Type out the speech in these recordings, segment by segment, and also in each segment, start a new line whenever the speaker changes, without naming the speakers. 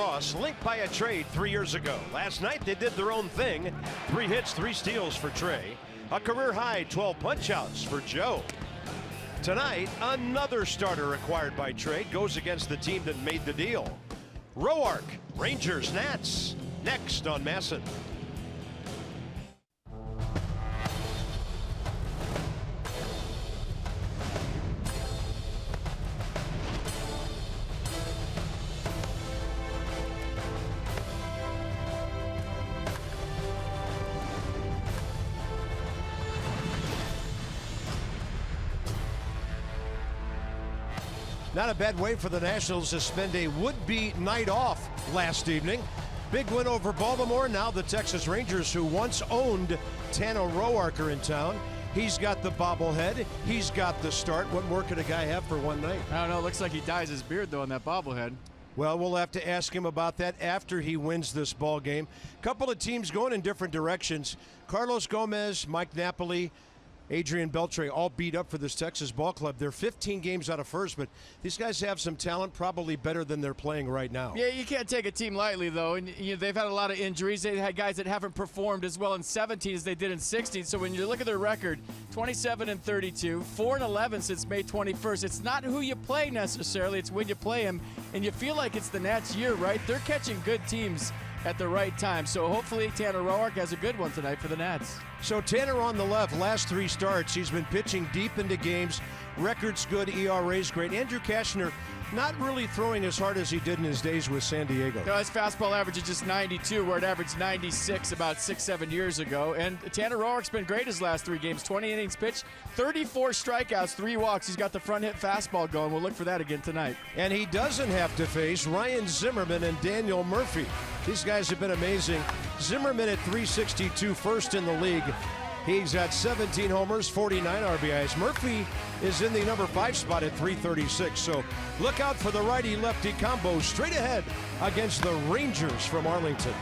Ross, linked by a trade 3 years ago. Last night they did their own thing. 3 hits, 3 steals for Trey. A career-high 12 punch-outs for Joe. Tonight, another starter acquired by trade goes against the team that made the deal. Roark, Rangers, Nats, next on Masson. Not a bad way for the Nationals to spend a would-be night off last evening. Big win over Baltimore. Now the Texas Rangers, who once owned Tanner Roark, are in town. He's got the bobblehead. He's got the start. What more could a guy have for one night?
I don't know. It looks like he dyes his beard, though, on that bobblehead.
Well, we'll have to ask him about that after he wins this ball game. Couple of teams going in different directions. Carlos Gomez, Mike Napoli, Adrian Beltre all beat up for this Texas ball club. They're 15 games out of first, but these guys have some talent, probably better than they're playing right now.
Yeah, you can't take a team lightly, though. And they've had a lot of injuries. They've had guys that haven't performed as well in 17 as they did in 16. So when you look at their record, 27-32, 4-11 since May 21st. It's not who you play necessarily. It's when you play them. And you feel like it's the Nats' year, right? They're catching good teams at the right time. So hopefully Tanner Roark has a good one tonight for the Nats.
So Tanner on the left, last 3 starts, he's been pitching deep into games. Record's good, ERA's great. Andrew Kashner not really throwing as hard as he did in his days with San Diego.
No, his fastball average is just 92, where it averaged 96 about 6-7 years ago. And Tanner Roark's been great his last 3 games. 20 innings pitched, 34 strikeouts, 3 walks. He's got the front hit fastball going. We'll look for that again tonight.
And he doesn't have to face Ryan Zimmerman and Daniel Murphy. These guys have been amazing. Zimmerman at 362, first in the league. He's got 17 homers, 49 RBIs. Murphy is in the number 5 spot at 336. So look out for the righty-lefty combo straight ahead against the Rangers from Arlington.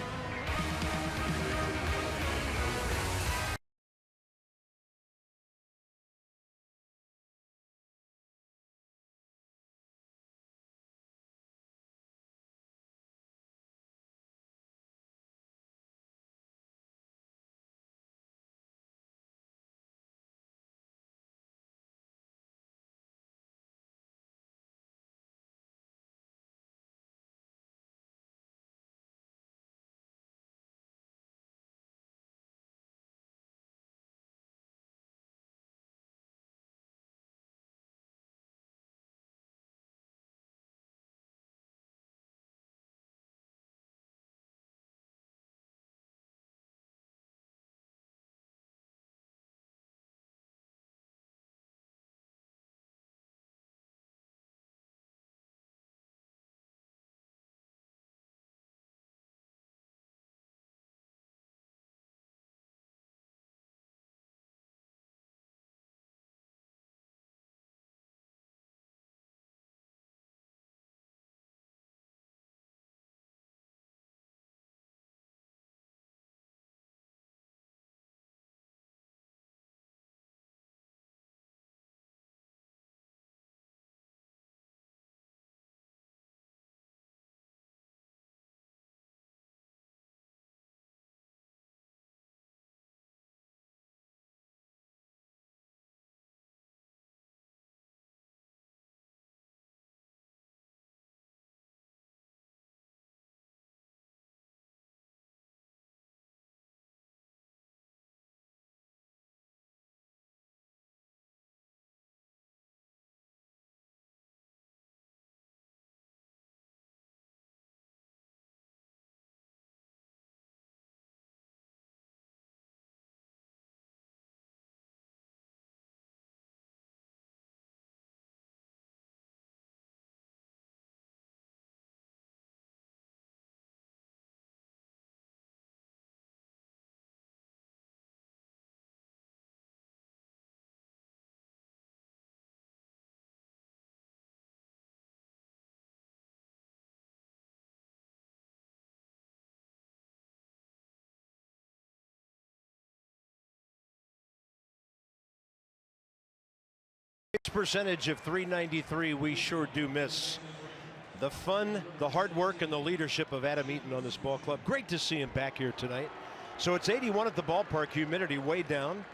Percentage of .393, we sure do miss the fun, the hard work, and the leadership of Adam Eaton on this ball club. Great to see him back here tonight. So it's 81 at the ballpark, humidity way down.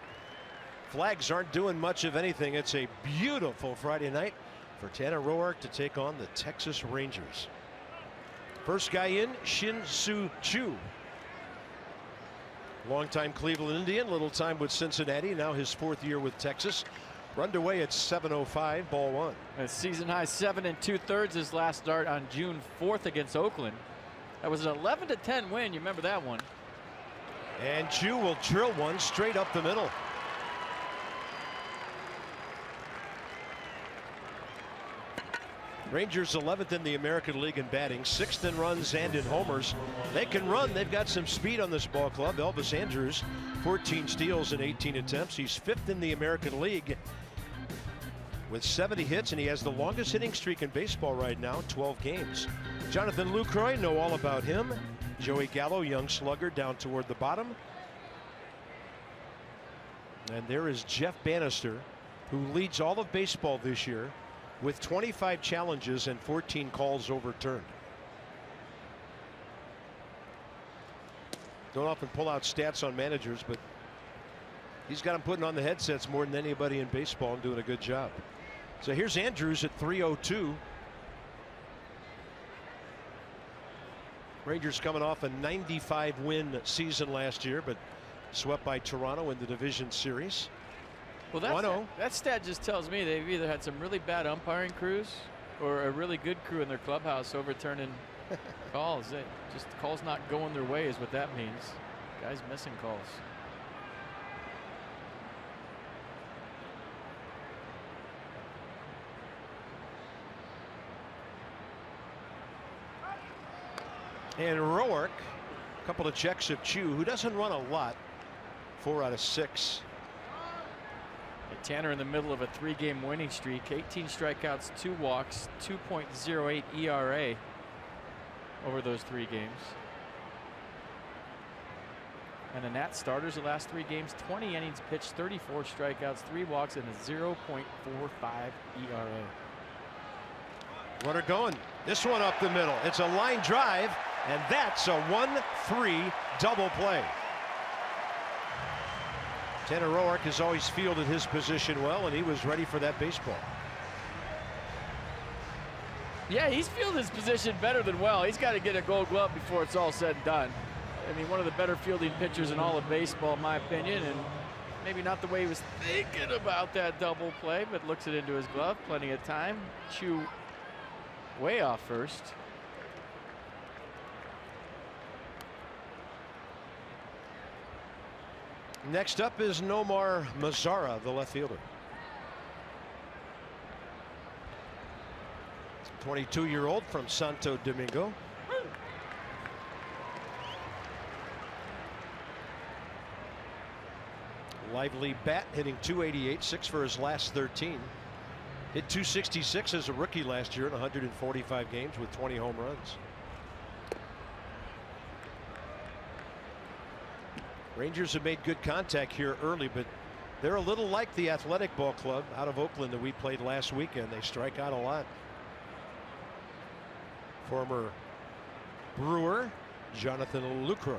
Flags aren't doing much of anything. It's a beautiful Friday night for Tanner Roark to take on the Texas Rangers. First guy in, Shin-Soo Choo. Longtime Cleveland Indian, little time with Cincinnati, now his 4th year with Texas. Run away at 7:05, ball 1.
A season high 7 2/3 his last start on June 4th against Oakland. That was an 11-10 win. You remember that one.
And Choo will drill one straight up the middle. Rangers 11th in the American League in batting, 6th in runs and in homers. They can run. They've got some speed on this ball club. Elvis Andrus, 14 steals in 18 attempts. He's 5th in the American League with 70 hits, and he has the longest hitting streak in baseball right now, 12 games. Jonathan Lucroy, know all about him. Joey Gallo, young slugger, down toward the bottom. And there is Jeff Bannister, who leads all of baseball this year with 25 challenges and 14 calls overturned. Don't often pull out stats on managers, but he's got them putting on the headsets more than anybody in baseball and doing a good job. So here's Andrews at 302. Rangers coming off a 95 win season last year, but swept by Toronto in the division series.
Well, that stat just tells me they've either had some really bad umpiring crews or a really good crew in their clubhouse overturning calls. Just calls not going their way is what that means. Guys missing calls.
And Roark, a couple of checks of Choo, who doesn't run a lot, 4 out of 6.
And Tanner in the middle of a 3-game winning streak, 18 strikeouts, 2 walks, 2.08 ERA over those 3 games. And the Nats starters the last 3 games, 20 innings pitched, 34 strikeouts, 3 walks, and a 0.45 ERA.
Runner going. This one up the middle. It's a line drive, and that's a 1-3 double play. Tanner Roark has always fielded his position well, and he was ready for that baseball.
Yeah, he's fielded his position better than well. He's got to get a Gold Glove before it's all said and done. I mean, one of the better fielding pitchers in all of baseball, in my opinion, and maybe not the way he was thinking about that double play, but looks it into his glove. Plenty of time. Choo way off first.
Next up is Nomar Mazara, the left fielder. 22-year-old from Santo Domingo. Lively bat, hitting .288, 6 for his last 13. Hit .266 as a rookie last year in 145 games with 20 home runs. Rangers have made good contact here early, but they're a little like the Athletic Ball Club out of Oakland that we played last weekend. They strike out a lot. Former Brewer Jonathan Lucroy.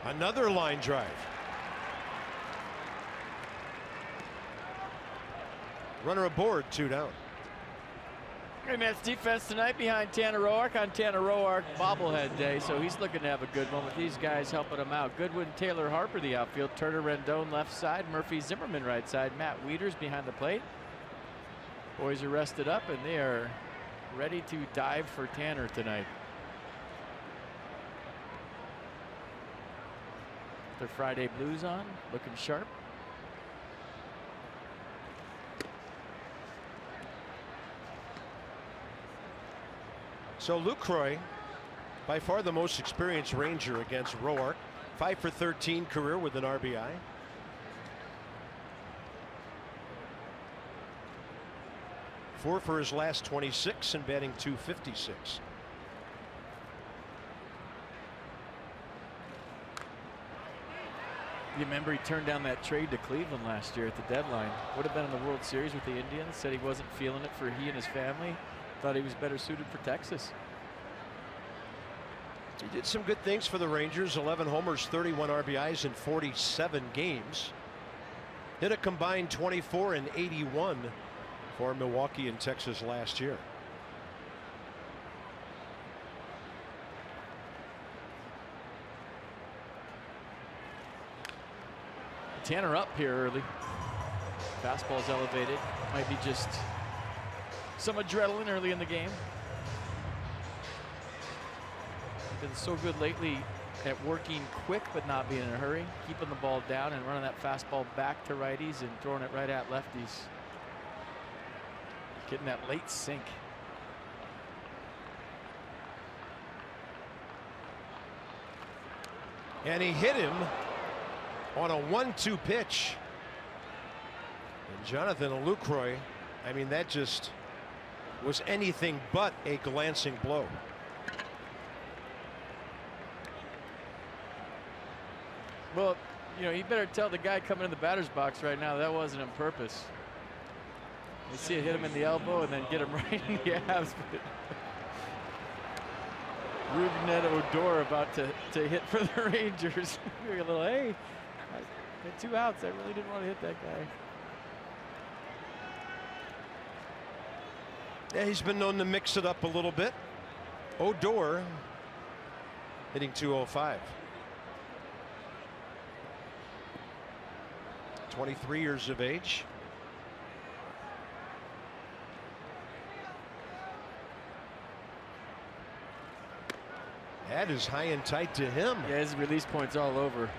Another line drive. Runner aboard, 2 down.
And that's defense tonight behind Tanner Roark on Tanner Roark bobblehead day, so he's looking to have a good one with these guys helping him out. Goodwin, Taylor Harper the outfield, Turner Rendon left side, Murphy Zimmerman right side, Matt Wieters behind the plate. Boys are rested up and they are ready to dive for Tanner tonight. Their Friday blues on, looking sharp.
So Lucroy, by far the most experienced Ranger against Roark. 5 for 13 career with an RBI. Four for his last 26 and batting .256.
You remember he turned down that trade to Cleveland last year at the deadline. Would have been in the World Series with the Indians. Said he wasn't feeling it for he and his family. Thought he was better suited for Texas.
He did some good things for the Rangers. 11 homers, 31 RBIs in 47 games. Hit a combined 24 and 81 for Milwaukee and Texas last year.
Tanner up here early. Fastball's elevated. Might be just some adrenaline early in the game. Been so good lately at working quick but not being in a hurry, keeping the ball down and running that fastball back to righties and throwing it right at lefties. Getting that late sink.
And he hit him on a 1-2 pitch. And Jonathan Lucroy, I mean, that just was anything but a glancing blow.
Well, you know, you better tell the guy coming in the batter's box right now that wasn't on purpose. You see it hit him in the elbow and then get him right in the abs. Rougned Odor about to hit for the Rangers. A little, hey, I got 2 outs. I really didn't want to hit that guy.
Yeah, he's been known to mix it up a little bit. Odor hitting .205. 23 years of age. That is high and tight to him.
Yeah, his release point's all over. A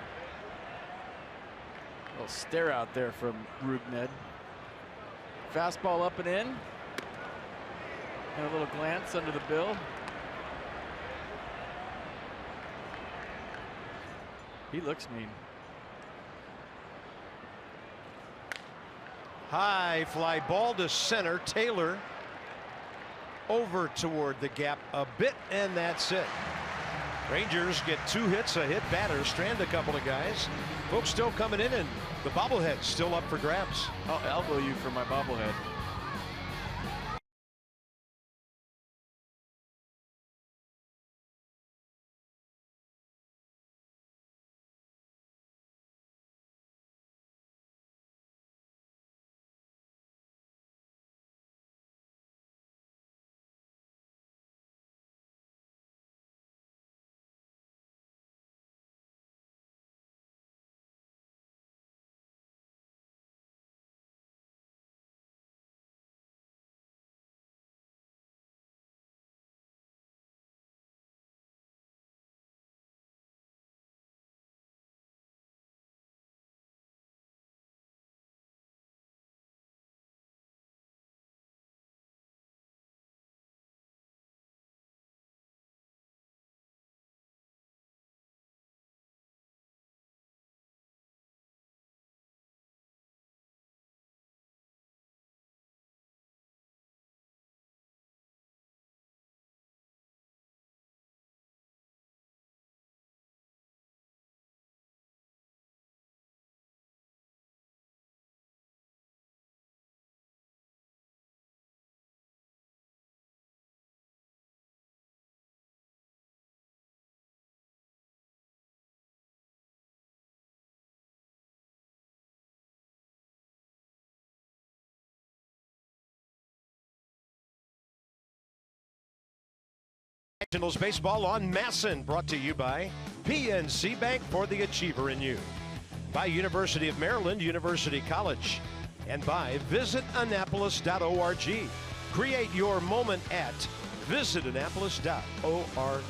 little stare out there from Rougned. Fastball up and in. And a little glance under the bill. He looks mean.
High fly ball to center. Taylor over toward the gap a bit, and that's it. Rangers get 2 hits, a hit batter, strand a couple of guys. Folks still coming in, and the bobblehead's still up for grabs.
I'll elbow you for my bobblehead.
Nationals baseball on Masson, brought to you by PNC Bank, for the achiever in you, by University of Maryland University College, and by visitannapolis.org. Create your moment at visitannapolis.org.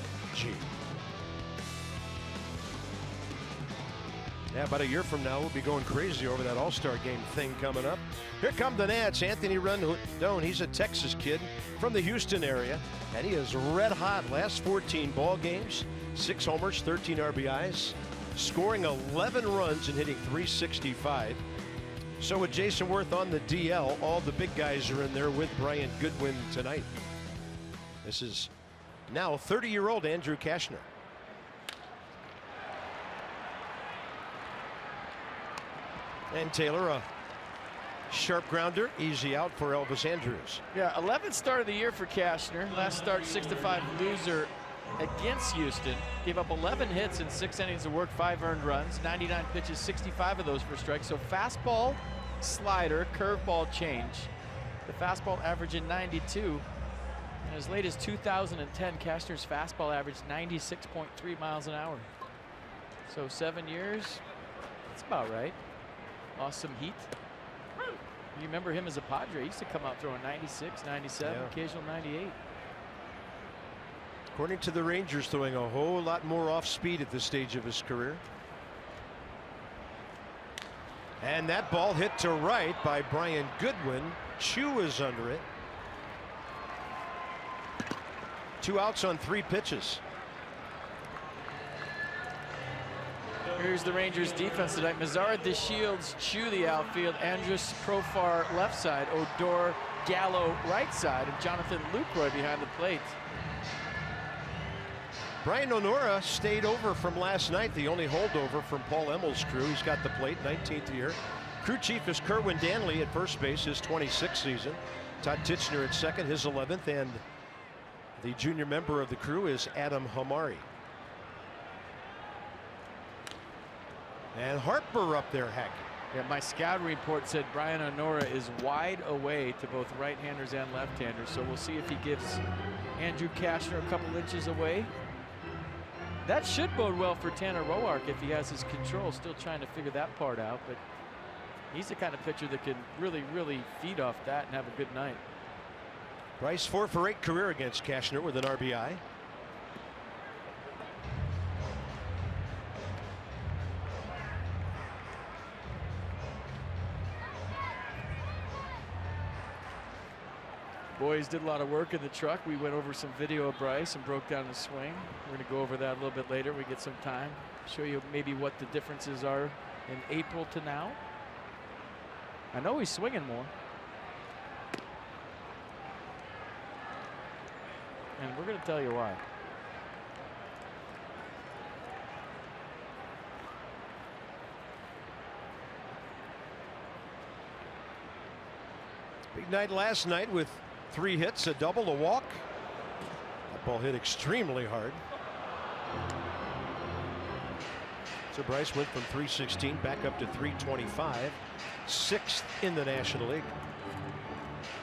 Yeah, about a year from now, we'll be going crazy over that All-Star Game thing coming up. Here come the Nats. Anthony Rendon, he's a Texas kid from the Houston area, and he is red hot. Last 14 ball games, 6 homers, 13 RBIs, scoring 11 runs and hitting .365. So with Jason Worth on the DL, all the big guys are in there with Brian Goodwin tonight. This is now 30-year-old Andrew Kashner. And Taylor, a sharp grounder, easy out for Elvis Andrus.
Yeah, 11th start of the year for Cashner. Last start, 6-5 loser against Houston. Gave up 11 hits in 6 innings of work, 5 earned runs, 99 pitches, 65 of those for strikes. So fastball, slider, curveball change. The fastball averaging 92. And as late as 2010, Cashner's fastball averaged 96.3 miles an hour. So 7 years, that's about right. Lost some heat. You remember him as a Padre. He used to come out throwing 96, 97,
yeah.
Occasional 98.
According to the Rangers, throwing a whole lot more off speed at this stage of his career. And that ball hit to right by Brian Goodwin. Chu is under it. 2 outs on 3 pitches.
Here's the Rangers defense tonight. Mazara, DeShields, Chu the outfield, Andrus Profar left side, Odor, Gallo right side, and Jonathan Lucroy behind the plate.
Brian Onora stayed over from last night, the only holdover from Paul Emmel's crew. He's got the plate, 19th year. Crew chief is Kerwin Danley at first base, his 26th season. Todd Titchener at second, his 11th, and the junior member of the crew is Adam Hamari. And Harper up there, Heck.
Yeah, my scouting report said Brian Onora is wide away to both right-handers and left-handers, so we'll see if he gives Andrew Cashner a couple inches away. That should bode well for Tanner Roark if he has his control. Still trying to figure that part out, but he's the kind of pitcher that can really, really feed off that and have a good night.
Bryce 4 for 8 career against Cashner with an RBI.
Boys did a lot of work in the truck. We went over some video of Bryce and broke down his swing. We're going to go over that a little bit later. We get some time. Show you maybe what the differences are in April to now. I know he's swinging more. And we're going to tell you why.
Big night last night with 3 hits, a double, a walk. That ball hit extremely hard. So Bryce went from 316 back up to 325, 6th in the National League.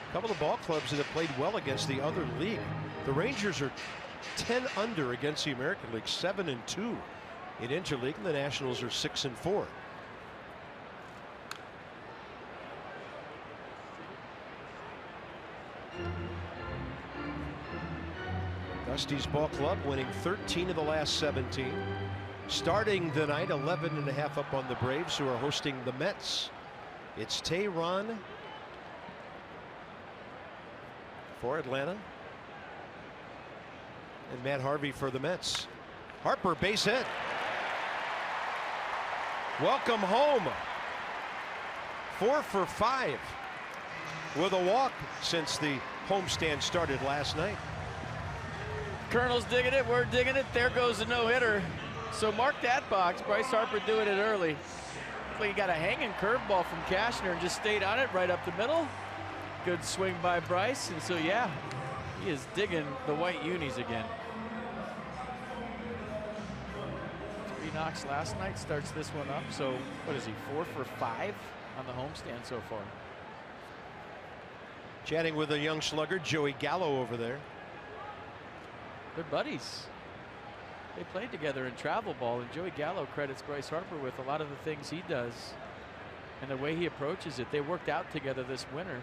A couple of ball clubs that have played well against the other league. The Rangers are 10 under against the American League, 7-2 in Interleague, and the Nationals are 6-4. Dusty's ball club winning 13 of the last 17. Starting the night, 11.5 up on the Braves, who are hosting the Mets. It's Tehran for Atlanta and Matt Harvey for the Mets. Harper, base hit. Welcome home. 4 for 5 with a walk since the homestand started last night.
Colonel's digging it. We're digging it. There goes the no-hitter. So mark that box. Bryce Harper doing it early. He got a hanging curveball from Cashner and just stayed on it right up the middle. Good swing by Bryce. And so, yeah, he is digging the white unis again. 3 knocks last night. Starts this one up. So, what is he, 4 for 5 on the homestand so far?
Chatting with a young slugger, Joey Gallo, over there.
They're buddies. They played together in travel ball, and Joey Gallo credits Bryce Harper with a lot of the things he does and the way he approaches it. They worked out together this winter.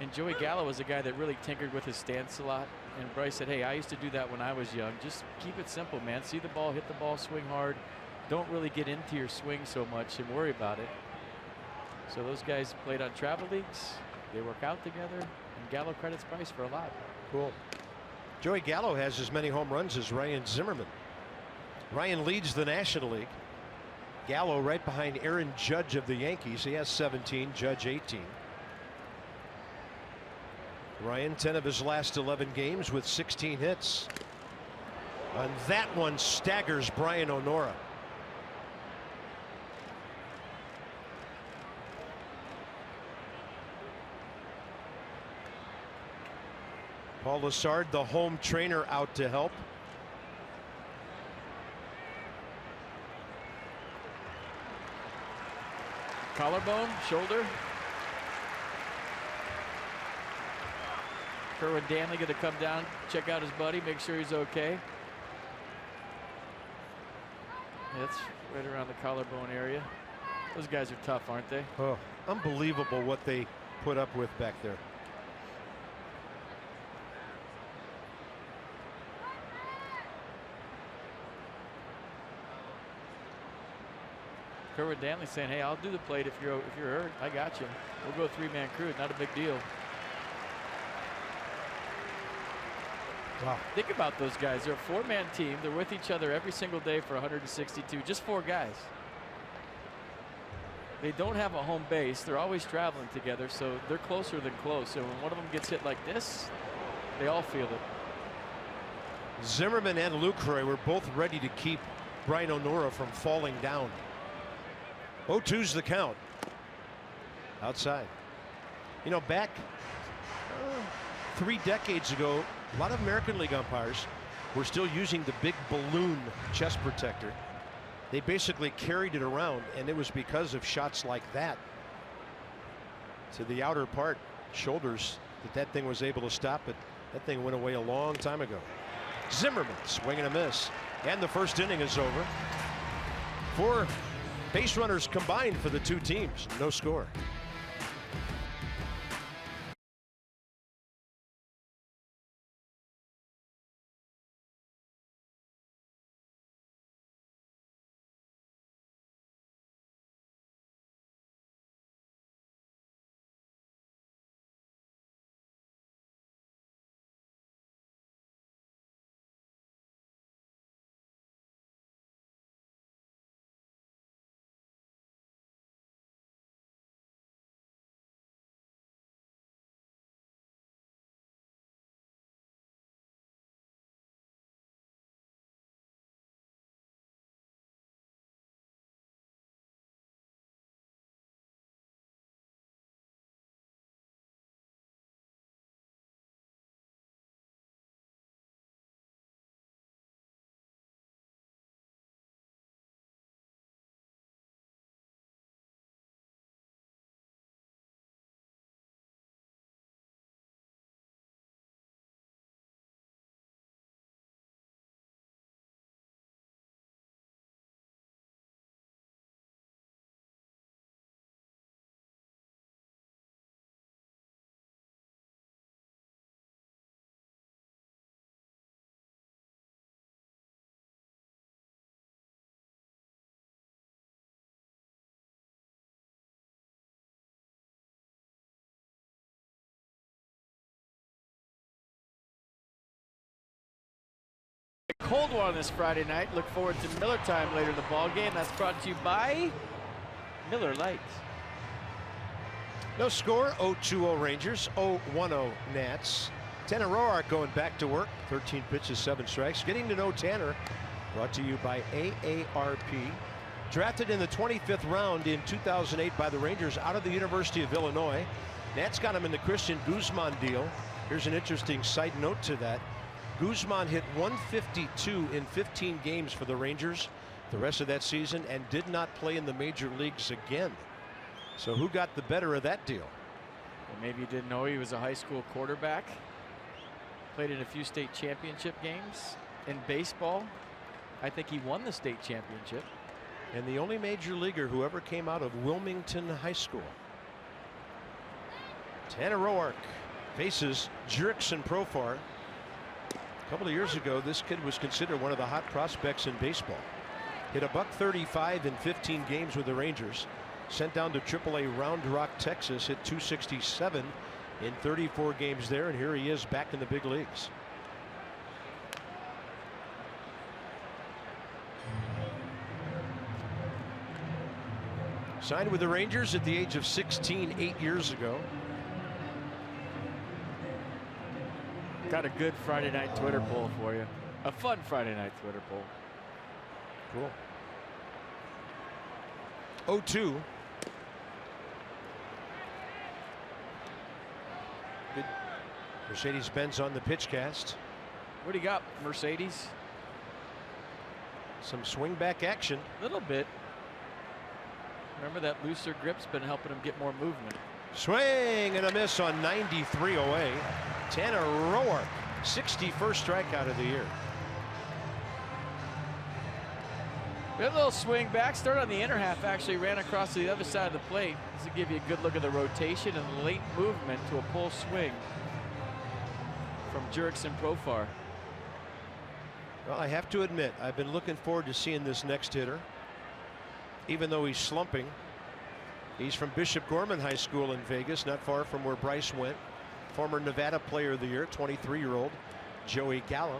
And Joey Gallo was a guy that really tinkered with his stance a lot. And Bryce said, hey, I used to do that when I was young. Just keep it simple, man. See the ball, hit the ball, swing hard. Don't really get into your swing so much and worry about it. So those guys played on travel leagues. They work out together. And Gallo credits Bryce for a lot.
Cool. Joey Gallo has as many home runs as Ryan Zimmerman. Ryan leads the National League. Gallo right behind Aaron Judge of the Yankees. He has 17, Judge 18. Ryan 10 of his last 11 games with 16 hits. And that one staggers Brian Onora. Paul Lassard, the home trainer, out to help.
Collarbone, shoulder. Kerwin Danley going to come down, check out his buddy, make sure he's okay. That's right around the collarbone area. Those guys are tough, aren't they?
Oh, unbelievable what they put up with back there.
Kerwin Danley saying, "Hey, I'll do the plate if you're hurt. I got you. We'll go 3-man crew. Not a big deal."
Wow.
Think about those guys. They're a 4-man team. They're with each other every single day for 162. Just 4 guys. They don't have a home base. They're always traveling together, so they're closer than close. So when one of them gets hit like this, they all feel it.
Zimmerman and Lucroy were both ready to keep Brian O'Nora from falling down. 0-2's the count. Outside. You know, back 3 decades ago, a lot of American League umpires were still using the big balloon chest protector. They basically carried it around, and it was because of shots like that to the outer part, shoulders, that thing was able to stop it. That thing went away a long time ago. Zimmerman swing and a miss, and the first inning is over. 4 base runners combined for the 2 teams. No score.
Cold one on this Friday night. Look forward to Miller time later in the ball game. That's brought to you by Miller Lite.
No score. 0-2-0 Rangers, 0-1-0 Nats. Tanner Roark going back to work. 13 pitches, 7 strikes. Getting to know Tanner. Brought to you by AARP. Drafted in the 25th round in 2008 by the Rangers out of the University of Illinois. Nats got him in the Christian Guzman deal. Here's an interesting side note to that. Guzman hit 152 in 15 games for the Rangers the rest of that season and did not play in the major leagues again. So who got the better of that deal?
Well, maybe you didn't know he was a high school quarterback. Played in a few state championship games. In baseball, I think he won the state championship.
And the only major leaguer who ever came out of Wilmington High School. Tanner Roark faces Jurickson Profar. A couple of years ago, this kid was considered one of the hot prospects in baseball. Hit a .135 in 15 games with the Rangers. Sent down to AAA Round Rock, Texas. Hit .267 in 34 games there, and here he is back in the big leagues. Signed with the Rangers at the age of 16, 8 years ago.
Got a good Friday night Twitter poll for you. A fun Friday night Twitter poll.
Cool. 0-2. Good Mercedes-Benz on the pitch cast.
What do you got, Mercedes?
Some swing back action.
A little bit. Remember that looser grip's been helping him get more movement.
Swing and a miss on 93 away. Tanner Roark, 61st strikeout of the year.
We had a little swing back. Started on the inner half, actually ran across to the other side of the plate. This will give you a good look at the rotation and late movement to a pull swing from Jurickson Profar.
Well, I have to admit, I've been looking forward to seeing this next hitter. Even though he's slumping. He's from Bishop Gorman High School in Vegas, not far from where Bryce went. Former Nevada Player of the Year, 23-year-old Joey Gallo.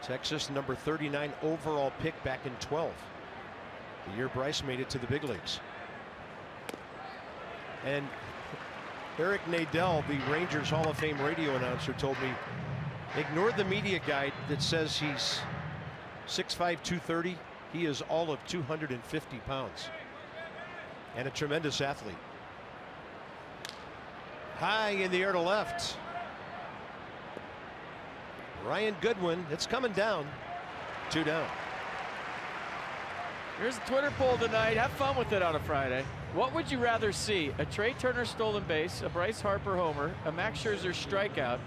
Texas number 39 overall pick back in 12. The year Bryce made it to the big leagues. And Eric Nadel, the Rangers Hall of Fame radio announcer, told me, ignore the media guide that says he's 6'5", 230. He is all of 250 pounds and a tremendous athlete. High in the air to left. Ryan Goodwin, it's coming down. 2 down.
Here's a Twitter poll tonight. Have fun with it on a Friday. What would you rather see? A Trey Turner stolen base, a Bryce Harper homer, a Max Scherzer strikeout,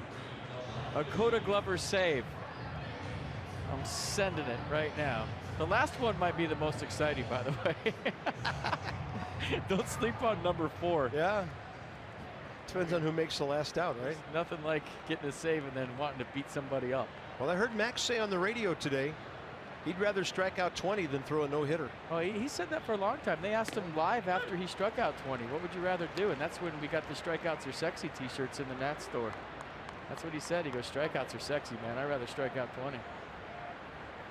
a Coda Glover save? I'm sending it right now. The last one might be the most exciting, by the way. Don't sleep on number 4.
Yeah. Depends on who makes the last out, right?
Nothing like getting a save and then wanting to beat somebody up.
Well, I heard Max say on the radio today he'd rather strike out 20 than throw a no-hitter.
Oh, he said that for a long time. They asked him live after he struck out 20, what would you rather do? And that's when we got the strikeouts are sexy t-shirts in the Nat store. That's what he said. He goes, strikeouts are sexy, man. I'd rather strike out 20.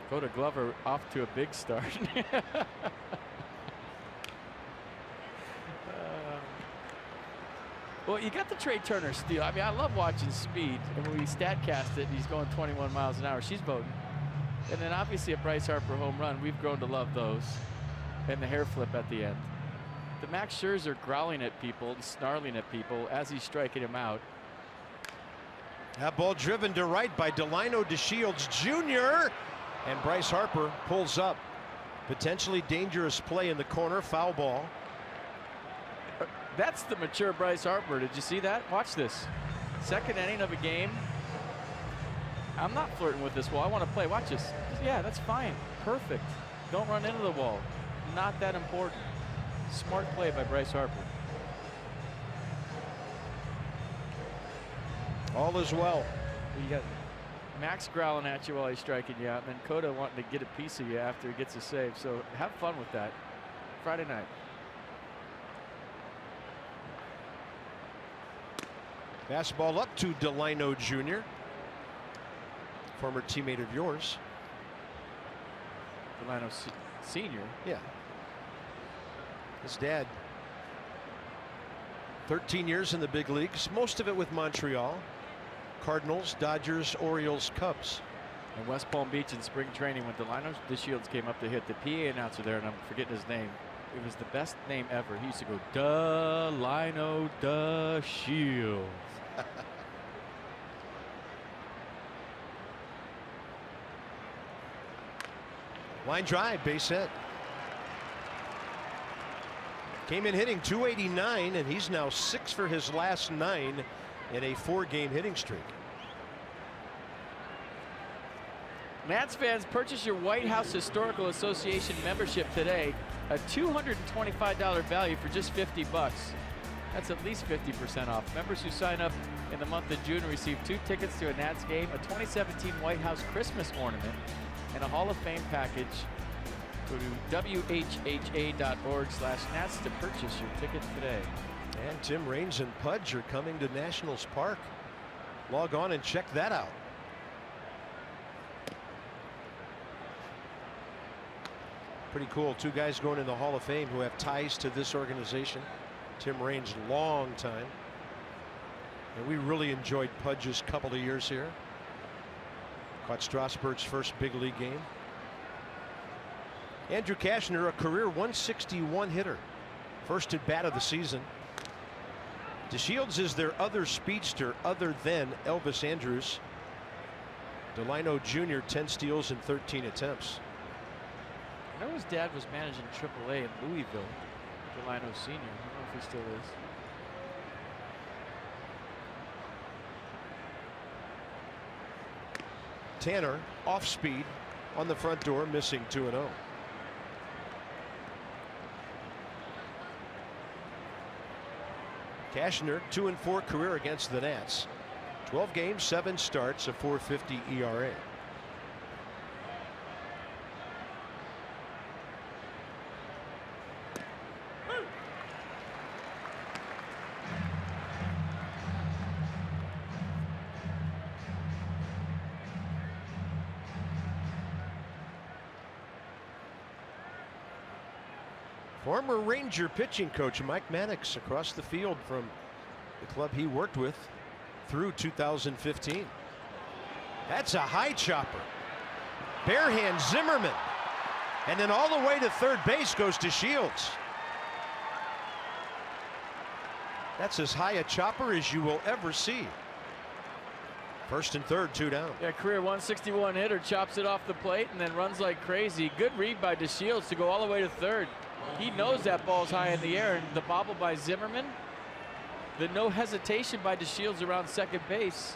Coda Glover off to a big start. Well, you got the Trey Turner steal. I mean, I love watching speed. And when we StatCast it, and he's going 21 miles an hour. She's voting. And then obviously a Bryce Harper home run. We've grown to love those. And the hair flip at the end. The Max Scherzer growling at people and snarling at people as he's striking him out.
That ball driven to right by Delino DeShields Jr. And Bryce Harper pulls up. Potentially dangerous play in the corner. Foul ball.
That's the mature Bryce Harper. Did you see that? Watch this. Second inning of a game. I'm not flirting with this wall. I want to play. Watch this. Yeah, that's fine. Perfect. Don't run into the wall. Not that important. Smart play by Bryce Harper.
All is well.
You got Max growling at you while he's striking you out, and then Coda wanting to get a piece of you after he gets a save. So have fun with that. Friday night.
Fastball up to Delino Jr. Former teammate of yours.
Delino Sr.
Yeah. His dad. 13 years in the big leagues, most of it with Montreal. Cardinals, Dodgers, Orioles, Cubs.
In West Palm Beach in spring training when Delino DeShields came up to hit, the PA announcer there, and I'm forgetting his name. It was the best name ever. He used to go, Delino DeShields.
Line drive, base hit. Came in hitting 289, and he's now 6 for his last 9 in a 4-game hitting streak.
Nats fans, purchase your White House Historical Association membership today. A $225 value for just $50. That's at least 50% off. Members who sign up in the month of June receive 2 tickets to a Nats game, a 2017 White House Christmas ornament, and a Hall of Fame package. Go to WHHA.org/Nats to purchase your ticket today.
And Tim Raines and Pudge are coming to Nationals Park. Log on and check that out. Pretty cool. 2 guys going in the Hall of Fame who have ties to this organization. Tim Raines, long time. And we really enjoyed Pudge's couple of years here. Caught Strasburg's first big league game. Andrew Cashner, a career 161 hitter. First at bat of the season. DeShields is their other speedster other than Elvis Andrus. Delino Jr. 10 steals in 13 attempts.
I know his dad was managing AAA in Louisville. Delino Sr. I don't know if he still is.
Tanner off speed on the front door, missing 2-0. Cashner 2-4 career against the Nats. 12 games, 7 starts, a 4.50 ERA. Former Ranger pitching coach Mike Mannix across the field from the club he worked with through 2015. That's a high chopper. Barehand Zimmerman. And then all the way to third base goes DeShields. That's as high a chopper as you will ever see. First and third, 2 down.
Yeah, career 161 hitter, chops it off the plate and then runs like crazy. Good read by DeShields to go all the way to third. He knows that ball's high in the air, and the bobble by Zimmerman. The no hesitation by DeShields around second base.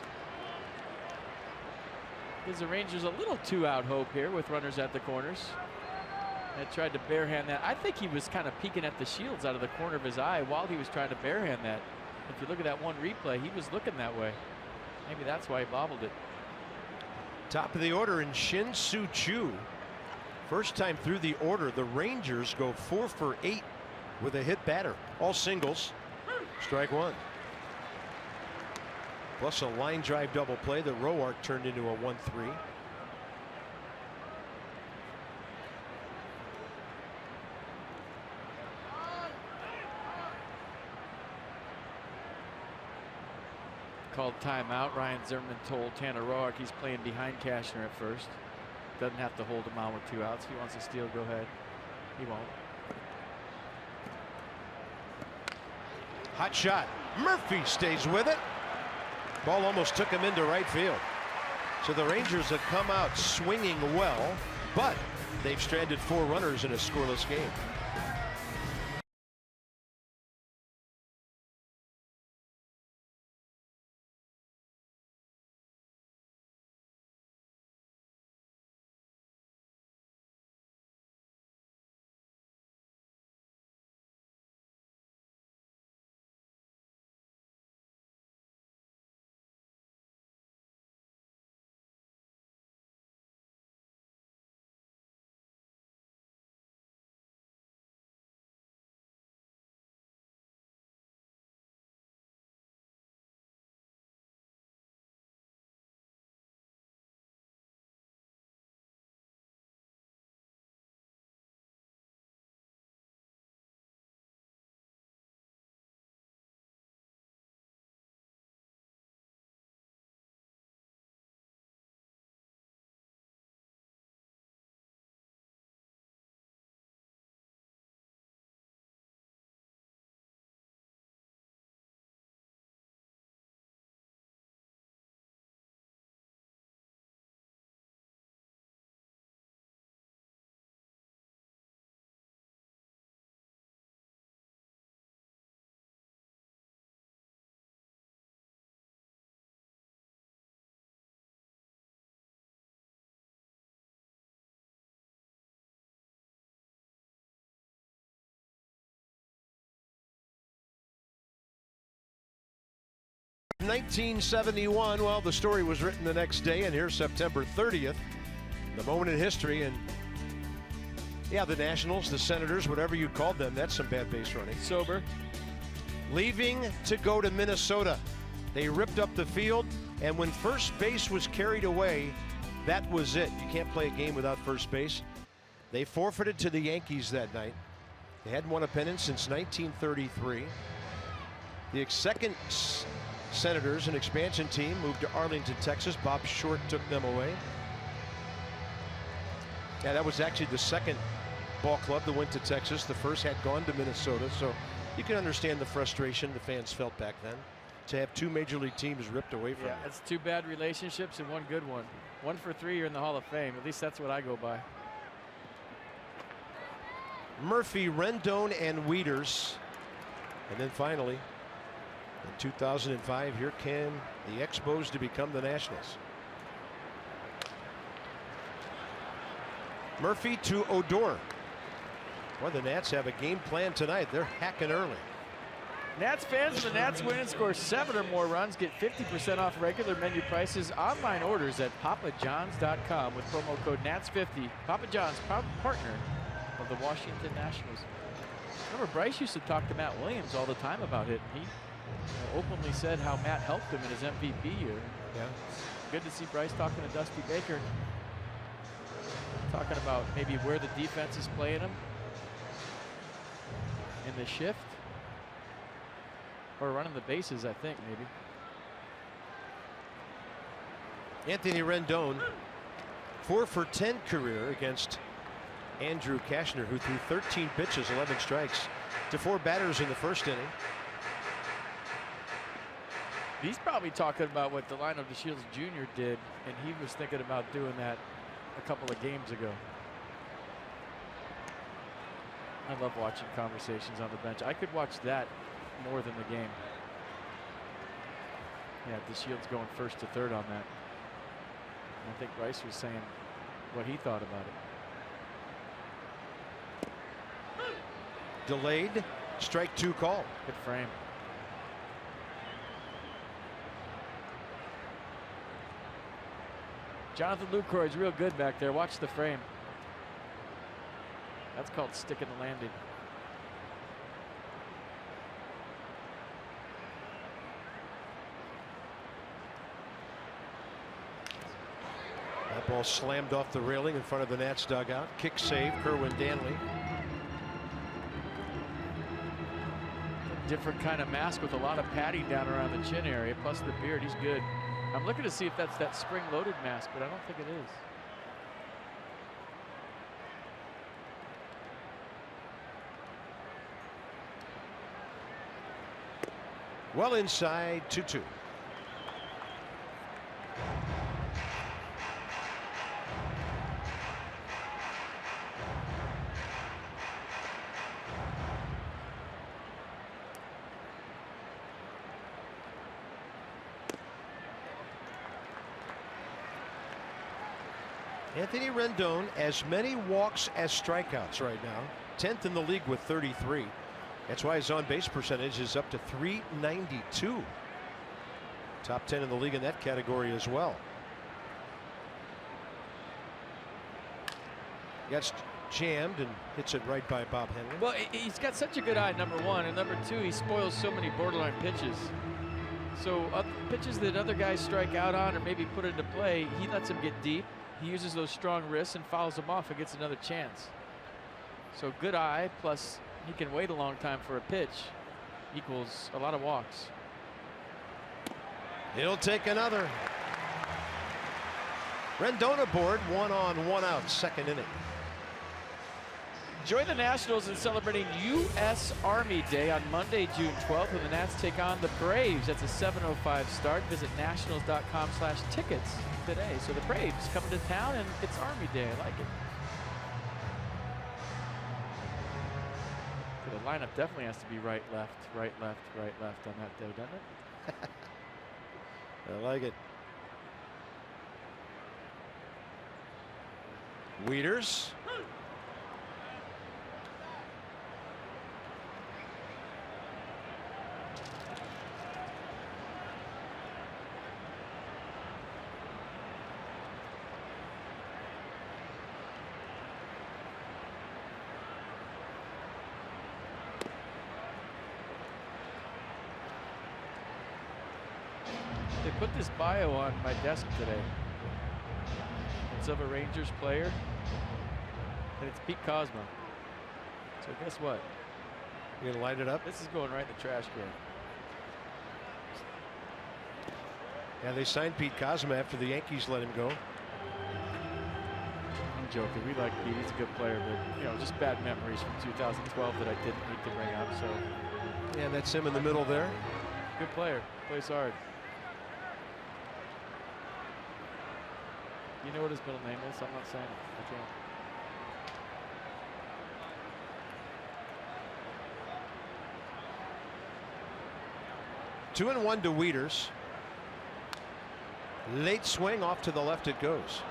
Gives the Rangers a little 2-out hope here with runners at the corners. And tried to barehand that. I think he was kind of peeking at DeShields out of the corner of his eye while he was trying to barehand that. If you look at that one replay, he was looking that way. Maybe that's why he bobbled it.
Top of the order in Shin Soo Choo. First time through the order, the Rangers go 4 for 8 with a hit batter. All singles. Strike one. Plus a line drive double play. The Roark turned into a 1-3.
Called timeout. Ryan Zimmerman told Tanner Roark he's playing behind Cashner at first. Doesn't have to hold him on with 2 outs. If he wants to steal, go ahead. He won't.
Hot shot. Murphy stays with it. Ball almost took him into right field. So the Rangers have come out swinging well, but they've stranded 4 runners in a scoreless game. In 1971, well, the story was written the next day, and here's September 30th, the moment in history. And yeah, the Nationals, the Senators, whatever you called them, that's some bad base running.
Sober.
Leaving to go to Minnesota. They ripped up the field, and when first base was carried away, that was it. You can't play a game without first base. They forfeited to the Yankees that night. They hadn't won a pennant since 1933. The second Senators, an expansion team, moved to Arlington, Texas. Bob Short took them away. Yeah, that was actually the second ball club that went to Texas. The first had gone to Minnesota. So You can understand the frustration the fans felt back then to have two major league teams ripped away from
Yeah,
you.
it's two bad relationships and one good one. 1 for 3, you're in the Hall of Fame. At least that's what I go by.
Murphy, Rendon, and Wieters. And then finally, in 2005, here came the Expos to become the Nationals. Murphy to Odor. Well, the Nats have a game plan tonight. They're hacking early.
Nats fans, if the Nats win and score 7 or more runs, get 50% off regular menu prices. Online orders at papajohns.com with promo code NATS50. Papa John's, proud partner of the Washington Nationals. Remember, Bryce used to talk to Matt Williams all the time about it. He openly said how Matt helped him in his MVP year.
Yeah.
Good to see Bryce talking to Dusty Baker. Talking about maybe where the defense is playing him in the shift. Or running the bases, I think, maybe.
Anthony Rendon, 4 for 10 career against Andrew Kashner, who threw 13 pitches, 11 strikes to 4 batters in the first inning.
He's probably talking about what Delino DeShields Jr. did, and he was thinking about doing that a couple of games ago. I love watching conversations on the bench. I could watch that more than the game. Yeah, DeShields going 1st to 3rd on that. I think Bryce was saying what he thought about it.
Delayed, strike 2 call.
Good frame. Jonathan Lucroy's real good back there. Watch the frame. That's called sticking the landing.
That ball slammed off the railing in front of the Nats dugout. Kick save, Kerwin Danley.
Different kind of mask with a lot of padding down around the chin area, plus the beard. He's good. I'm looking to see if that's that spring-loaded mask, but I don't think it is.
Well inside 2-2. Anthony Rendon, as many walks as strikeouts right now. 10th in the league with 33. That's why his on-base percentage is up to .392. Top 10 in the league in that category as well. Gets jammed and hits it right by Bob Henry.
Well, he's got such a good eye, number one, and number two, he spoils so many borderline pitches. So pitches that other guys strike out on or maybe put into play, he lets them get deep. He uses those strong wrists and fouls them off and gets another chance. So good eye, plus he can wait a long time for a pitch, equals a lot of walks.
He'll take another. Rendon aboard, 1 on, 1 out, 2nd inning.
Join the Nationals in celebrating U.S. Army Day on Monday, June 12th, when the Nats take on the Braves. That's a 7:05 start. Visit nationals.com/tickets today. So the Braves coming to town, and it's Army Day. I like it. So the lineup definitely has to be right, left, right, left, right, left on that day, doesn't it?
I like it. Wieters.
They put this bio on my desk today. It's of a Rangers player, and it's Pete Kozma. So guess what?
You gonna light it up?
This is going right in the trash can.
Yeah, they signed Pete Kozma after the Yankees let him go.
I'm joking. We like Pete. He's a good player, but you know, just bad memories from 2012 that I didn't need to bring up. So
And that's him in the middle there.
Good player. Plays hard. You know what his middle name is? I'm not saying it. I can't.
Two and one to Wieters. Late swing off to the left it goes.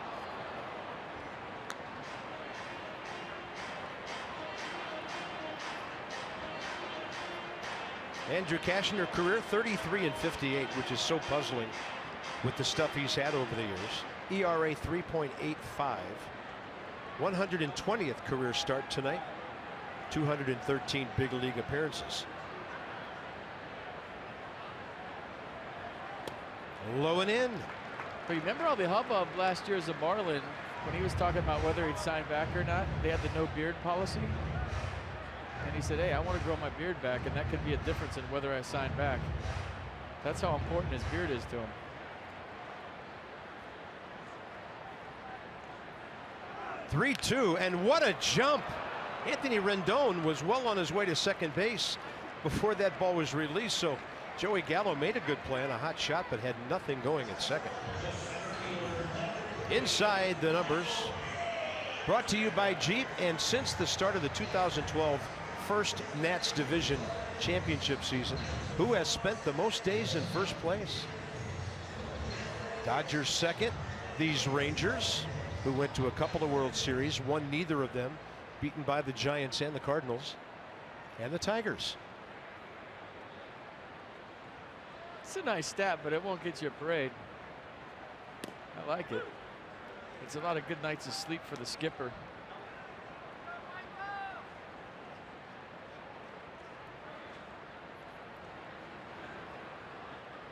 Andrew Cashner career 33 and 58, which is so puzzling with the stuff he's had over the years. ERA 3.85. 120th career start tonight. 213 big league appearances. Low and in.
But you remember all the hubbub last year as a Marlin when he was talking about whether he'd sign back or not? They had the no beard policy. And he said, hey, I want to grow my beard back, and that could be a difference in whether I sign back. That's how important his beard is to him.
Three-two, and what a jump. Anthony Rendon was well on his way to second base before that ball was released, so Joey Gallo made a good play on a hot shot, but had nothing going at second. Inside the numbers, brought to you by Jeep, and since the start of the 2012 First Nats Division Championship season, who has spent the most days in first place? Dodgers second, these Rangers, who went to a couple of World Series, won neither of them, beaten by the Giants and the Cardinals, and the Tigers.
It's a nice stat, but it won't get you a parade. I like it. It's a lot of good nights of sleep for the skipper.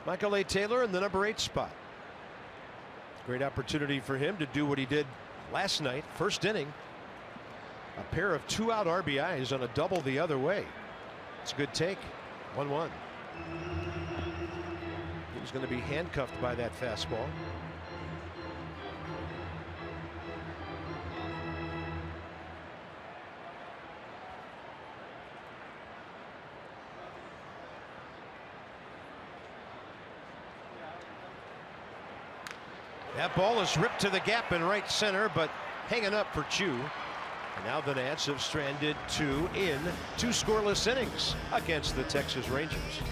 Michael A. Taylor in the number 8 spot. Great opportunity for him to do what he did last night. First inning. A pair of 2-out RBIs on a double the other way. It's a good take. 1-1. He was going to be handcuffed by that fastball. That ball is ripped to the gap in right center, but hanging up for Chu. And now the Nats have stranded 2 in 2 scoreless innings against the Texas Rangers.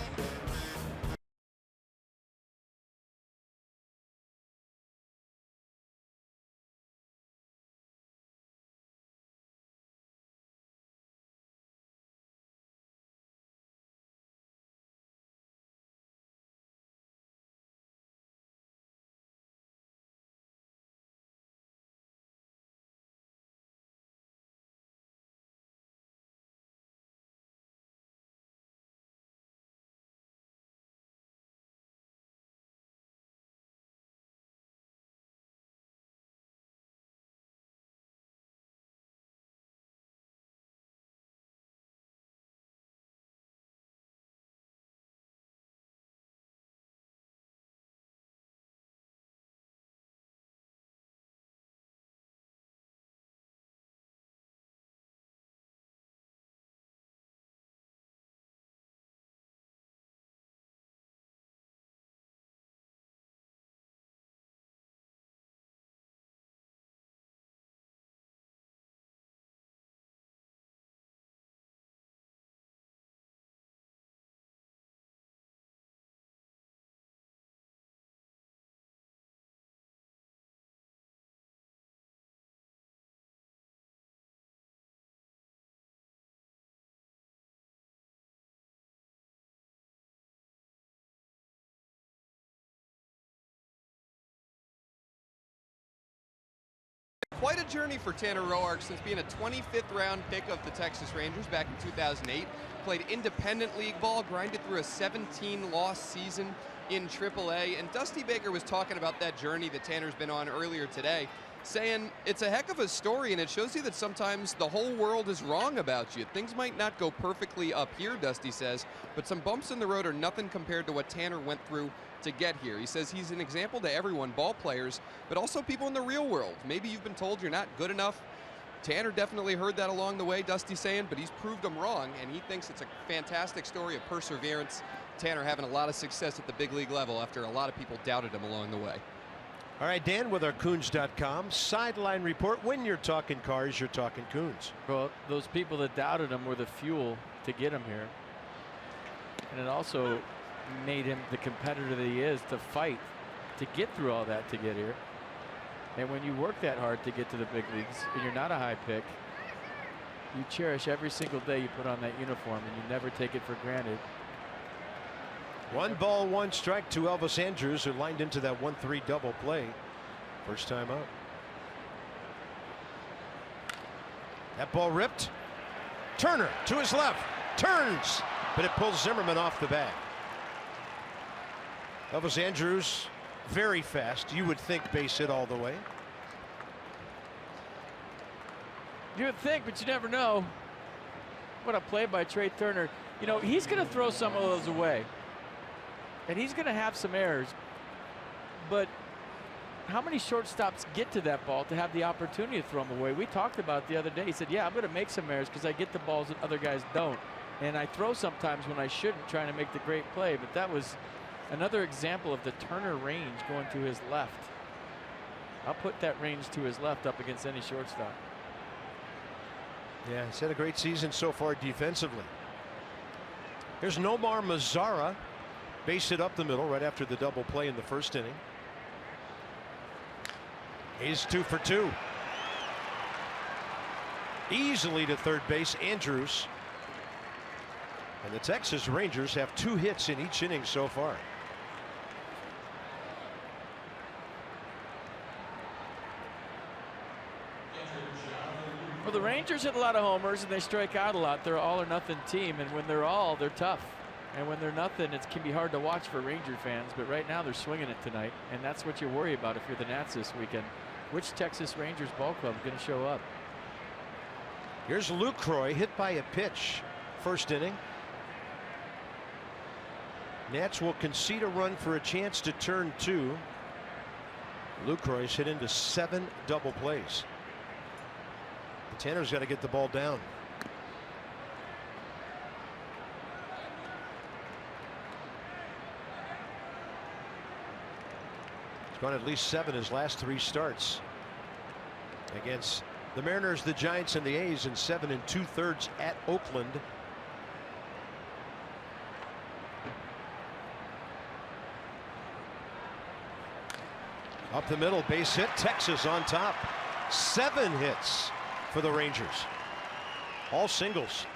Quite a journey for Tanner Roark since being a 25th round pick of the Texas Rangers back in 2008. Played independent league ball, grinded through a 17-loss season in AAA. And Dusty Baker was talking about that journey that Tanner's been on earlier today, saying it's a heck of a story, and it shows you that sometimes the whole world is wrong about you. Things might not go perfectly up here, Dusty says, but some bumps in the road are nothing compared to what Tanner went through to get here. He says he's an example to everyone, ball players, but also people in the real world. Maybe you've been told you're not good enough Tanner definitely heard that along the way, Dusty's saying, but he's proved them wrong, and he thinks it's a fantastic story of perseverance. Tanner having a lot of success at the big league level after a lot of people doubted him along the way.
All right, Dan, with our Coons.com sideline report. When you're talking Cars, you're talking Coons.
Well, those people that doubted him were the fuel to get him here. And it also made him the competitor that he is to fight, to get through all that to get here. And when you work that hard to get to the big leagues and you're not a high pick, you cherish every single day you put on that uniform and you never take it for granted.
1 ball, 1 strike to Elvis Andrus, who lined into that 1-3 double play. First time out. That ball ripped. Turner to his left. Turns, but it pulls Zimmerman off the bag. Elvis Andrus, very fast. You would think base hit all the way.
You would think, but you never know. What a play by Trey Turner. You know, he's going to throw some of those away. And he's going to have some errors. But how many shortstops get to that ball to have the opportunity to throw them away? We talked about it the other day. He said, yeah, I'm going to make some errors because I get the balls that other guys don't. And I throw sometimes when I shouldn't, trying to make the great play. But that was another example of the Turner range going to his left. I'll put that range to his left up against any shortstop.
Yeah, he's had a great season so far defensively. Here's Nomar Mazara. Base hit up the middle right after the double play in the first inning. He's 2 for 2. Easily to third base, Andrus. And the Texas Rangers have 2 hits in each inning so far.
Well, the Rangers hit a lot of homers and they strike out a lot. They're an all or nothing team, and when they're all, they're tough. And when they're nothing, it can be hard to watch for Ranger fans. But right now, they're swinging it tonight, and that's what you worry about if you're the Nats this weekend. Which Texas Rangers ball club is going to show up?
Here's Lucroy hit by a pitch. First inning. Nats will concede a run for a chance to turn 2. Lucroy's hit into 7 double plays. Tanner's got to get the ball down. He's gone at least 7 his last 3 starts against the Mariners, the Giants, and the A's, and 7 2/3 at Oakland. Up the middle, base hit. Texas on top. 7 hits for the Rangers. All singles.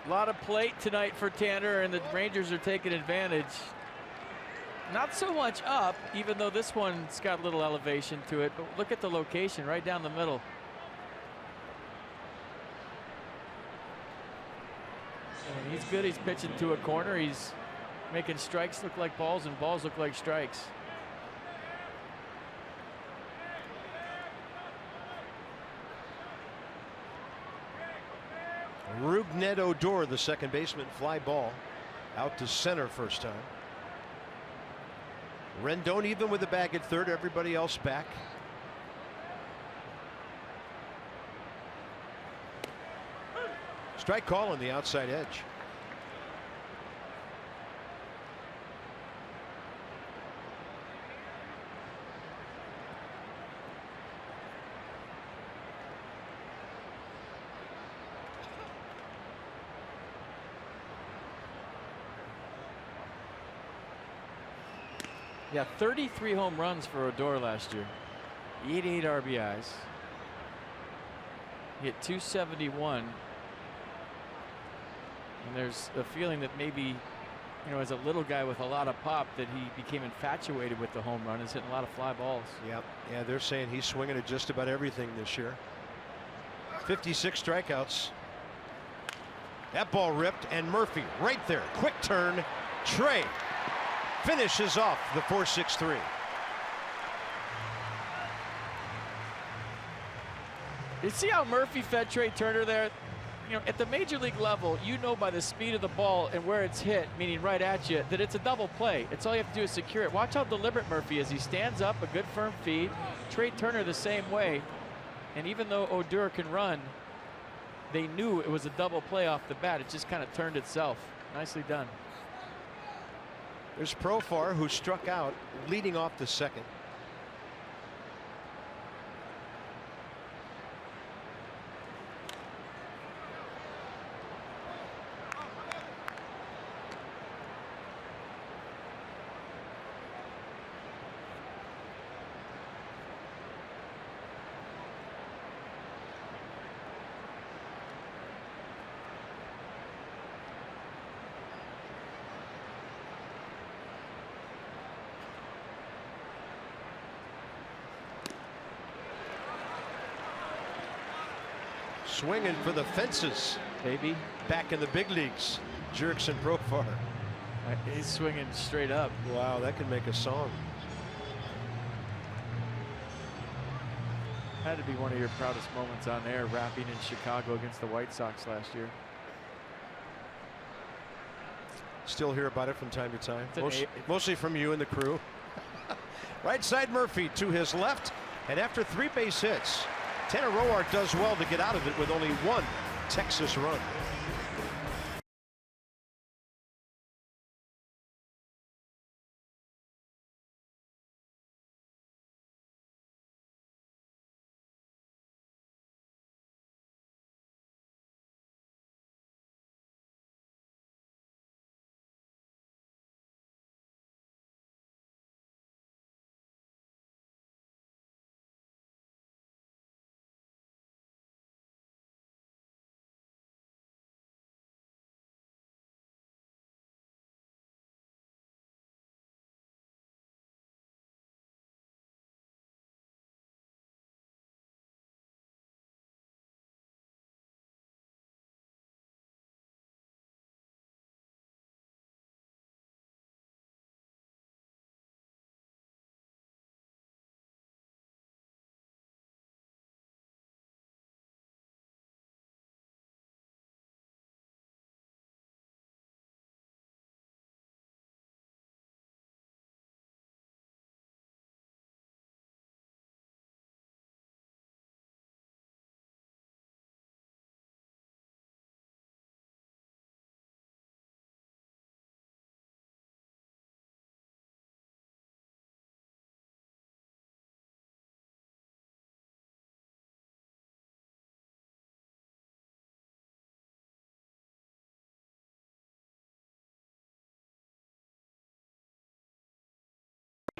A lot of plate tonight for Tanner, and the Rangers are taking advantage. Not so much up, even though this one's got a little elevation to it, but look at the location right down the middle. And he's good. He's pitching to a corner. He's making strikes look like balls and balls look like strikes.
Rougned Odor, the second baseman, fly ball out to center first time. Rendon even with the bag at third. Everybody else back. Strike call on the outside edge.
Yeah, 33 home runs for Odor last year. 88 RBIs. He hit 271. And there's a feeling that maybe, you know, as a little guy with a lot of pop, that he became infatuated with the home run. He's hitting a lot of fly balls.
Yep. Yeah, they're saying he's swinging at just about everything this year. 56 strikeouts. That ball ripped, and Murphy right there. Quick turn. Trey finishes off the 4-6-3.
You see how Murphy fed Trey Turner there? you know, at the major league level, you know by the speed of the ball and where it's hit, meaning right at you, that it's a double play. It's all you have to do is secure it. Watch how deliberate Murphy is. He stands up, a good firm feed. Trey Turner the same way. And even though Odor can run, they knew it was a double play off the bat. It just kind of turned itself. Nicely done.
There's Profar, who struck out leading off the second. Swinging for the fences,
baby.
Back in the big leagues. Jerks and Profar.
He's swinging straight up.
Wow, that could make a song.
Had to be one of your proudest moments on air, rapping in Chicago against the White Sox last year.
Still hear about it from time to time. Mostly from you and the crew. Right side Murphy to his left, and after 3 base hits, Tanner Roark does well to get out of it with only 1 Texas run.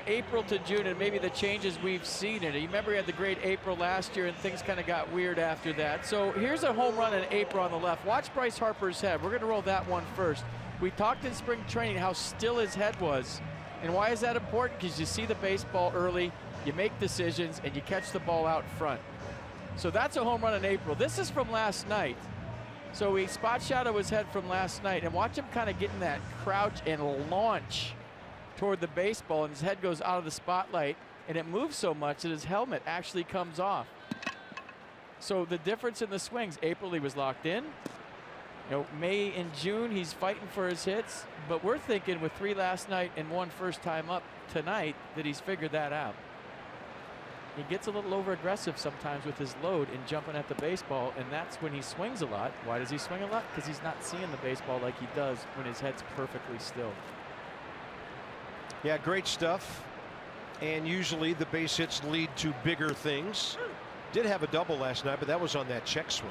April to June and maybe the changes we've seen in it. You remember he had the great April last year and things kind of got weird after that. So here's a home run in April on the left. Watch Bryce Harper's head. We're going to roll that one first. We talked in spring training how still his head was. And why is that important? Because you see the baseball early, you make decisions, and you catch the ball out front. So that's a home run in April. This is from last night. So we spot shadow his head from last night. And watch him kind of get in that crouch and launch toward the baseball, and his head goes out of the spotlight, and it moves so much that his helmet actually comes off. So the difference in the swings, April he was locked in. You know, May and June he's fighting for his hits, but we're thinking with 3 last night and 1 first time up tonight that he's figured that out. He gets a little over aggressive sometimes with his load and jumping at the baseball, and that's when he swings a lot. Why does he swing a lot? Because he's not seeing the baseball like he does when his head's perfectly still.
Yeah, great stuff. And usually the base hits lead to bigger things. Did have a double last night, but that was on that check swing.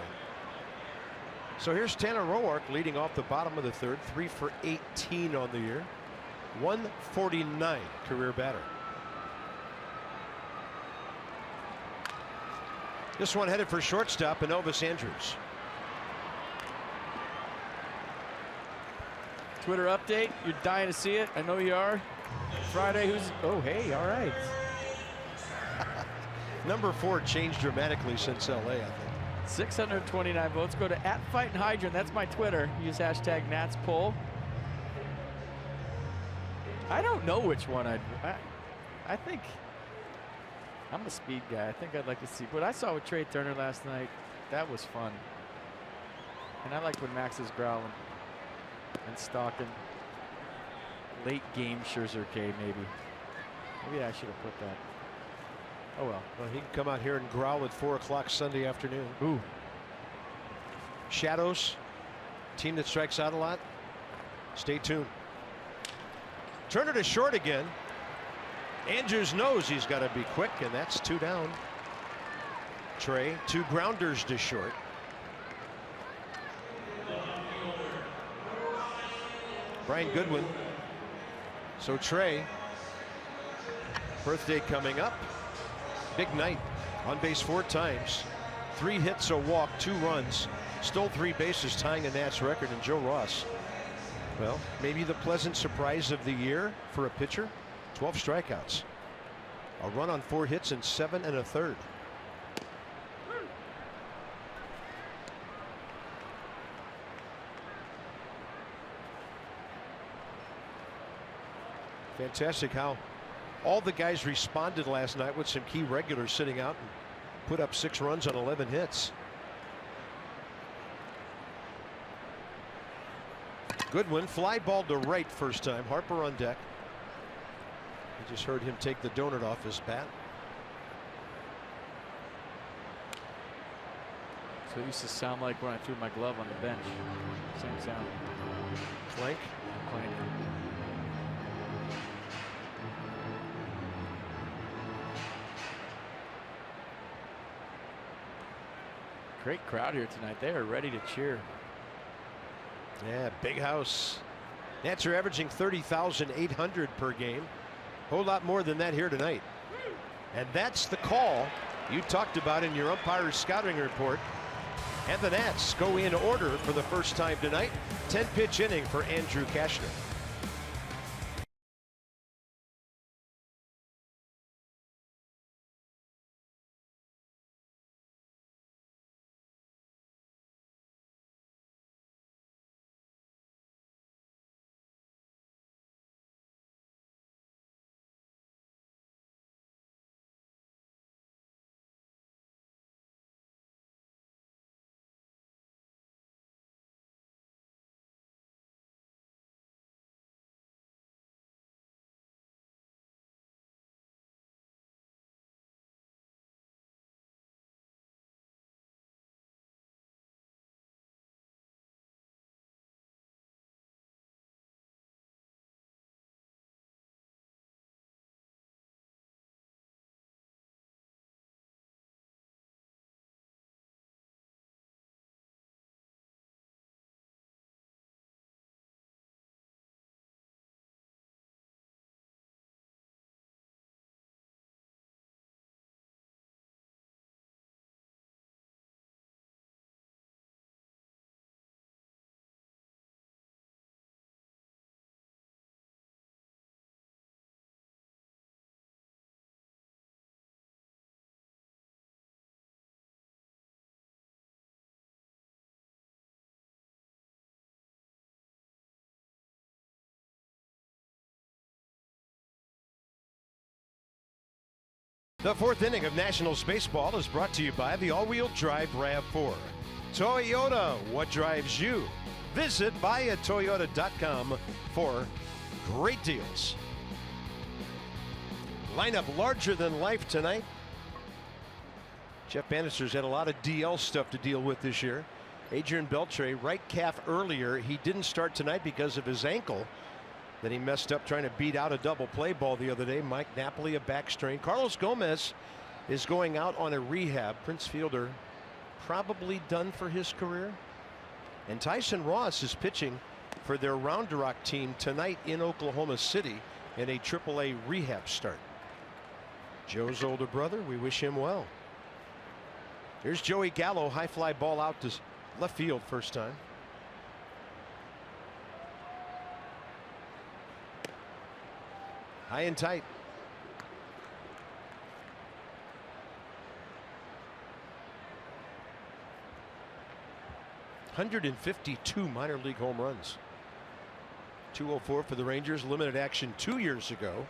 So here's Tanner Roark leading off the bottom of the 3rd, 3 for 18 on the year, 149 career batter. This one headed for shortstop, Elvis Andrus.
Twitter update. You're dying to see it. I know you are. Friday, who's, oh, hey, all right.
Number 4 changed dramatically since LA, I think.
629 votes. Go to @FightinHydrant. That's my Twitter. Use hashtag Nats poll. I don't know which one I think I'm a speed guy. I think I'd like to see what I saw with Trey Turner last night. That was fun. And I liked when Max is growling and stalking. Late game Scherzer K, maybe. Maybe I should have put that. Oh well.
Well, he can come out here and growl at 4 o'clock Sunday afternoon.
Ooh.
Shadows, team that strikes out a lot. Stay tuned. Turner to short again. Andrews knows he's got to be quick, and that's 2 down. Trey, 2 grounders to short. Brian Goodwin. So Trey, birthday coming up. Big night. On base 4 times. 3 hits, a walk, 2 runs. Stole 3 bases, tying a Nats record. And Joe Ross, well, maybe the pleasant surprise of the year for a pitcher. 12 strikeouts. A run on 4 hits and 7 1/3. Fantastic how all the guys responded last night with some key regulars sitting out and put up 6 runs on 11 hits. Goodwin, fly ball to right first time. Harper on deck. You just heard him take the donut off his bat.
So it used to sound like when I threw my glove on the bench. Same sound.
Clank.
Clank. Great crowd here tonight. They are ready to cheer.
Yeah, big house. Nats are averaging 30,800 per game. Whole lot more than that here tonight. And that's the call you talked about in your umpire's scouting report. And the Nats go in order for the first time tonight. 10-pitch inning for Andrew Cashner. The 4th inning of Nationals baseball is brought to you by the all-wheel drive RAV4. Toyota, what drives you? Visit buyatoyota.com for great deals. Lineup larger than life tonight. Jeff Bannister's had a lot of DL stuff to deal with this year. Adrian Beltre, right calf earlier. He didn't start tonight because of his ankle. Then he messed up trying to beat out a double play ball the other day. Mike Napoli, a back strain. Carlos Gomez is going out on a rehab. Prince Fielder probably done for his career. And Tyson Ross is pitching for their Round Rock team tonight in Oklahoma City in a AAA rehab start. Joe's older brother, we wish him well. Here's Joey Gallo, high fly ball out to left field first time. High and tight. .152 minor league home runs. 204 for the Rangers. Limited action 2 years ago.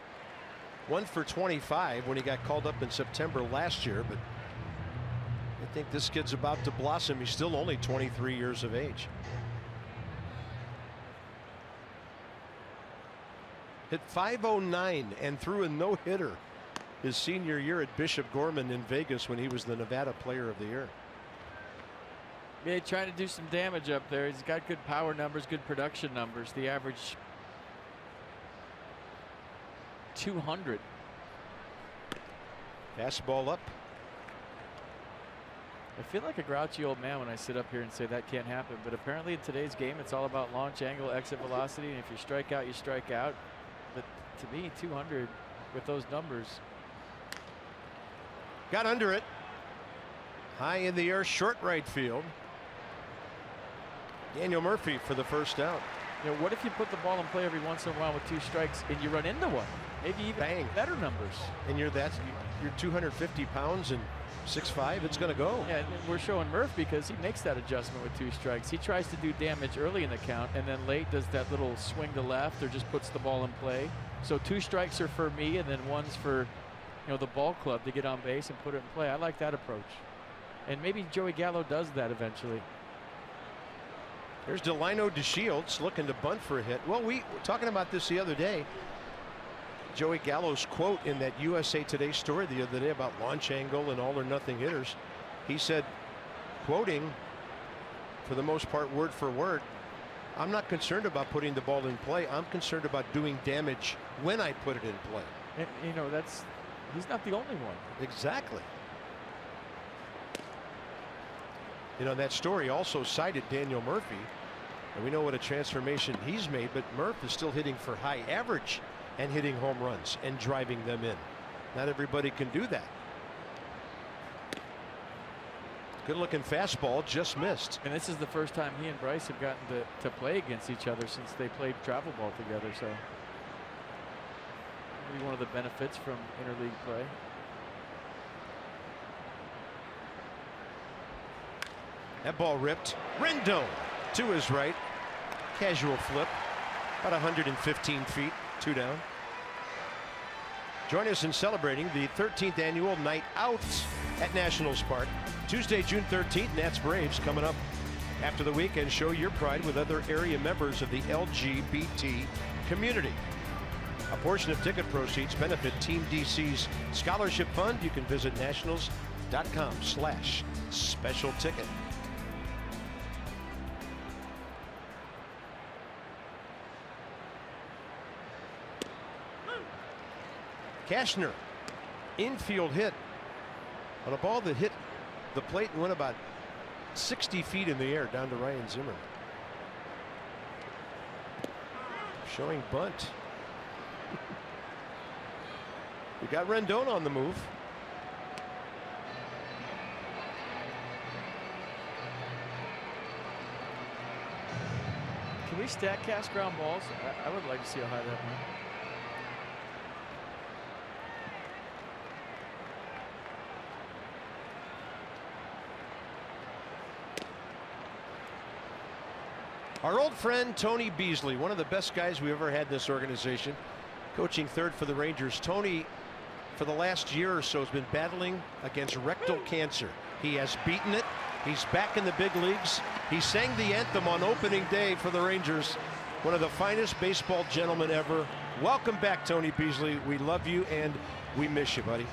1 for 25 when he got called up in September last year, but I think this kid's about to blossom. He's still only 23 years of age. Hit .509 and threw a no-hitter his senior year at Bishop Gorman in Vegas when he was the Nevada Player of the Year.
Yeah, trying to do some damage up there. He's got good power numbers, good production numbers. The average 200.
Fastball up.
I feel like a grouchy old man when I sit up here and say that can't happen, but apparently in today's game it's all about launch angle, exit velocity, and if you strike out, you strike out. But to me, 200 with those numbers.
Got under it. High in the air, short right field. Daniel Murphy for the first out.
You know, what if you put the ball in play every once in a while with 2 strikes and you run into one? Maybe even
Bang.
better numbers.
And you're 250 pounds and 6'5", it's going to go.
Yeah, and we're showing Murph because he makes that adjustment with 2 strikes. He tries to do damage early in the count and then late does that little swing to left or just puts the ball in play. So 2 strikes are for me and then one's for, the ball club to get on base and put it in play. I like that approach. And maybe Joey Gallo does that eventually.
There's Delino DeShields looking to bunt for a hit. Well, we were talking about this the other day. Joey Gallo's quote in that USA Today story the other day about launch angle and all or nothing hitters. He said, quoting, for the most part, word for word, I'm not concerned about putting the ball in play. I'm concerned about doing damage when I put it in play.
And, he's not the only one.
Exactly. That story also cited Daniel Murphy, and we know what a transformation he's made, but Murph is still hitting for high average and hitting home runs and driving them in. Not everybody can do that. Good looking fastball, just missed.
And this is the first time he and Bryce have gotten to play against each other since they played travel ball together. So maybe one of the benefits from interleague play.
That ball ripped. Rendon to his right. Casual flip. About 115 feet. 2 down. Join us in celebrating the 13th annual Night Out at Nationals Park. Tuesday, June 13th, Nats Braves coming up. After the weekend, show your pride with other area members of the LGBT community. A portion of ticket proceeds benefit Team DC's scholarship fund. You can visit nationals.com/special ticket. Cashner, infield hit on a ball that hit the plate and went about 60 feet in the air down to Ryan Zimmerman. Showing bunt. We got Rendon on the move.
Can we stack cast ground balls? I would like to see how high that went.
Our old friend Tony Beasley, one of the best guys we've ever had in this organization, coaching third for the Rangers. Tony, for the last year or so, has been battling against rectal cancer. He has beaten it. He's back in the big leagues. He sang the anthem on opening day for the Rangers. One of the finest baseball gentlemen ever. Welcome back, Tony Beasley. We love you and we miss you, buddy.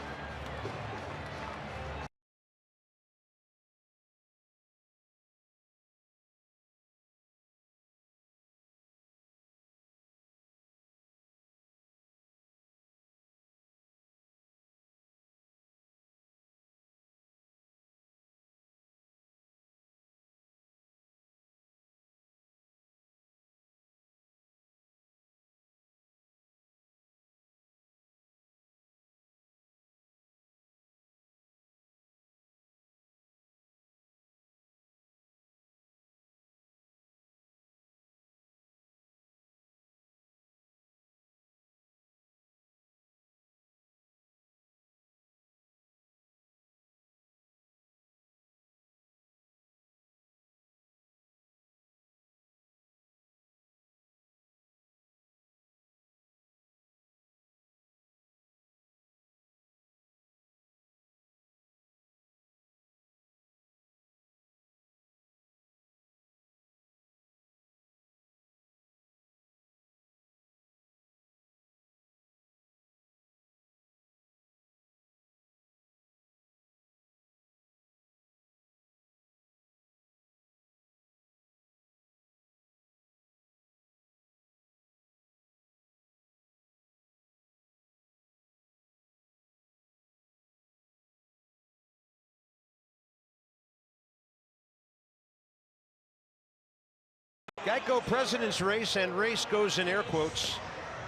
Geico President's Race, and race goes in air quotes.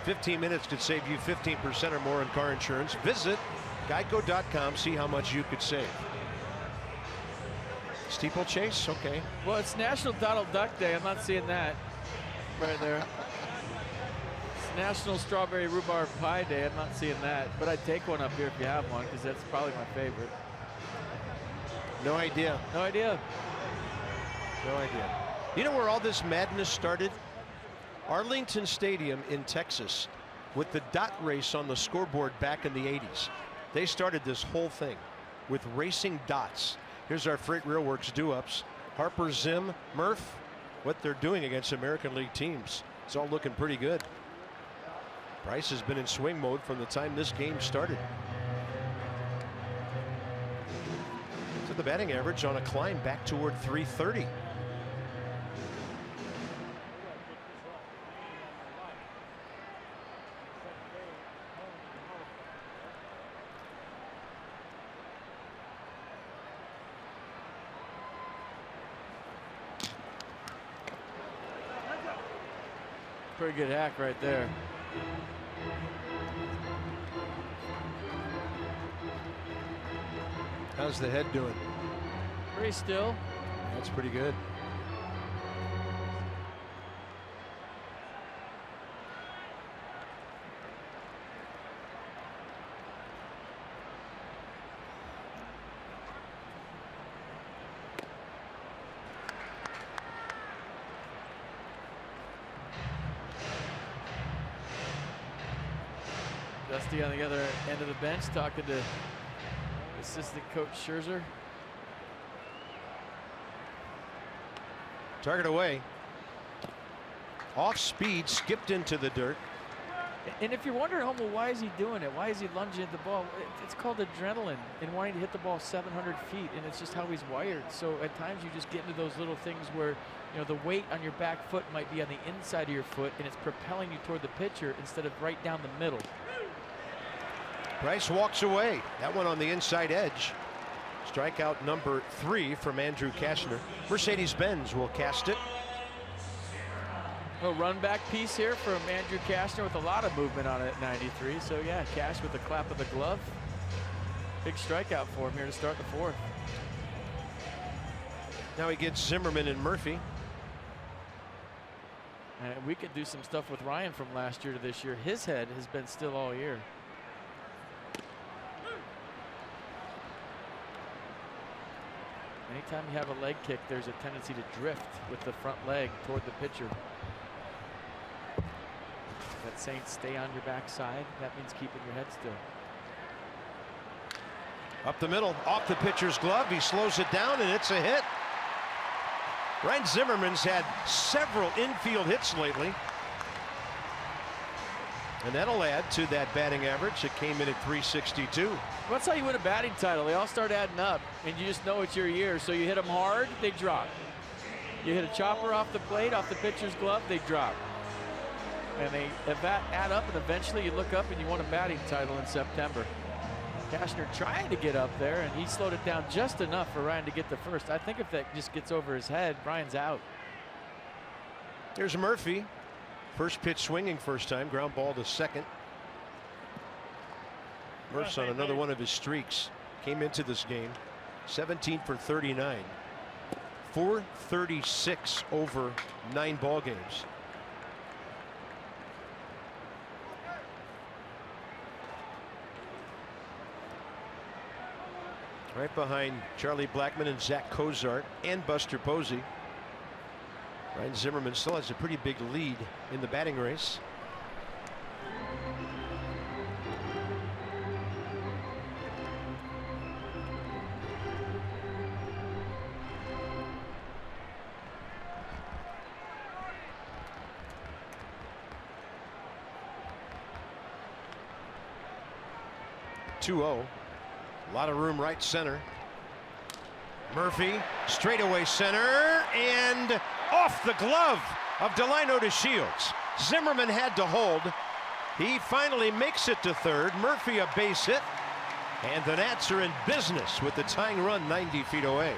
15 minutes could save you 15% or more in car insurance. Visit geico.com, see how much you could save. Steeplechase, okay.
Well, it's National Donald Duck Day. I'm not seeing that right there. It's National Strawberry Rhubarb Pie Day. I'm not seeing that, but I'd take one up here if you have one, because that's probably my favorite.
No idea.
No idea.
No idea. You know where all this madness started? Arlington Stadium in Texas, with the dot race on the scoreboard back in the 80s. They started this whole thing with racing dots. Here's our Freight Railworks do-ups. Harper, Zim, Murph, what they're doing against American League teams. It's all looking pretty good. Bryce has been in swing mode from the time this game started. So the batting average on a climb back toward 330.
Pretty good hack right there.
How's the head doing?
Pretty still.
That's pretty good.
Dusty on the other end of the bench talking to assistant coach Scherzer.
Target away. Off speed, skipped into the dirt.
And if you're wondering, well, why is he doing it? Why is he lunging at the ball? It's called adrenaline and wanting to hit the ball 700 feet, and it's just how he's wired. So at times you just get into those little things where, you know, the weight on your back foot might be on the inside of your foot, and it's propelling you toward the pitcher instead of right down the middle.
Bryce walks away. That one on the inside edge. Strikeout number 3 from Andrew Kashner. Mercedes-Benz will cast it.
A run back piece here from Andrew Kashner with a lot of movement on it at 93. So yeah, Cash with a clap of the glove. Big strikeout for him here to start the 4th.
Now he gets Zimmerman and Murphy.
And we could do some stuff with Ryan from last year to this year. His head has been still all year. Anytime you have a leg kick, there's a tendency to drift with the front leg toward the pitcher. That saying, stay on your backside, that means keeping your head still.
Up the middle, off the pitcher's glove. He slows it down, and it's a hit. Ryan Zimmerman's had several infield hits lately. And that'll add to that batting average. It came in at 362.
That's how you win a batting title. They all start adding up, and you just know it's your year. So you hit them hard, they drop. You hit a chopper off the plate, off the pitcher's glove, they drop. And they add up, and eventually you look up and you won a batting title in September. Kashner trying to get up there, and he slowed it down just enough for Ryan to get the first. I think if that just gets over his head, Ryan's out.
Here's Murphy. First pitch swinging first time, ground ball to second. Murph's on another one of his streaks. Came into this game 17 for 39. 436 over 9 ball games. Right behind Charlie Blackmon and Zach Cozart and Buster Posey. Ryan Zimmerman still has a pretty big lead in the batting race. (2-0). A lot of room right center. Murphy straightaway center and off the glove of Delino to Shields. Zimmerman had to hold. He finally makes it to third. Murphy a base hit, and the Nats are in business with the tying run 90 feet away.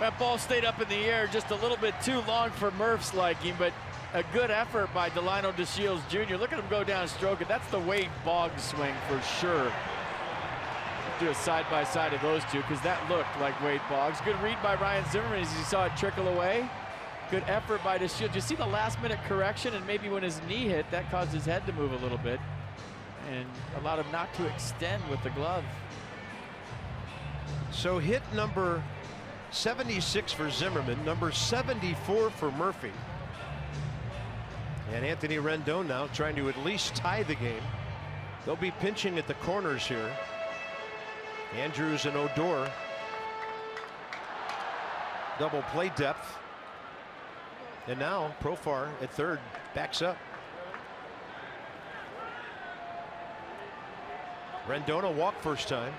That ball stayed up in the air just a little bit too long for Murph's liking, but a good effort by Delino DeShields Jr. Look at him go down and stroke it. That's the Wade Boggs swing for sure. Do a side-by-side of those two because that looked like Wade Boggs. Good read by Ryan Zimmerman as you saw it trickle away. Good effort by DeShields. You see the last-minute correction, and maybe when his knee hit, that caused his head to move a little bit and allowed him not to extend with the glove.
So hit number 76 for Zimmerman, number 74 for Murphy. And Anthony Rendon now trying to at least tie the game. They'll be pinching at the corners here. Andrews and Odor. Double play depth. And now Profar at third backs up. Rendon a walk first time.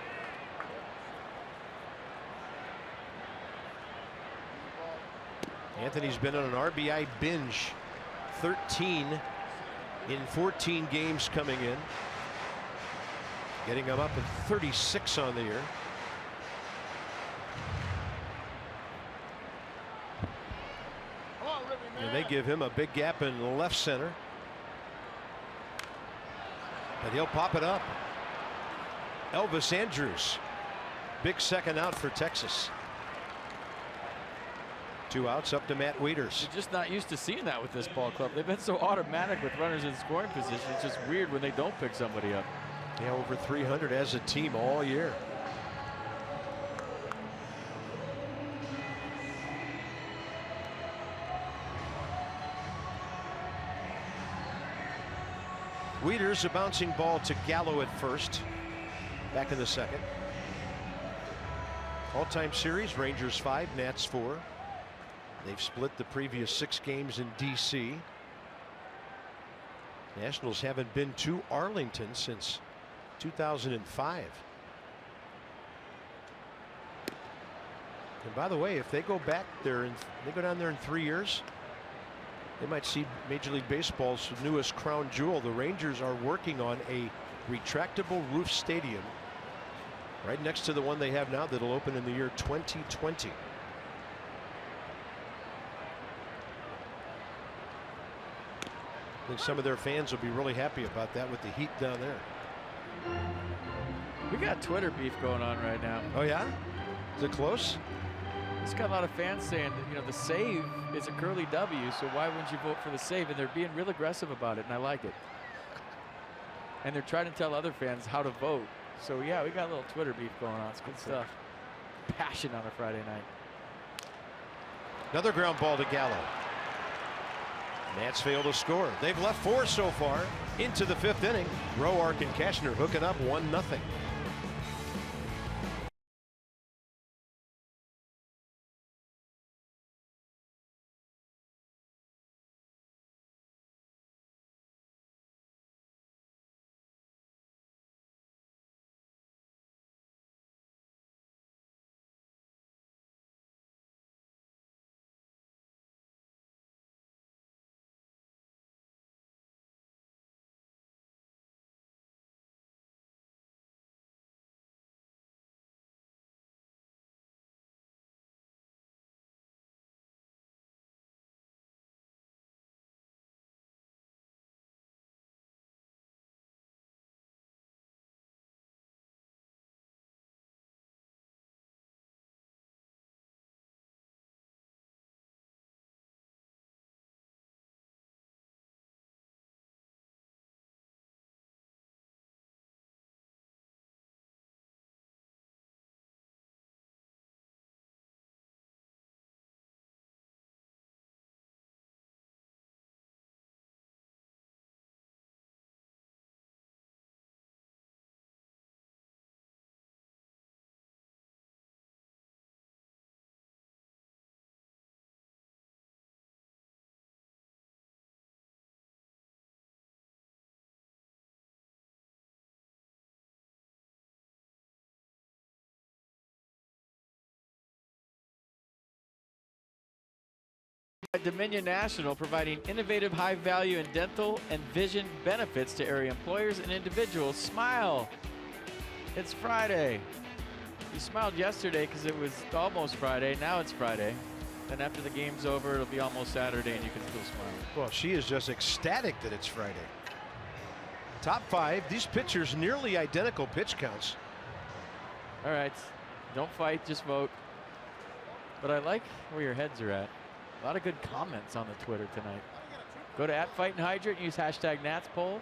Anthony's been on an RBI binge. 13 in 14 games coming in. Getting him up at 36 on the year. And they give him a big gap in left center. But he'll pop it up. Elvis Andrews. Big second out for Texas. 2 outs, up to Matt Wieters.
You're just not used to seeing that with this ball club. They've been so automatic with runners in scoring position. It's just weird when they don't pick somebody up.
Yeah, over 300 as a team all year. Wieters, a bouncing ball to Gallo at first. Back in the second. All-time series, Rangers 5, Nats 4. They've split the previous 6 games in D.C. Nationals haven't been to Arlington since 2005. And by the way, if they go back there and they go down there in 3 years, they might see Major League Baseball's newest crown jewel. The Rangers are working on a retractable roof stadium right next to the one they have now that'll open in the year 2020. I think some of their fans will be really happy about that with the heat down there.
We got Twitter beef going on right now.
Oh yeah? Is it close?
It's got a lot of fans saying that, you know, the save is a curly W, so why wouldn't you vote for the save? And they're being real aggressive about it, and I like it. And they're trying to tell other fans how to vote. So yeah, we got a little Twitter beef going on. It's good stuff. Passion on a Friday night.
Another ground ball to Gallo. Nats fail to score. They've left 4 so far into the 5th inning. Roark and Cashner hooking up 1-0.
Dominion National, providing innovative high value in dental and vision benefits to area employers and individuals. Smile. It's Friday. You smiled yesterday because it was almost Friday. Now it's Friday. Then after the game's over, it'll be almost Saturday, and you can still smile.
Well, she is just ecstatic that it's Friday. Top 5. These pitchers nearly identical pitch counts.
All right. Don't fight. Just vote. But I like where your heads are at. A lot of good comments on the Twitter tonight. Go to @FightinHydrant and use #NatsPoll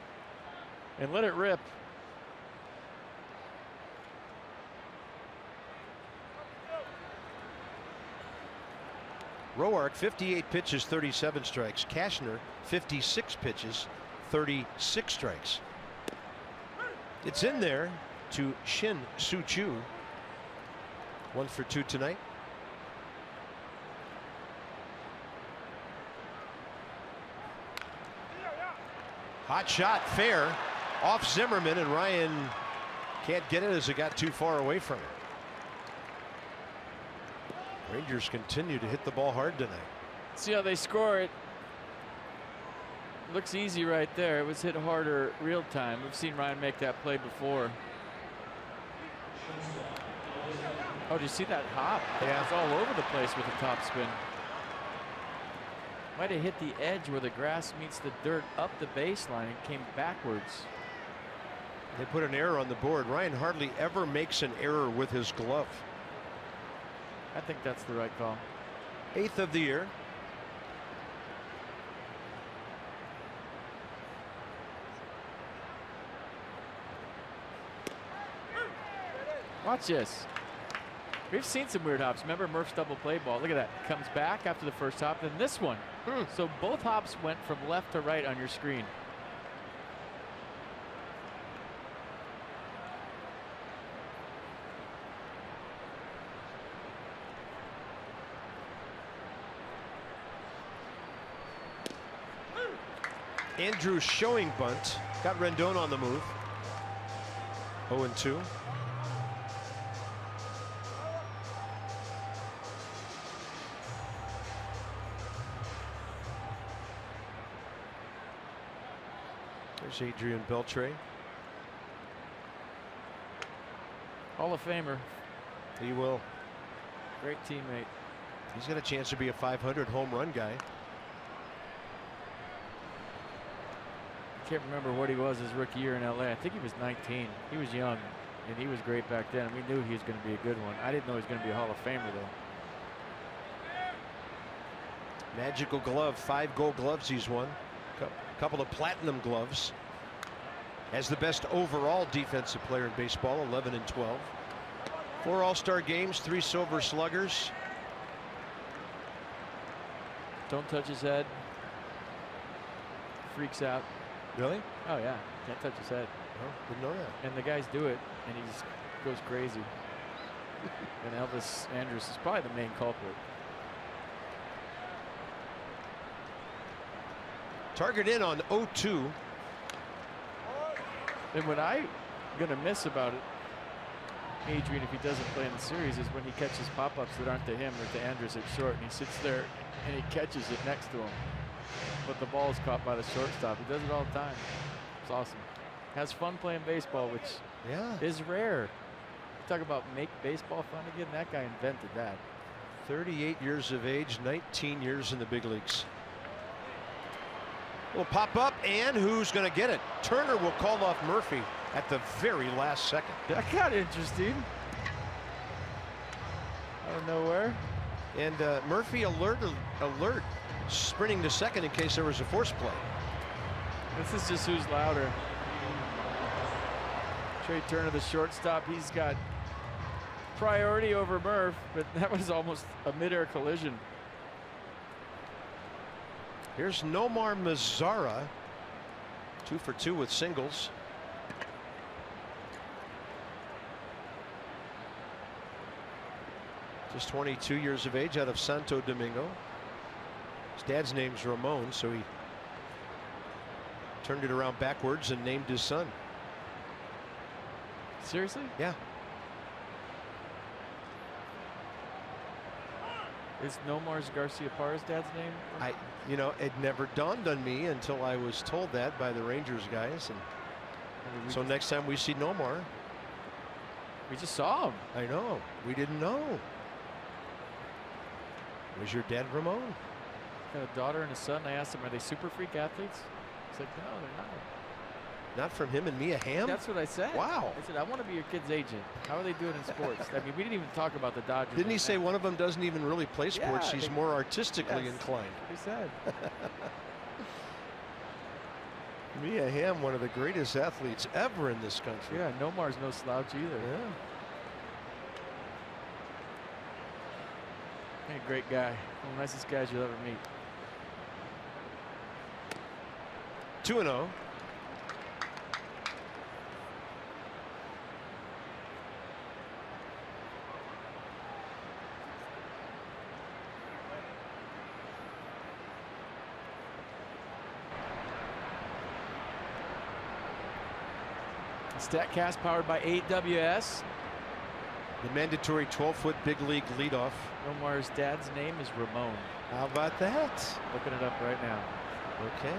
and let it rip.
Roark 58 pitches, 37 strikes. Cashner 56 pitches, 36 strikes. It's in there to Shin Soo Choo. 1 for 2 tonight. Hot shot, fair, off Zimmerman, and Ryan can't get it as it got too far away from him. Rangers continue to hit the ball hard tonight.
See how they score it. Looks easy right there. It was hit harder real time. We've seen Ryan make that play before. Oh, do you see that hop?
Yeah.
It's all over the place with the top spin. Might have hit the edge where the grass meets the dirt up the baseline and came backwards.
They put an error on the board. Ryan hardly ever makes an error with his glove.
I think that's the right call.
8th of the year.
Watch this. We've seen some weird hops. Remember Murph's double play ball? Look at that. Comes back after the first hop, then this one. So both hops went from left to right on your screen.
Andrews showing bunt. Got Rendon on the move. 0-2. There's Adrian Beltre.
Hall of Famer.
He will.
Great teammate.
He's got a chance to be a 500 home run guy.
I can't remember what he was his rookie year in LA. I think he was 19. He was young, and he was great back then. We knew he was going to be a good one. I didn't know he was going to be a Hall of Famer, though.
Magical glove, 5 gold gloves he's won. Couple of platinum gloves. As the best overall defensive player in baseball, 11 and 12. 4 All-Star games, 3 Silver Sluggers.
Don't touch his head. Freaks out.
Really?
Oh, yeah. Can't touch his head.
Oh, didn't know that.
And the guys do it, and he just goes crazy. And Elvis Andrus is probably the main culprit.
Target in on 0-2.
And what I'm going to miss about it, Adrian, if he doesn't play in the series, is when he catches pop-ups that aren't to him or to Andrus at short, and he sits there and he catches it next to him. But the ball is caught by the shortstop. He does it all the time. It's awesome. Has fun playing baseball, which is rare. Talk about make baseball fun again. That guy invented that.
38 years of age, 19 years in the big leagues. Will pop up, and who's going to get it? Turner will call off Murphy at the very last second.
That got interesting. Out of nowhere.
And Murphy alert, sprinting to second in case there was a force play.
This is just who's louder. Trey Turner, the shortstop, he's got priority over Murph, but that was almost a midair collision.
Here's Nomar Mazara, 2 for 2 with singles. Just 22 years of age, out of Santo Domingo. His dad's name's Ramon, so he turned it around backwards and named his son.
Seriously?
Yeah.
Is Nomar Garciaparra's dad's name?
You know, it never dawned on me until I was told that by the Rangers guys. And so next time we see Nomar,
We just saw him.
I know. We didn't know. Was your dad Ramon?
Got a daughter and a son. I asked him, are they super freak athletes? He said, no, they're not.
Not from him and Mia Hamm?
That's what I said.
Wow.
I said, I want to be your kid's agent. How are they doing in sports? I mean, we didn't even talk about the Dodgers.
Didn't he say one of them doesn't even really play sports?
Yeah,
She's more artistically inclined.
He said.
Mia Hamm, one of the greatest athletes ever in this country.
Yeah, Nomar's no slouch either.
Yeah.
Hey, great guy. One of the nicest guys you'll ever meet.
2-0.
StatCast powered by AWS.
The mandatory 12-foot big league leadoff.
Omar's dad's name is Ramon.
How about that?
Looking it up right now.
Okay.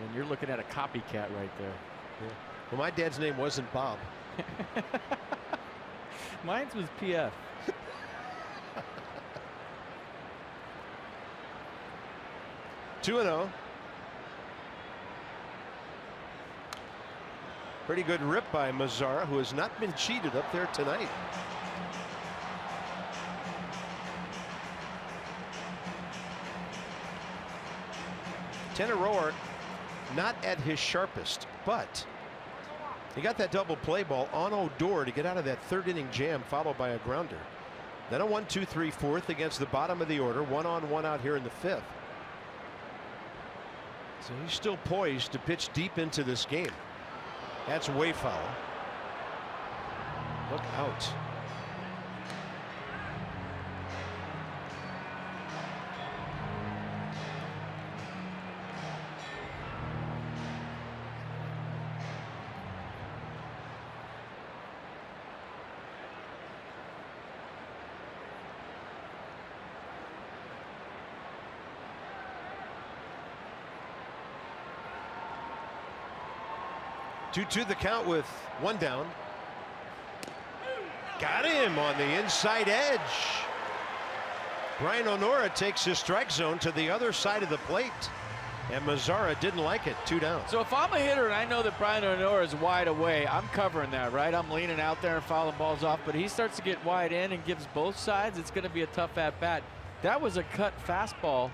And you're looking at a copycat right there.
Yeah. Well, my dad's name wasn't Bob.
Mine was PF.
Two and 0. Pretty good rip by Mazzara, who has not been cheated up there tonight. Tanner Roark not at his sharpest, but he got that double play ball on Odor to get out of that third inning jam, followed by a grounder. Then a 1-2-3 fourth against the bottom of the order, 1-on-1 out here in the fifth. So he's still poised to pitch deep into this game. That's way foul. Look out. Two the count with one down. Got him on the inside edge. Brian Onora takes his strike zone to the other side of the plate, and Mazzara didn't like it. 2 down.
So if I'm a hitter and I know that Brian Onora is wide away, I'm covering that, right? I'm leaning out there and fouling balls off, but he starts to get wide in and gives both sides. It's going to be a tough at bat. That was a cut fastball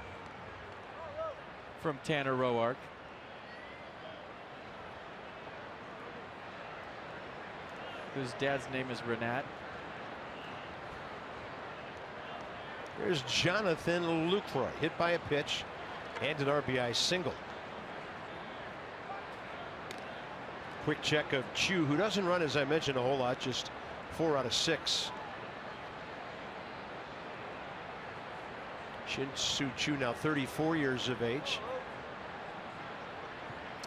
from Tanner Roark. Whose dad's name is Renat.
There's Jonathan Lucroy, hit by a pitch and an RBI single. Quick check of Chu, who doesn't run, as I mentioned, a whole lot, just 4 out of 6. Shin-Soo Chu, now 34 years of age.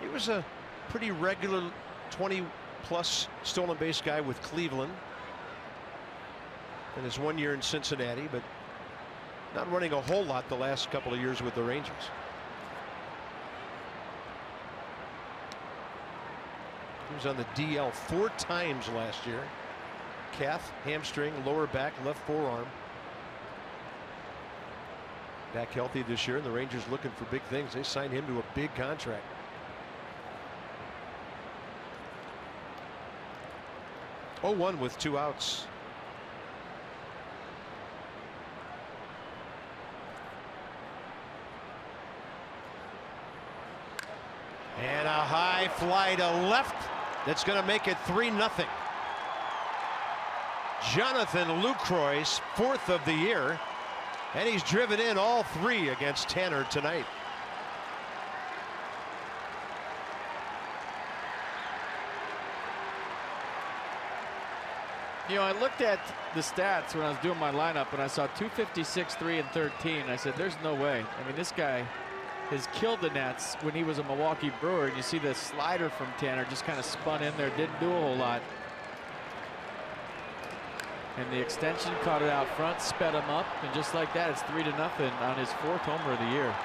He was a pretty regular 20-plus stolen base guy with Cleveland in his 1 year in Cincinnati, but not running a whole lot the last couple of years with the Rangers. He was on the DL 4 times last year. Calf, hamstring, lower back, left forearm. Back healthy this year, and the Rangers looking for big things. They signed him to a big contract. Oh, 1 with 2 outs. And a high fly to left that's going to make it 3-0. Jonathan Lucroy's 4th of the year, and he's driven in all 3 against Tanner tonight.
You know, I looked at the stats when I was doing my lineup, and I saw 256, 3, and 13. I said, there's no way. I mean, this guy has killed the Nats when he was a Milwaukee Brewer. And you see the slider from Tanner just kind of spun in there, didn't do a whole lot. And the extension caught it out front, sped him up, and just like that, it's 3-0 on his 4th homer of the year.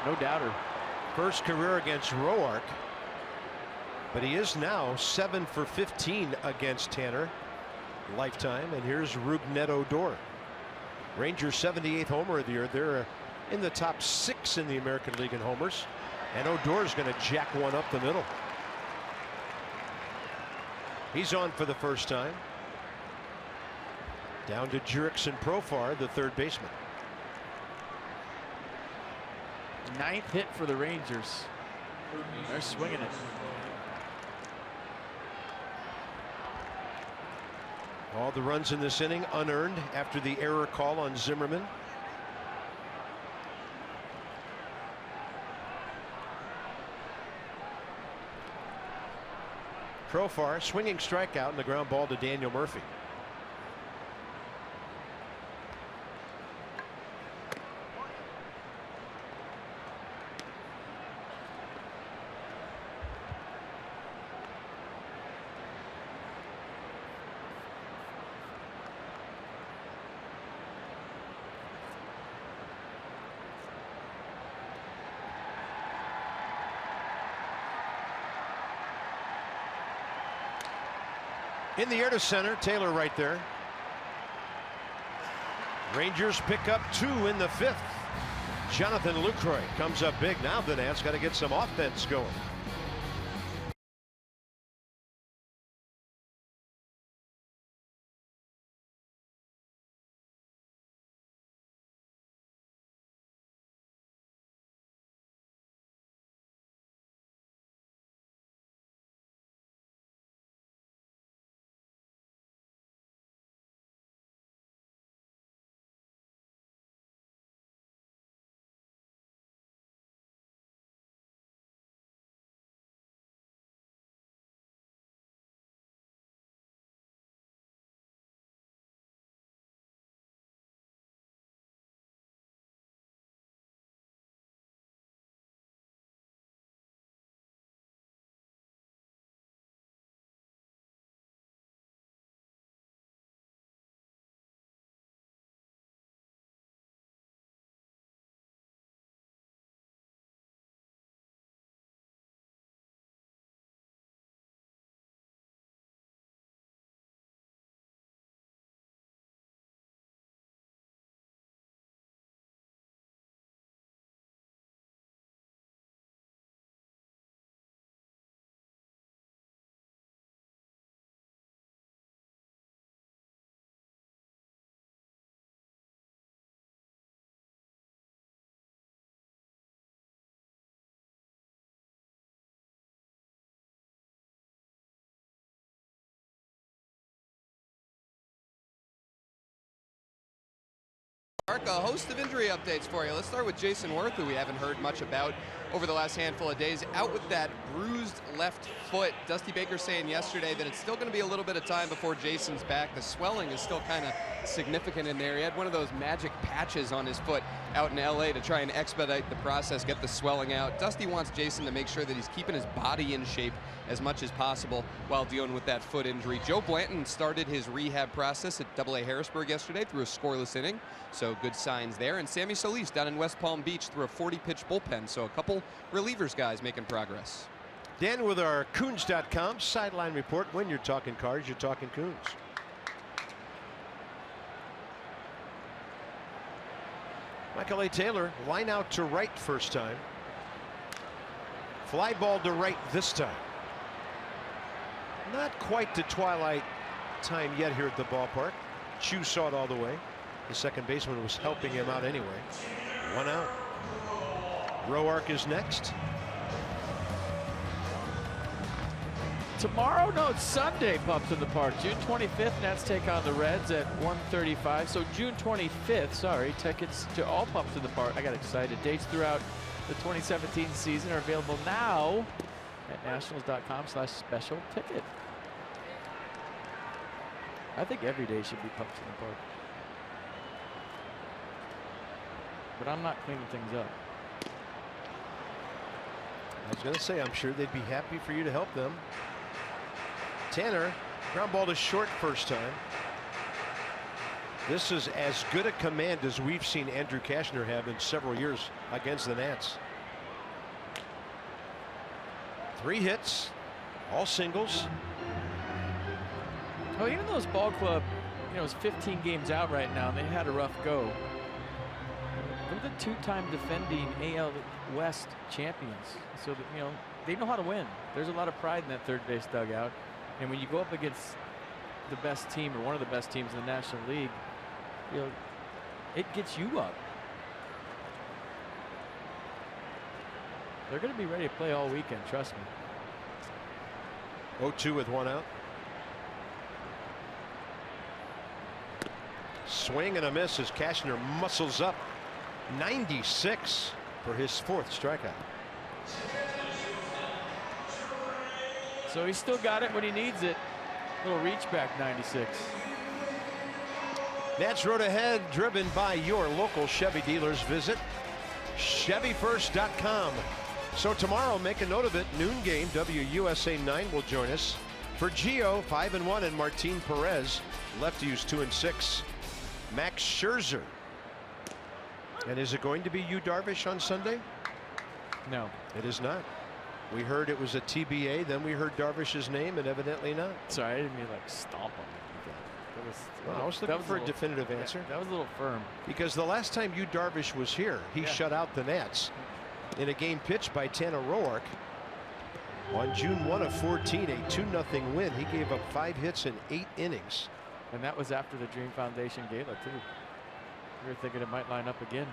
No doubter.
First career against Roark But he is now 7 for 15 against Tanner lifetime. And here's Rougned Odor, Rangers 78th homer of the year. They're in the top 6 in the American League in homers, and Odor's going to jack one up the middle. He's on for the first time. Down to Jurickson Profar, the third baseman.
9th hit for the Rangers. They're swinging it.
All the runs in this inning unearned after the error call on Zimmerman. Profar swinging strikeout and the ground ball to Daniel Murphy. In the air to center, Taylor right there. Rangers pick up 2 in the 5th. Jonathan Lucroy comes up big. Now the Nats got to get some offense going.
Mark, a host of injury updates for you. Let's start with Jason Worth, who we haven't heard much about over the last handful of days. Out with that bruised left foot. Dusty Baker saying yesterday that it's still going to be a little bit of time before Jason's back. The swelling is still kind of significant in there. He had one of those magic patches on his foot out in LA to try and expedite the process, get the swelling out. Dusty wants Jason to make sure that he's keeping his body in shape as much as possible while dealing with that foot injury. Joe Blanton started his rehab process at AA Harrisburg yesterday through a scoreless inning, so good signs there. And Sammy Solis down in West Palm Beach through a 40-pitch bullpen, so a couple relievers guys making progress.
Dan with our Coons.com sideline report. When you're talking Cards, you're talking Coons. Michael A. Taylor, line out to right first time. Fly ball to right this time. Not quite to twilight time yet here at the ballpark. Chu saw it all the way. The second baseman was helping him out anyway. 1 out. Roark is next.
Tomorrow, no, it's Sunday, Pups in the Park. June 25th, Nats take on the Reds at 1:35. So June 25th, sorry, tickets to all Pups in the Park. I got excited. Dates throughout the 2017 season are available now at nationals.com/special ticket. I think every day should be Pups in the Park. But I'm not cleaning things up.
I was going to say, I'm sure they'd be happy for you to help them. Tanner, ground ball to short first time. This is as good a command as we've seen Andrew Cashner have in several years against the Nats. 3 hits, All singles.
Oh, even though this ball club, is 15 games out right now, and they had a rough go. They're the two-time defending AL West champions, so that, they know how to win. There's a lot of pride in that third base dugout, and when you go up against the best team or one of the best teams in the National League, it gets you up. They're going to be ready to play all weekend, trust me.
0-2 with one out. Swing and a miss as Cashner muscles up. 96 for his 4th strikeout.
So he's still got it when he needs it. Little reach back 96.
Nats Road Ahead, driven by your local Chevy dealers. Visit ChevyFirst.com. So tomorrow, make a note of it, noon game, WUSA 9 will join us. For Gio, 5-1, and Martin Perez, lefties 2-6. Max Scherzer. And is it going to be Yu Darvish on Sunday?
No.
It is not. We heard it was a TBA, then we heard Darvish's name, and evidently not.
Sorry, I didn't mean like stomp him.
I was looking for a definitive answer.
That was a little firm.
Because the last time Yu Darvish was here, he shut out the Nats in a game pitched by Tanner Roark. On June 1 of 14, a 2-0 win. He gave up 5 hits in 8 innings.
And that was after the Dream Foundation Gala, too. We were thinking it might line up again.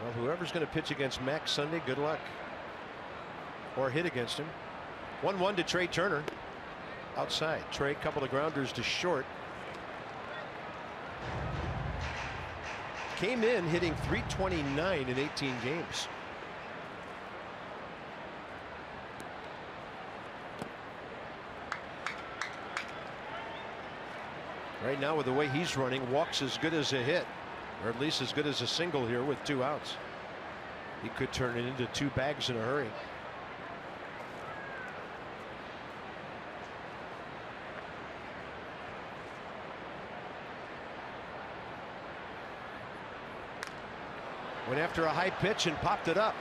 Well, whoever's going to pitch against Max Sunday, good luck. Or hit against him. 1-1 to Trey Turner. Outside. Trey, couple of grounders to short. Came in hitting .329 in 18 games. Right now, with the way he's running, walks as good as a hit, or at least as good as a single here with 2 outs. He could turn it into 2 bags in a hurry. Went after a high pitch and popped it up.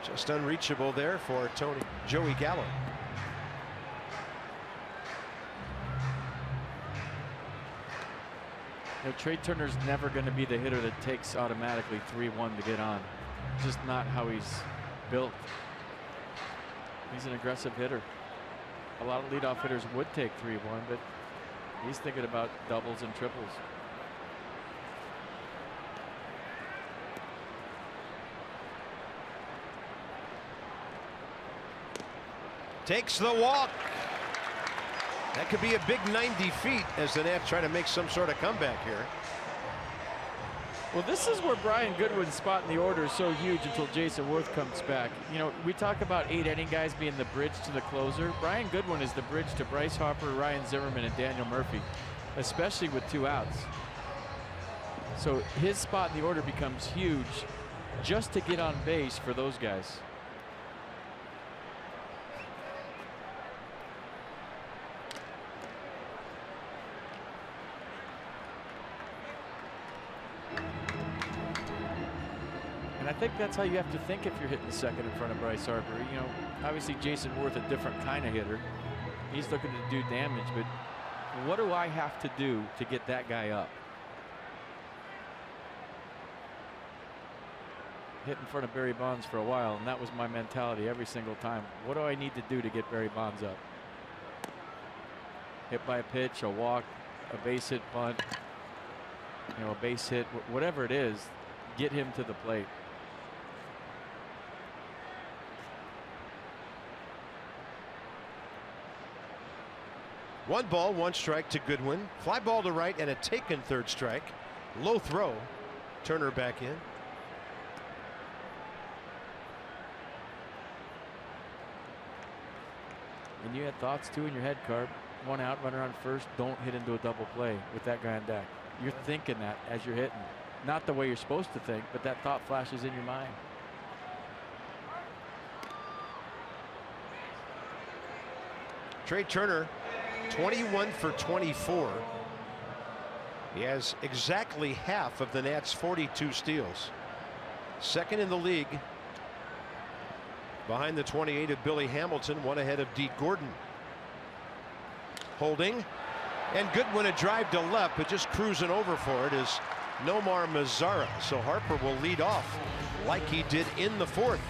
Just unreachable there for Joey Gallo.
Trey Turner's never going to be the hitter that takes automatically 3-1 to get on. Just not how he's built. He's an aggressive hitter. A lot of leadoff hitters would take 3-1, but he's thinking about doubles and triples.
Takes the walk. That could be a big 90 feet as the Nats try to make some sort of comeback here.
Well, this is where Brian Goodwin's spot in the order is so huge until Jason Worth comes back. We talk about 8-inning guys being the bridge to the closer. Brian Goodwin is the bridge to Bryce Harper, Ryan Zimmerman, and Daniel Murphy, especially with 2 outs. So his spot in the order becomes huge just to get on base for those guys. And I think that's how you have to think if you're hitting the second in front of Bryce Harper. Obviously Jason Worth, a different kind of hitter. He's looking to do damage, but what do I have to do to get that guy up? Hit in front of Barry Bonds for a while, and that was my mentality every single time. What do I need to do to get Barry Bonds up? Hit by a pitch, a walk, a base hit bunt, a base hit, whatever it is, get him to the plate.
One ball, 1 strike to Goodwin. Fly ball to right and a taken 3rd strike. Low throw. Turner back in.
And you had thoughts too in your head, Carb. 1 out, runner on first. Don't hit into a double play with that guy on deck. You're thinking that as you're hitting. Not the way you're supposed to think, but that thought flashes in your mind.
Trey Turner, 21 for 24. He has exactly half of the Nats' 42 steals. Second in the league behind the 28 of Billy Hamilton, one ahead of D. Gordon. Holding, and Goodwin a drive to left, but just cruising over for it is Nomar Mazara. So Harper will lead off like he did in the fourth.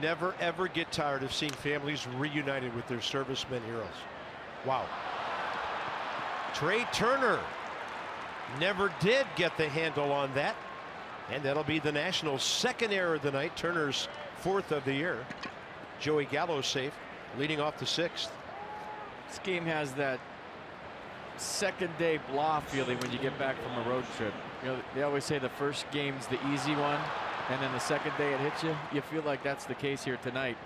Never ever get tired of seeing families reunited with their servicemen heroes. Wow. Trey Turner never did get the handle on that, and that'll be the Nationals' second error of the night, Turner's fourth of the year. Joey Gallo safe, leading off the sixth.
This game has that second day blah feeling when you get back from a road trip. You know, they always say the first game's the easy one, and then the second day it hits you. You feel like that's the case here tonight.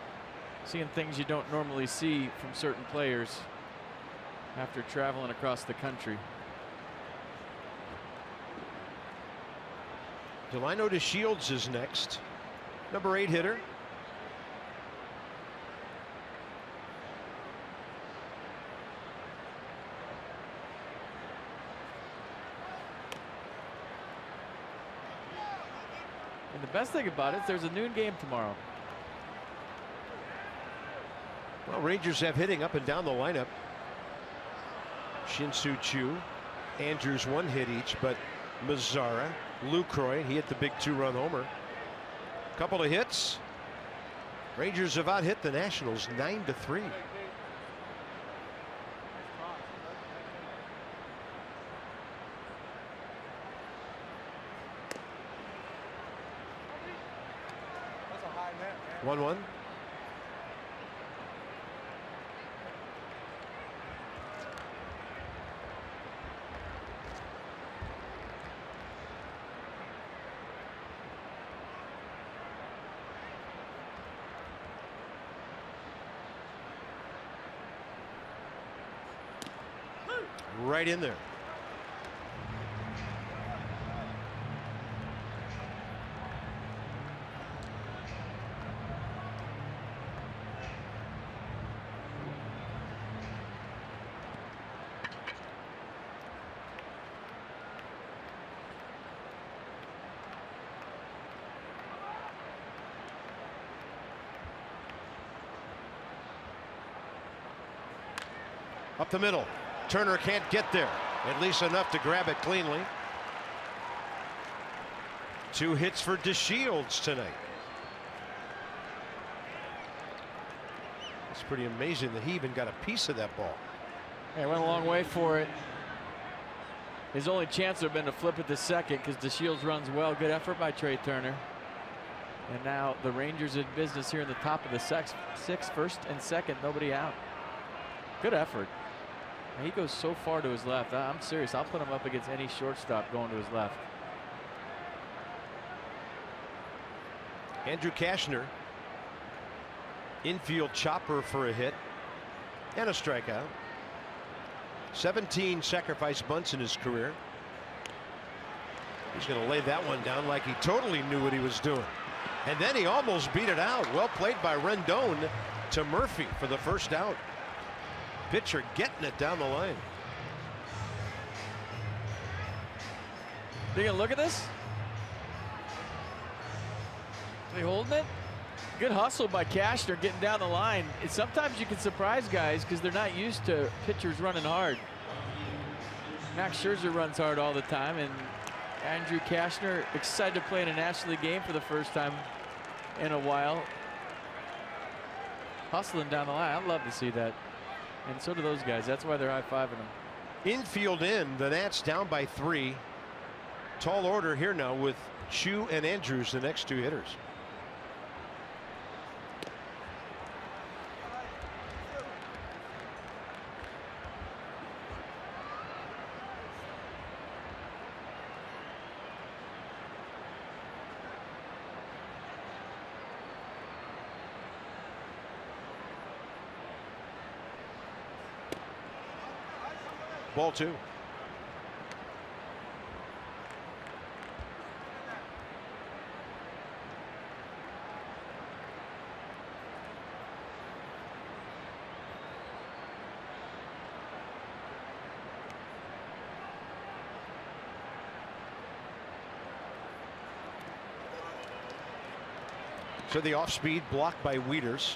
Seeing things you don't normally see from certain players after traveling across the country.
Delino DeShields is next. Number 8 hitter.
And the best thing about it is there's a noon game tomorrow.
Well, Rangers have hitting up and down the lineup. Shin-Soo Choo, Andrews one hit each, but Mazara, Lucroy, he hit the big 2-run homer. Couple of hits. Rangers have out hit the Nationals 9-3.
That's a high net,
1-1. Right in there. Up the middle. Turner can't get there, at least enough to grab it cleanly. 2 hits for DeShields tonight. It's pretty amazing that he even got a piece of that ball.
Hey, went a long way for it. His only chance would have been to flip it to second because DeShields runs well. Good effort by Trey Turner. And now the Rangers in business here in the top of the sixth, first and second, nobody out. Good effort. And he goes so far to his left. I'm serious. I'll put him up against any shortstop going to his left.
Andrew Kashner, infield chopper for a hit and a strikeout. 17 sacrifice bunts in his career. He's going to lay that one down like he totally knew what he was doing. And then he almost beat it out. Well played by Rendon to Murphy for the first out. Pitcher getting it down the line.
Taking a look at this. They holding it. Good hustle by Kashner getting down the line. Sometimes you can surprise guys because they're not used to pitchers running hard. Max Scherzer runs hard all the time, and Andrew Kashner excited to play in a National League game for the first time in a while. Hustling down the line. I'd love to see that. And so do those guys. That's why they're high-fiving him.
Infield in. The Nats down by 3. Tall order here now with Chu and Andrews, the next 2 hitters. Ball 2. So the off speed blocked by Wieters.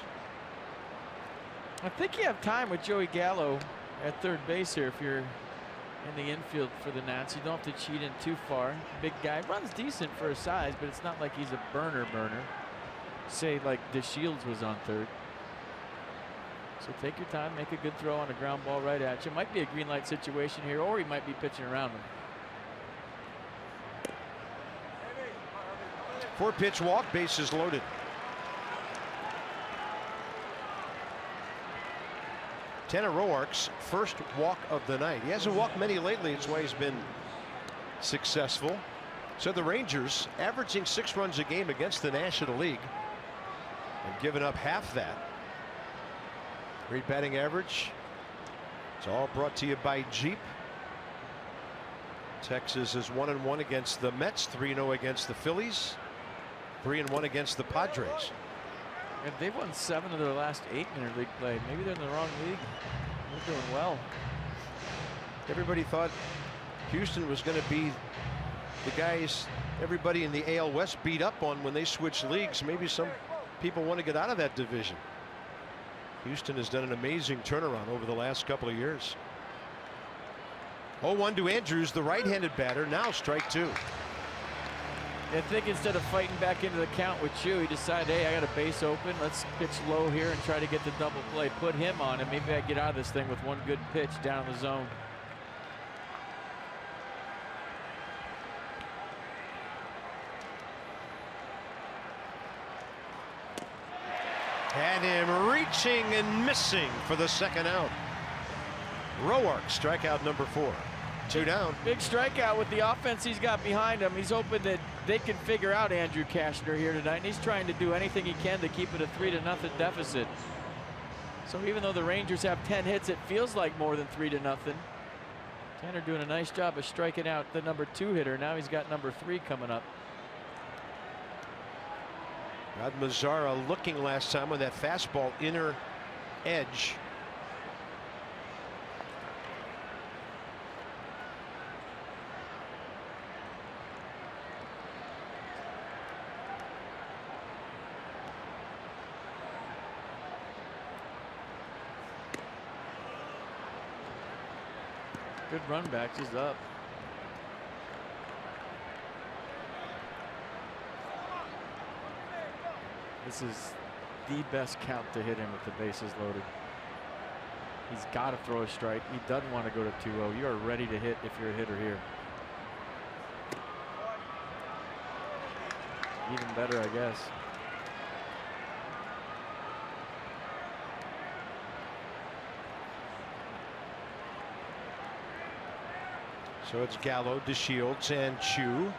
I think you have time with Joey Gallo at third base here if you're in the infield for the Nats. You don't have to cheat in too far. Big guy, runs decent for his size, but it's not like he's a burner. Say like DeShields was on third. So take your time, make a good throw on a ground ball right at you. Might be a green light situation here, or he might be pitching around him.
4-pitch walk, bases loaded. Tanner Roark's first walk of the night. He hasn't walked many lately. It's why he's been successful. So the Rangers averaging 6 runs a game against the National League and giving up half that. Great batting average. It's all brought to you by Jeep. Texas is 1-1 against the Mets, 3-0 against the Phillies, 3-1 against the Padres.
And they've won 7 of their last 8 interleague play. Maybe they're in the wrong league. They're doing well.
Everybody thought Houston was going to be the guys everybody in the AL West beat up on when they switched leagues. Maybe some people want to get out of that division. Houston has done an amazing turnaround over the last couple of years. 0-1 to Andrews, the right-handed batter. Now strike 2.
I think instead of fighting back into the count with Chu, he decided, hey, I got a base open. Let's pitch low here and try to get the double play. Put him on, and maybe I get out of this thing with one good pitch down the zone.
Had him reaching and missing for the second out. Roark, strikeout number 4. 2 down.
Big strikeout with the offense he's got behind him. He's hoping that they can figure out Andrew Kashner here tonight, and he's trying to do anything he can to keep it a 3-0 deficit. So even though the Rangers have 10 hits, it feels like more than 3-0. Tanner doing a nice job of striking out the number 2 hitter. Now he's got number 3 coming up.
Rod Mazzara looking last time with that fastball inner edge.
Good run back, just up. This is the best count to hit him with the bases loaded. He's got to throw a strike. He doesn't want to go to 2-0. You are ready to hit if you're a hitter here. Even better, I guess.
So it's Gallo, DeShields, and Chu.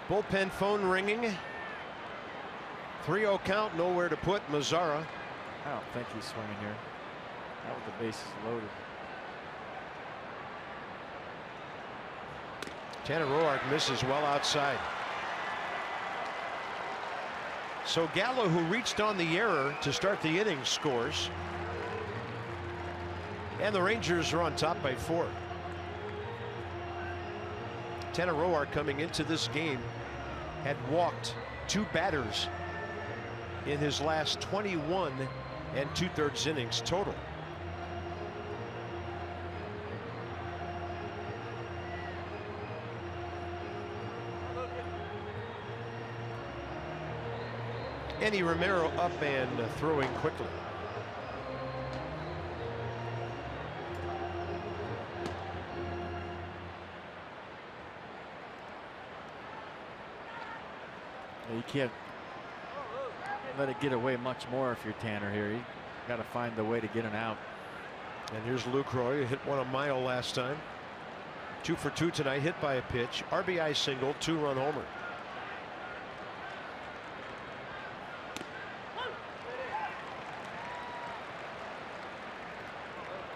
Bullpen phone ringing. 3-0 count, nowhere to put Mazzara.
I don't think he's swinging here. Not with the bases loaded.
Tanner Roark misses well outside. So Gallo, who reached on the error to start the inning, scores. And the Rangers are on top by 4. Tanner Roark, coming into this game, had walked 2 batters in his last 21 2/3 innings total. Andy Romero up and throwing quickly.
You can't let it get away much more if you're Tanner here. You got to find the way to get an out.
And here's Lucroy, hit one a mile last time. 2 for 2 tonight, hit by a pitch, RBI single, 2-run homer.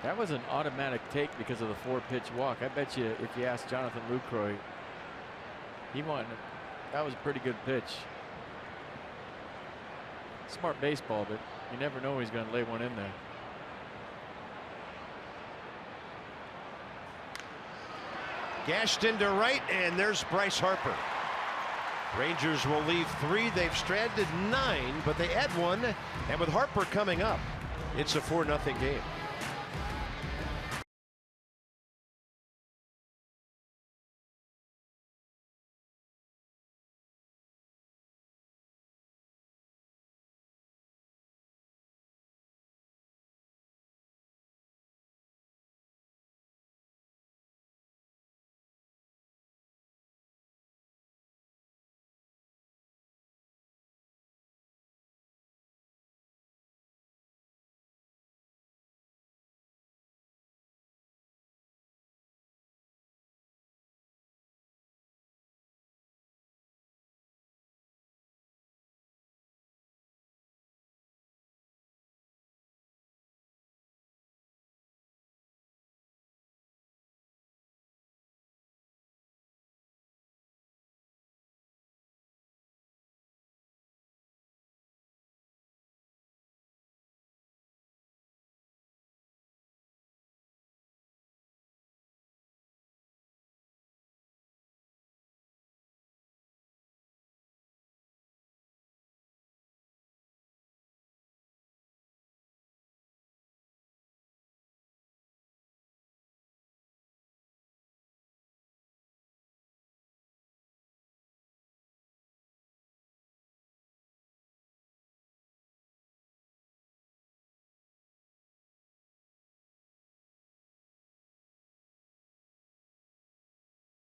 That was an automatic take because of the 4-pitch walk. I bet you if you ask Jonathan Lucroy, he wanted it. That was a pretty good pitch. Smart baseball, but you never know he's going to lay one in there.
Gashed into right, and there's Bryce Harper. Rangers will leave 3. They've stranded 9, but they add 1. And with Harper coming up, it's a 4-0 game.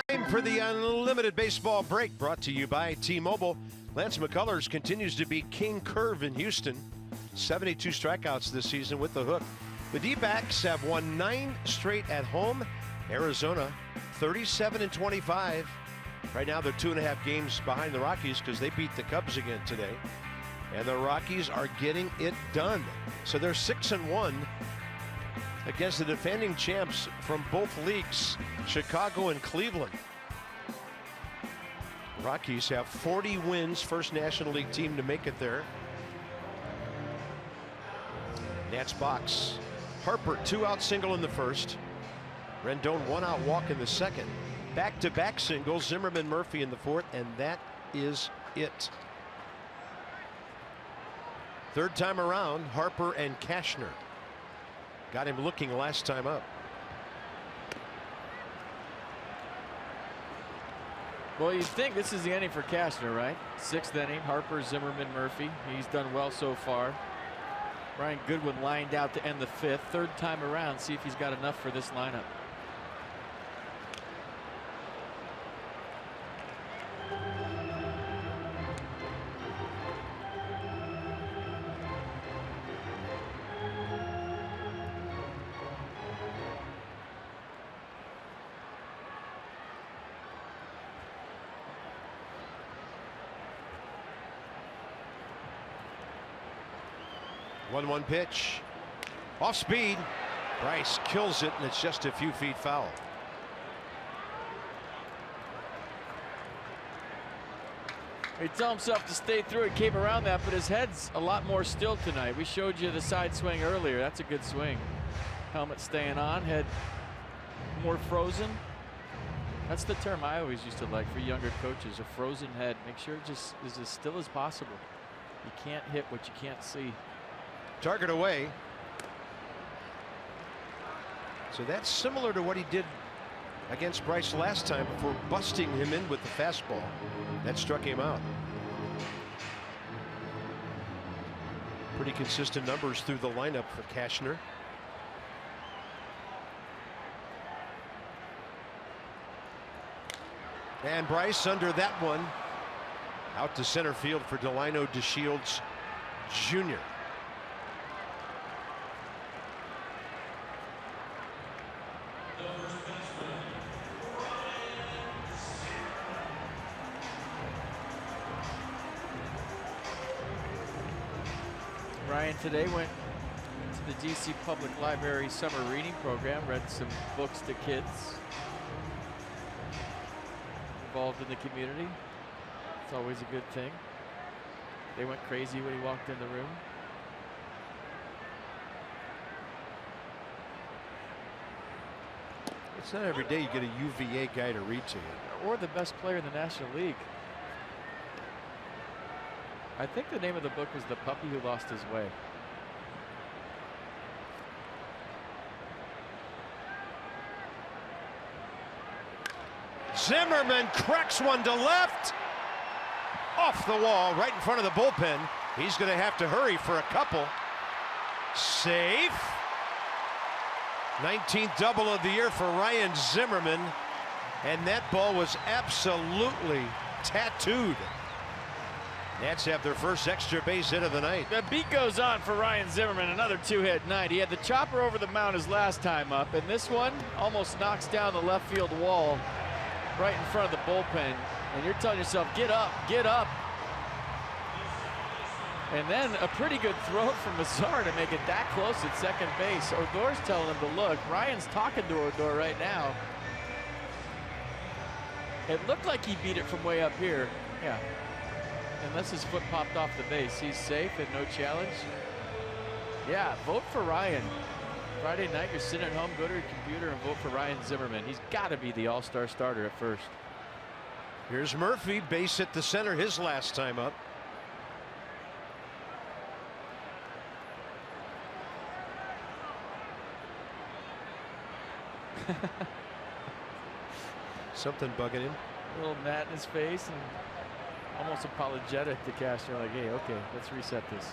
Time for the Unlimited Baseball break, brought to you by T-Mobile. Lance McCullers continues to be King Curve in Houston. 72 strikeouts this season with the hook. The D-backs have won 9 straight at home. Arizona 37-25. Right now they're 2.5 games behind the Rockies because they beat the Cubs again today. And the Rockies are getting it done. So they're 6-1 against the defending champs from both leagues, Chicago and Cleveland. Rockies have 40 wins, first National League team to make it there. Nats box. Harper 2-out single in the first. Rendon 1-out walk in the second. Back-to-back singles, Zimmerman, Murphy in the fourth, and that is it. Third time around, Harper and Cashner. Got him looking last time up.
Well, you'd think this is the inning for Cashner, right? 6th inning, Harper, Zimmerman, Murphy. He's done well so far. Brian Goodwin lined out to end the 5th. Third time around, see if he's got enough for this lineup.
One pitch. Off speed. Bryce kills it, and it's just a few feet foul.
He told himself to stay through it, came around that, but his head's a lot more still tonight. We showed you the side swing earlier. That's a good swing. Helmet staying on, head more frozen. That's the term I always used to like for younger coaches, a frozen head. Make sure it just is as still as possible. You can't hit what you can't see.
Target away. So that's similar to what he did against Bryce last time before busting him in with the fastball. That struck him out. Pretty consistent numbers through the lineup for Cashner. And Bryce under that one. Out to center field for Delino DeShields Jr.
Ryan today went to the DC Public Library summer reading program, read some books to kids involved in the community. It's always a good thing. They went crazy when he walked in the room.
It's not every day you get a UVA guy to read to you.
Or the best player in the National League. I think the name of the book was The Puppy Who Lost His Way.
Zimmerman cracks one to left. Off the wall, right in front of the bullpen. He's going to have to hurry for a couple. Safe. 19th double of the year for Ryan Zimmerman. And that ball was absolutely tattooed. Nats have their first extra base hit of the night.
The beat goes on for Ryan Zimmerman. Another 2-hit night. He had the chopper over the mound his last time up, and this one almost knocks down the left field wall right in front of the bullpen. And you're telling yourself, get up, get up. And then a pretty good throw from Mazar to make it that close at second base. Odor's telling him to look. Ryan's talking to Odor right now. It looked like he beat it from way up here. Yeah. Unless his foot popped off the base. He's safe and no challenge. Yeah, vote for Ryan. Friday night, you're sitting at home, go to your computer and vote for Ryan Zimmerman. He's got to be the all-star starter at first.
Here's Murphy, base at the center, his last time up. Something bugging him.
A little mat in his face and almost apologetic to Cashner, like, hey, okay, let's reset this.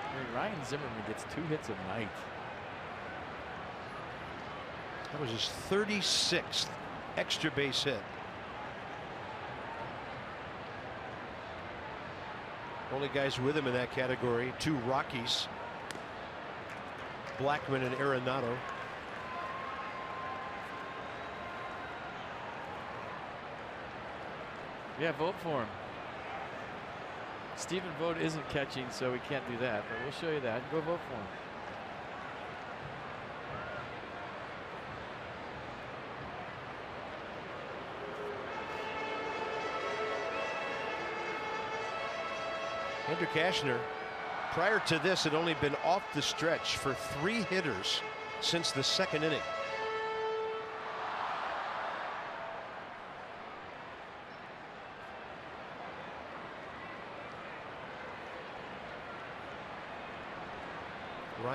I mean, Ryan Zimmerman gets 2 hits a night.
That was his 36th extra base hit. Only guys with him in that category, 2 Rockies, Blackman and Arenado.
Yeah, vote for him. Stephen Vogt isn't catching, so we can't do that, but we'll show you that. Go vote for him.
Andrew Cashner, prior to this, had only been off the stretch for 3 hitters since the 2nd inning.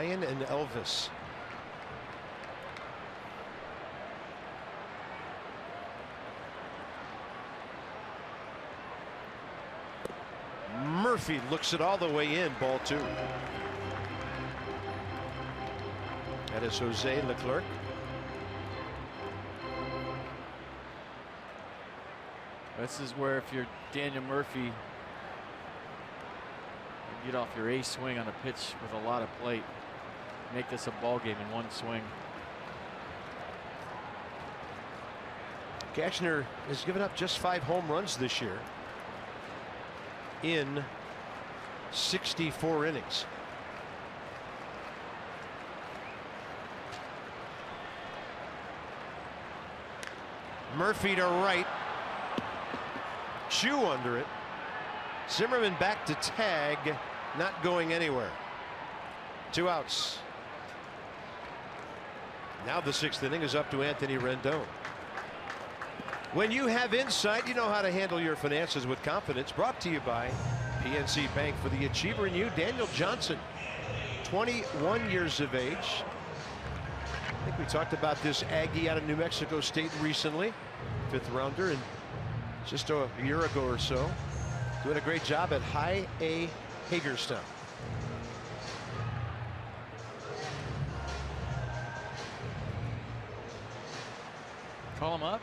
Ryan and Elvis. Murphy looks it all the way in. Ball 2. That is Jose Leclerc.
This is where, if you're Daniel Murphy, you get off your A swing on a pitch with a lot of plate. Make this a ball game in one swing.
Cashner has given up just 5 home runs this year in 64 innings. Murphy to right. Chew under it. Zimmerman back to tag, not going anywhere. 2 outs. Now the 6th inning is up to Anthony Rendon. When you have insight, you know how to handle your finances with confidence. Brought to you by PNC Bank. For the achiever in you, Daniel Johnson, 21 years of age. I think we talked about this Aggie out of New Mexico State recently. 5th rounder, and just a year ago or so. Doing a great job at High A Hagerstown.
Call him up.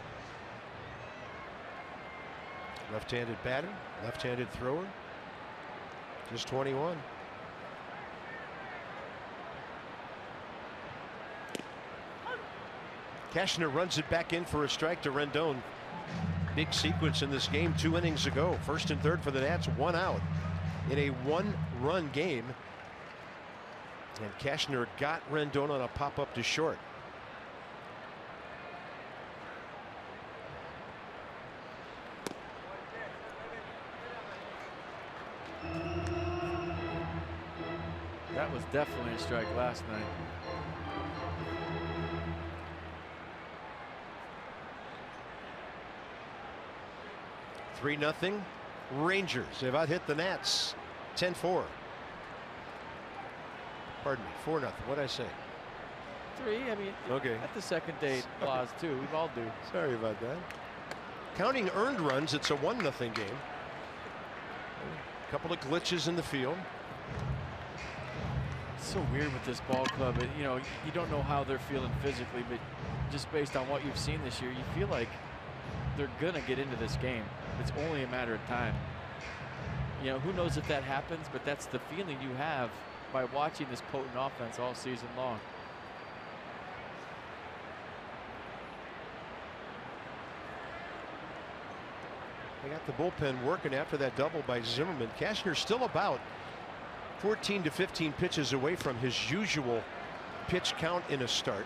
Left-handed batter, left-handed thrower. Just 21. Cashner runs it back in for a strike to Rendon. Big sequence in this game 2 innings ago. 1st and 3rd for the Nats, 1 out in a 1-run game. And Cashner got Rendon on a pop-up to short.
That was definitely a strike last night.
Three 0 Rangers. They've out hit the Nats 10-4. Pardon me, 4-0. What'd I say?
3. I mean,
okay.
At the second date clause too. We all do.
Sorry about that. Counting earned runs, it's a 1-0 game. A couple of glitches in the field.
It's so weird with this ball club. You know, you don't know how they're feeling physically, but just based on what you've seen this year, you feel like they're gonna get into this game. It's only a matter of time. You know, who knows if that happens, but that's the feeling you have by watching this potent offense all season long.
They got the bullpen working after that double by Zimmerman. Cashner's still about 14 to 15 pitches away from his usual pitch count in a start.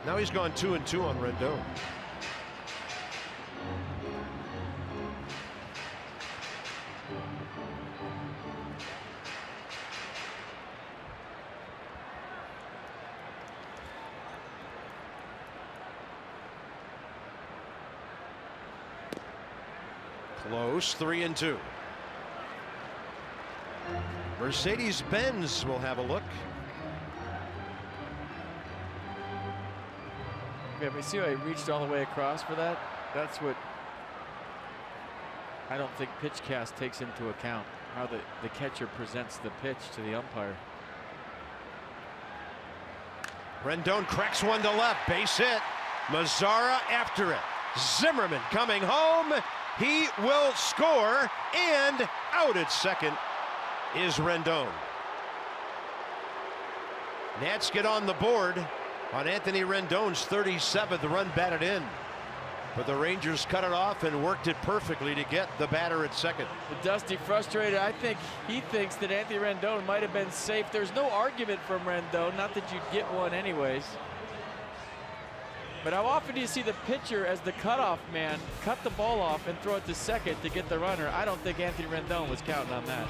Now he's gone 2-2 on Rendon. Close, 3-2. Mercedes-Benz will have a look.
Yeah, but see how he reached all the way across for that? That's what I don't think PitchCast takes into account, how the catcher presents the pitch to the umpire.
Rendon cracks one to left, base hit. Mazzara after it. Zimmerman coming home. He will score, and out at second is Rendon. Nats get on the board on Anthony Rendon's 37th run batted in. But the Rangers cut it off and worked it perfectly to get the batter at second.
Dusty frustrated. I think he thinks that Anthony Rendon might have been safe. There's no argument from Rendon, not that you'd get one anyways. But how often do you see the pitcher as the cutoff man cut the ball off and throw it to second to get the runner? I don't think Anthony Rendon was counting on that.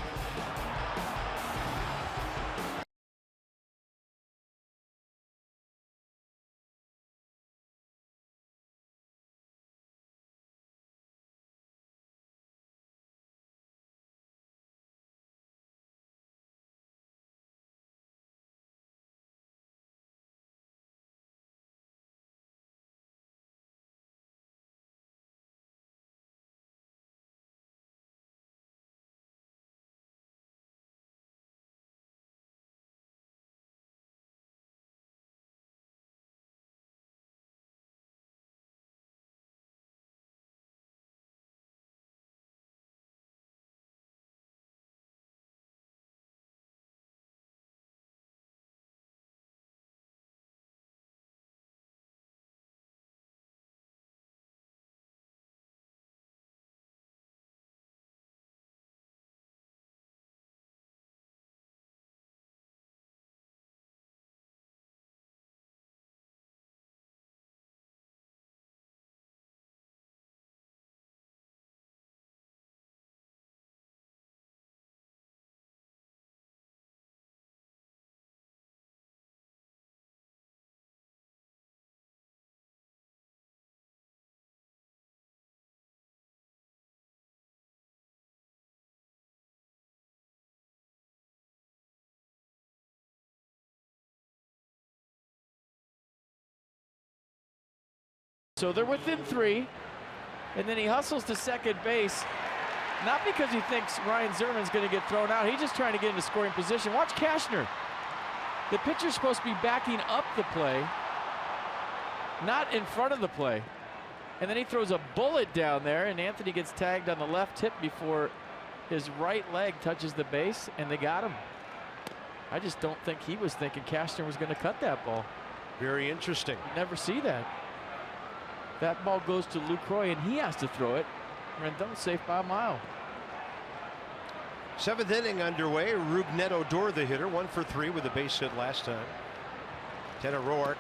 So they're within 3, and then he hustles to second base. Not because he thinks Ryan Zimmerman's going to get thrown out. He's just trying to get into scoring position. Watch Cashner. The pitcher's supposed to be backing up the play, not in front of the play. And then he throws a bullet down there, and Anthony gets tagged on the left hip before his right leg touches the base, and they got him. I just don't think he was thinking Cashner was going to cut that ball.
Very interesting.
You never see that. That ball goes to Lucroy, and he has to throw it. Rendon's safe by a mile.
7th inning underway. Rougned Odor, the hitter, 1 for 3 with a base hit last time. Tanner Roark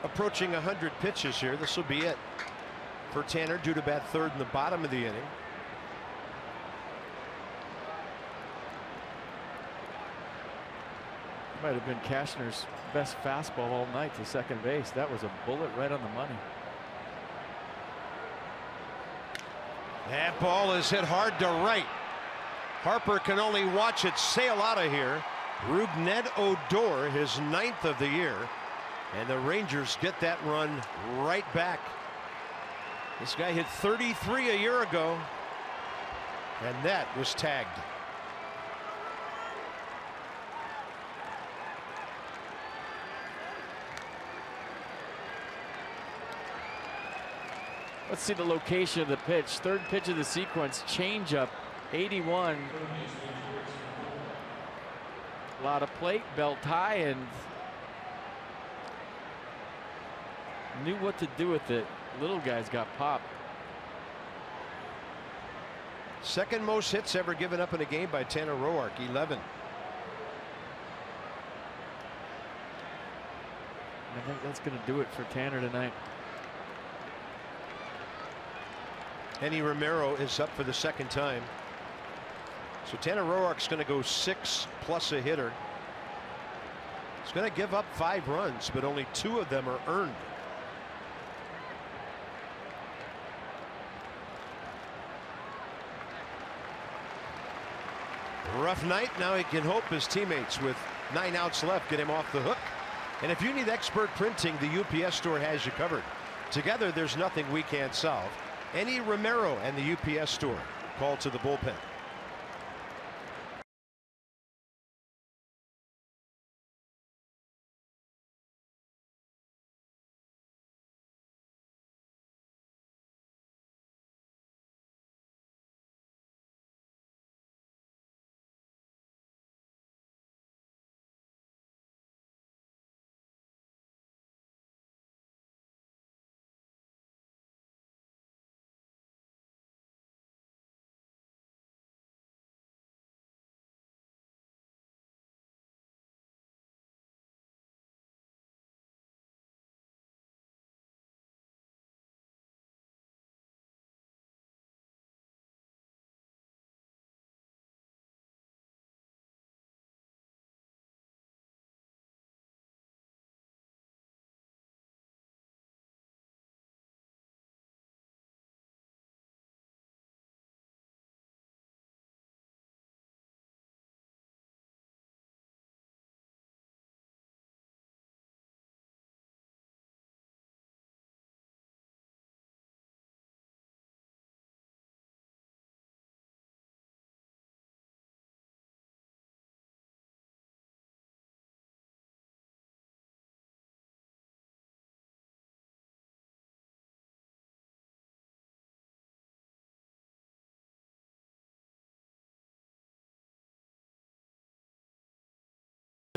approaching 100 pitches here. This will be it for Tanner, due to bat 3rd in the bottom of the inning.
Might have been Cashner's best fastball all night to second base. That was a bullet right on the money.
That ball is hit hard to right. Harper can only watch it sail out of here. Rougned Odor, his 9th of the year, and the Rangers get that run right back. This guy hit 33 a year ago, and that was tagged.
Let's see the location of the pitch. 3rd pitch of the sequence, changeup, 81. A lot of plate, belt high, and knew what to do with it. Little guys got popped.
2nd most hits ever given up in a game by Tanner Roark, 11.
I think that's going to do it for Tanner tonight.
Henny Romero is up for the 2nd time. So Tanner Roark's going to go 6 plus a hitter. He's going to give up 5 runs, but only 2 of them are earned. Rough night. Now he can hope his teammates, with 9 outs left, get him off the hook. And if you need expert printing, the UPS store has you covered. Together, there's nothing we can't solve. Henny Romero and the UPS store. Call to the bullpen.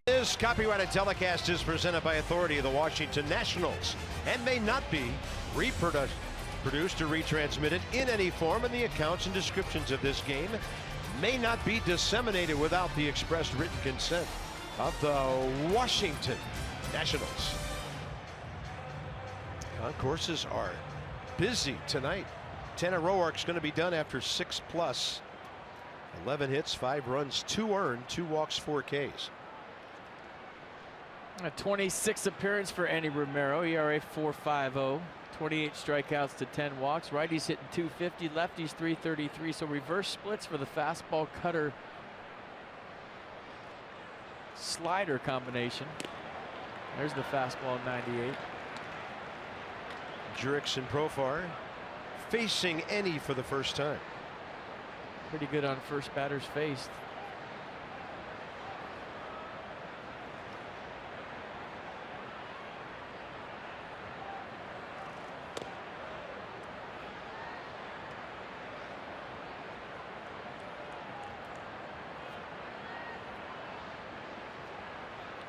This copyrighted telecast is presented by authority of the Washington Nationals and may not be reproduced or retransmitted in any form, and the accounts and descriptions of this game may not be disseminated without the express written consent of the Washington Nationals. Concourses are busy tonight. Tanner Roark's going to be done after 6 plus. 11 hits, 5 runs, 2 earned, 2 walks, 4 Ks.
A 26 appearance for Henny Romero, ERA 4.50, 28 strikeouts to 10 walks. Righties hitting .250, lefties .333. So reverse splits for the fastball cutter slider combination. There's the fastball 98.
Jurix and Profar facing any for the first time.
Pretty good on first batters faced.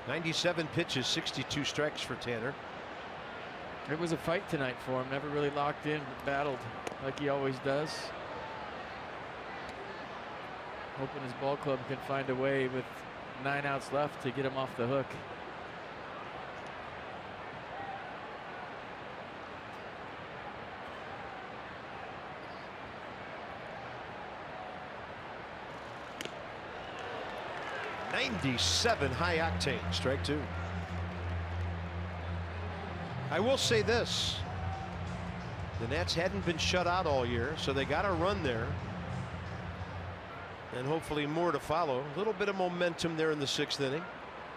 .97 pitches, 62 strikes for Tanner.
It was a fight tonight for him. Never really locked in, but battled like he always does. Hoping his ball club can find a way with 9 outs left to get him off the hook.
.97 high octane, strike 2. I will say this, the Nats hadn't been shut out all year, so they got a run there, and hopefully more to follow. A little bit of momentum there in the 6th inning.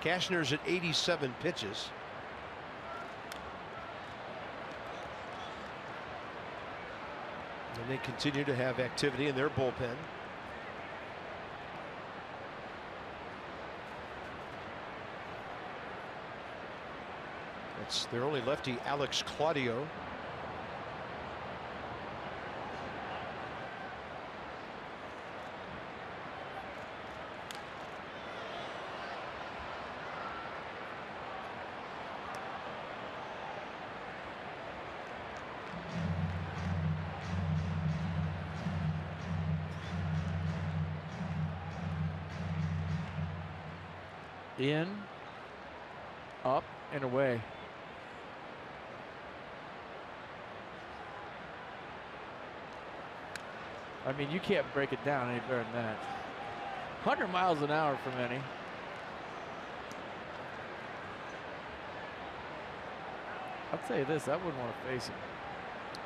Cashner's at 87 pitches. And they continue to have activity in their bullpen. It's their only lefty, Alex Claudio.
In, up, and away. I mean, you can't break it down any better than that. 100 miles an hour from any. I'll tell you this, I wouldn't want to face him.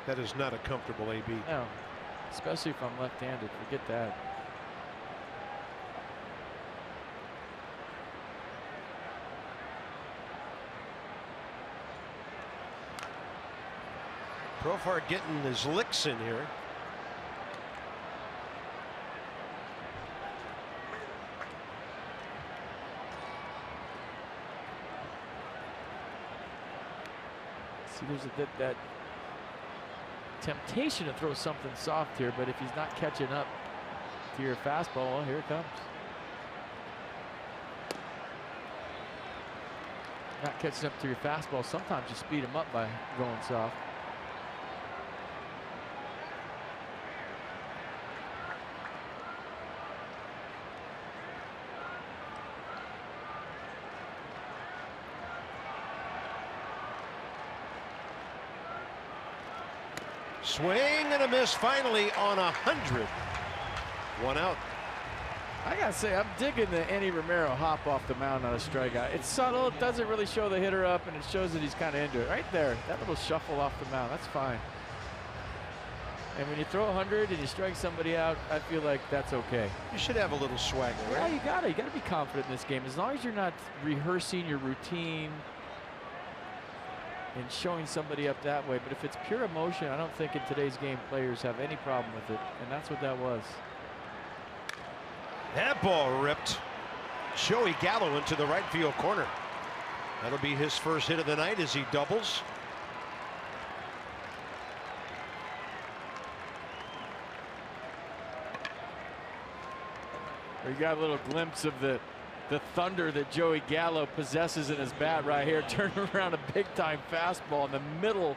That is not a comfortable AB.
No, especially if I'm left-handed. Forget that.
Profar getting his licks in here.
See, there's that temptation to throw something soft here, but if he's not catching up to your fastball, well, here it comes. Not catching up to your fastball, sometimes you speed him up by going soft.
Swing and a miss finally on 100. 1 out.
I gotta say, I'm digging the Andy Romero hop off the mound on a strikeout. It's subtle, it doesn't really show the hitter up, and it shows that he's kind of into it. Right there, that little shuffle off the mound, that's fine. And when you throw 100 and you strike somebody out, I feel like that's okay.
You should have a little swagger, right?
Yeah, you gotta be confident in this game. As long as you're not rehearsing your routine and showing somebody up that way. But if it's pure emotion, I don't think in today's game players have any problem with it, and that's what that was.
That ball ripped Joey Gallo into the right field corner. That'll be his first hit of the night as he doubles.
We got a little glimpse of the thunder that Joey Gallo possesses in his bat right here. Turning around a big-time fastball in the middle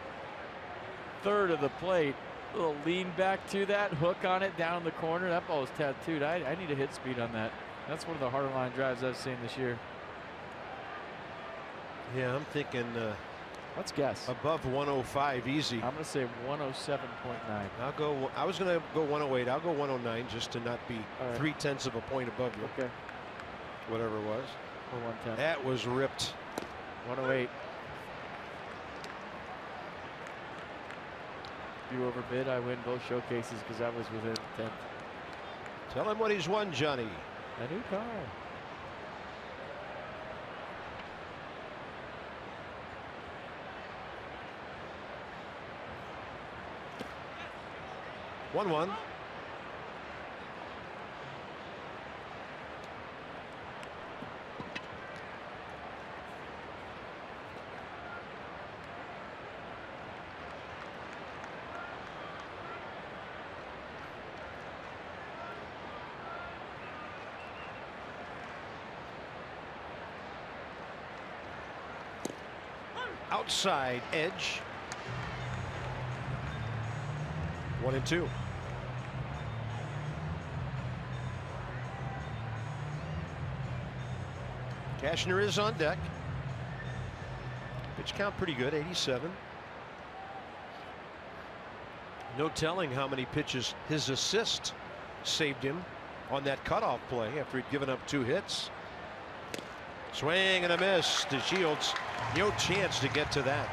third of the plate. A little lean back to that, hook on it down the corner. That ball is tattooed. I need a hit speed on that. That's one of the harder line drives I've seen this year.
Yeah, I'm thinking
let's guess.
Above 105 easy.
I'm going to say 107.9.
I'll go. I was going to go 108. I'll go 109 just to not be
right.
0.3 of a point above you.
Okay.
Whatever it was.
Or 110.
That was ripped.
108. You overbid. I win both showcases because I was within 10th.
Tell him what he's won, Johnny.
A new car.
1-1. Outside edge. 1-2. Cashner is on deck. Pitch count pretty good, 87. No telling how many pitches his assist saved him on that cutoff play after he'd given up 2 hits. Swing and a miss to Shields. No chance to get to that.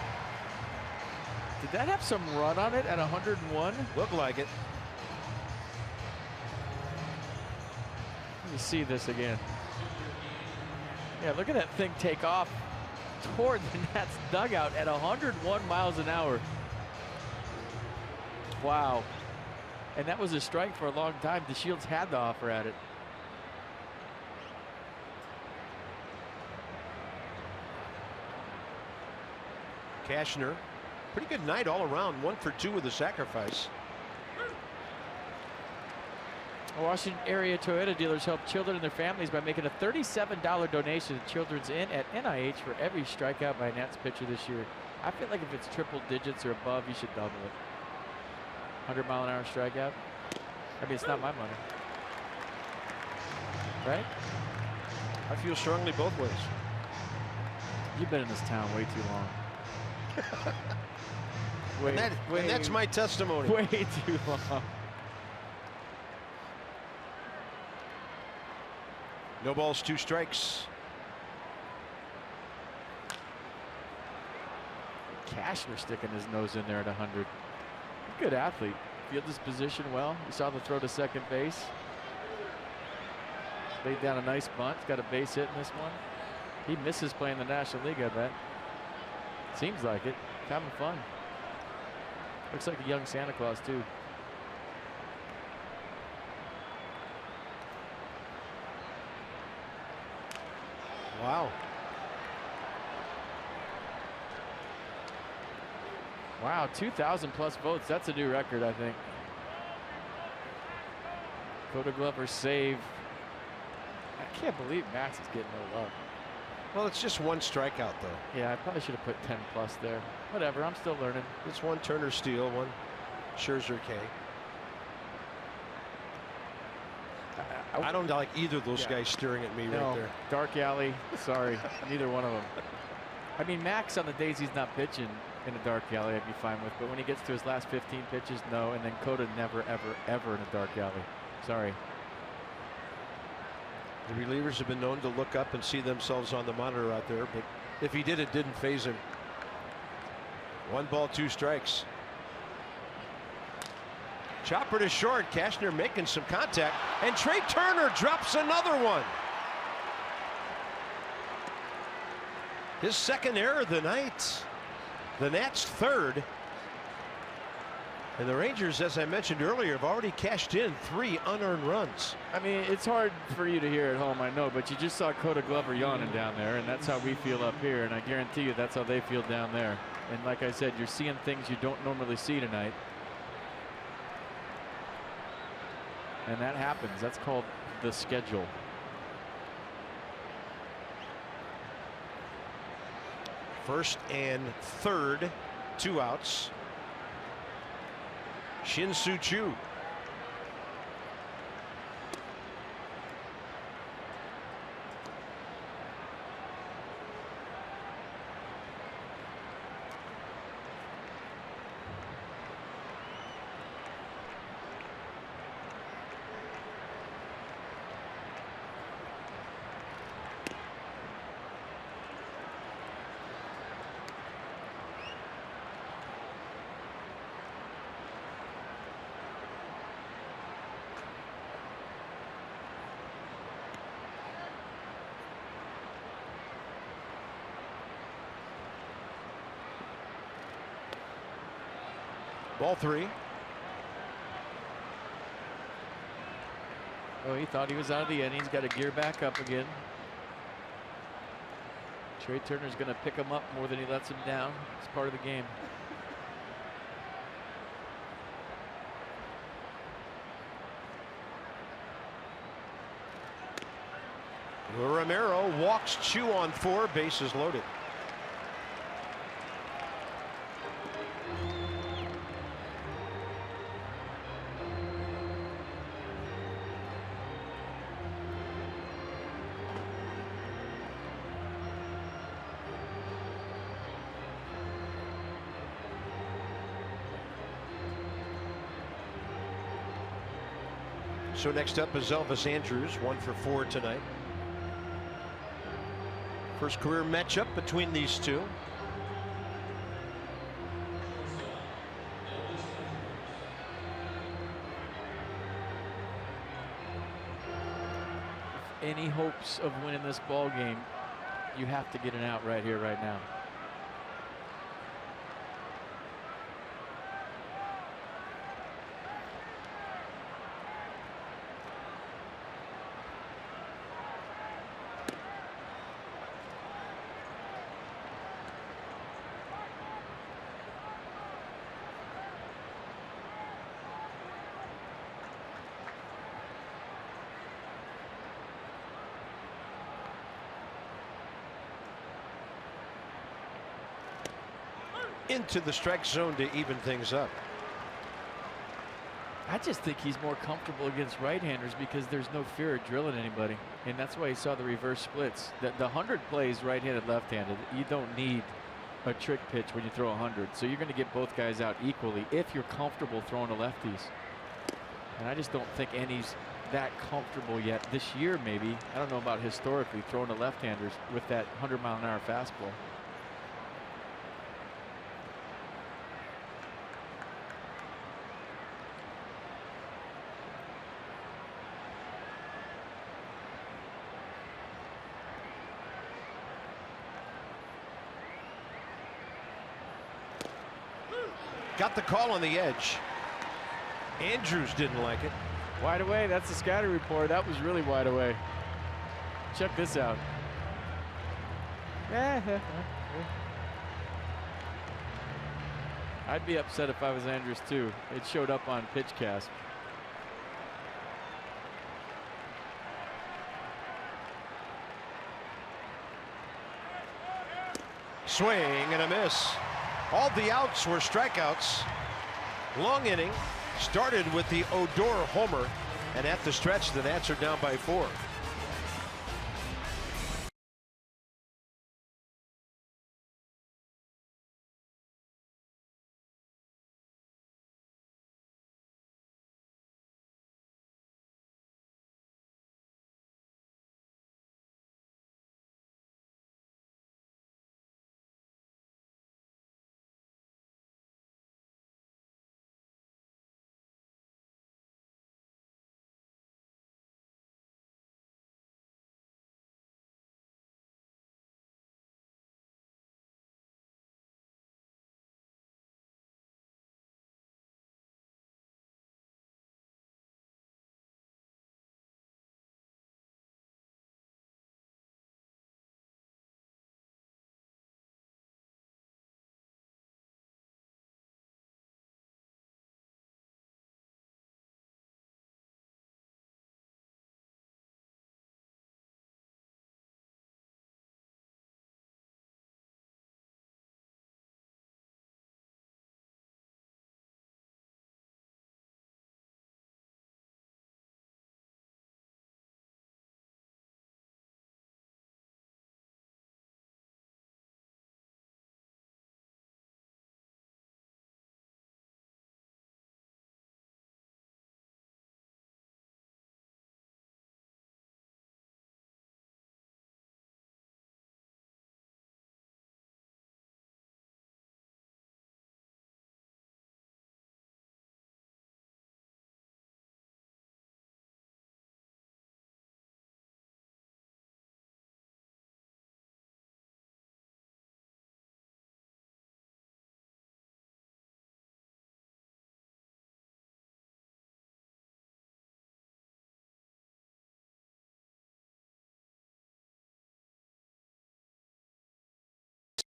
Did that have some run on it at 101?
Looked like it.
Let me see this again. Yeah, look at that thing take off toward the Nats dugout at 101 miles an hour. Wow. And that was a strike for a long time. The Shields had the offer at it.
Cashner, pretty good night all around. 1 for 2 with a sacrifice.
Washington area Toyota dealers help children and their families by making a $37 donation to Children's Inn at NIH for every strikeout by a Nats pitcher this year. I feel like if it's triple digits or above, you should double it. 100-mile-an-hour strikeout. I mean, it's not my money, right?
I feel strongly both ways.
You've been in this town way too long.
And that's my testimony.
Way too long.
No balls, 2 strikes.
Cashner sticking his nose in there at 100. Good athlete. Field his position well. You saw the throw to second base. Laid down a nice bunt. Got a base hit in this one. He misses playing the National League, I bet. Seems like it. Having fun. Looks like a young Santa Claus, too.
Wow.
Wow, 2,000 plus votes. That's a new record, I think. Coda Glover save. I can't believe Max is getting no love.
Well, it's just 1 strikeout, though.
Yeah, I probably should have put 10 plus there. Whatever, I'm still learning.
It's 1 Turner steal, 1 Scherzer K. I don't like either of those guys staring at me right there.
Dark alley, sorry, neither one of them. I mean, Max on the days he's not pitching in a dark alley, I'd be fine with. But when he gets to his last 15 pitches, no. And then Coda never, ever, ever in a dark alley. Sorry.
The relievers have been known to look up and see themselves on the monitor out there, but if he did, it didn't faze him. 1 ball, 2 strikes. Chopper to short. Cashner making some contact, and Trey Turner drops another one. His 2nd error of the night. The Nats' 3rd. And the Rangers, as I mentioned earlier, have already cashed in 3 unearned runs.
I mean, it's hard for you to hear at home, I know, but you just saw Coda Glover yawning down there, and that's how we feel up here, and I guarantee you that's how they feel down there. And like I said, you're seeing things you don't normally see tonight. And that happens. That's called the schedule.
First and 3rd, 2 outs. Shin-Soo Choo. Ball 3.
Oh, he thought he was out of the inning. He's got to gear back up again. Trey Turner's going to pick him up more than he lets him down. It's part of the game.
Romero walks Chu on 4, bases loaded. So next up is Elvis Andrus, 1 for 4 tonight. First career matchup between these two.
Any hopes of winning this ball game, you have to get an out right here, right now.
Into the strike zone to even things up.
I just think he's more comfortable against right-handers because there's no fear of drilling anybody. And that's why you saw the reverse splits. The 100 plays right-handed, left-handed. You don't need a trick pitch when you throw 100. So you're going to get both guys out equally if you're comfortable throwing to lefties. And I just don't think Annie's that comfortable yet. This year, maybe. I don't know about historically throwing to left-handers with that 100-mile-an-hour fastball.
Got the call on the edge. Andrus didn't like it.
Wide away. That's the scouting report. That was really wide away. Check this out. I'd be upset if I was Andrus too. It showed up on PitchCast.
Swing and a miss. All the outs were strikeouts. Long inning. Started with the Odor homer. And at the stretch, the Nats are down by 4.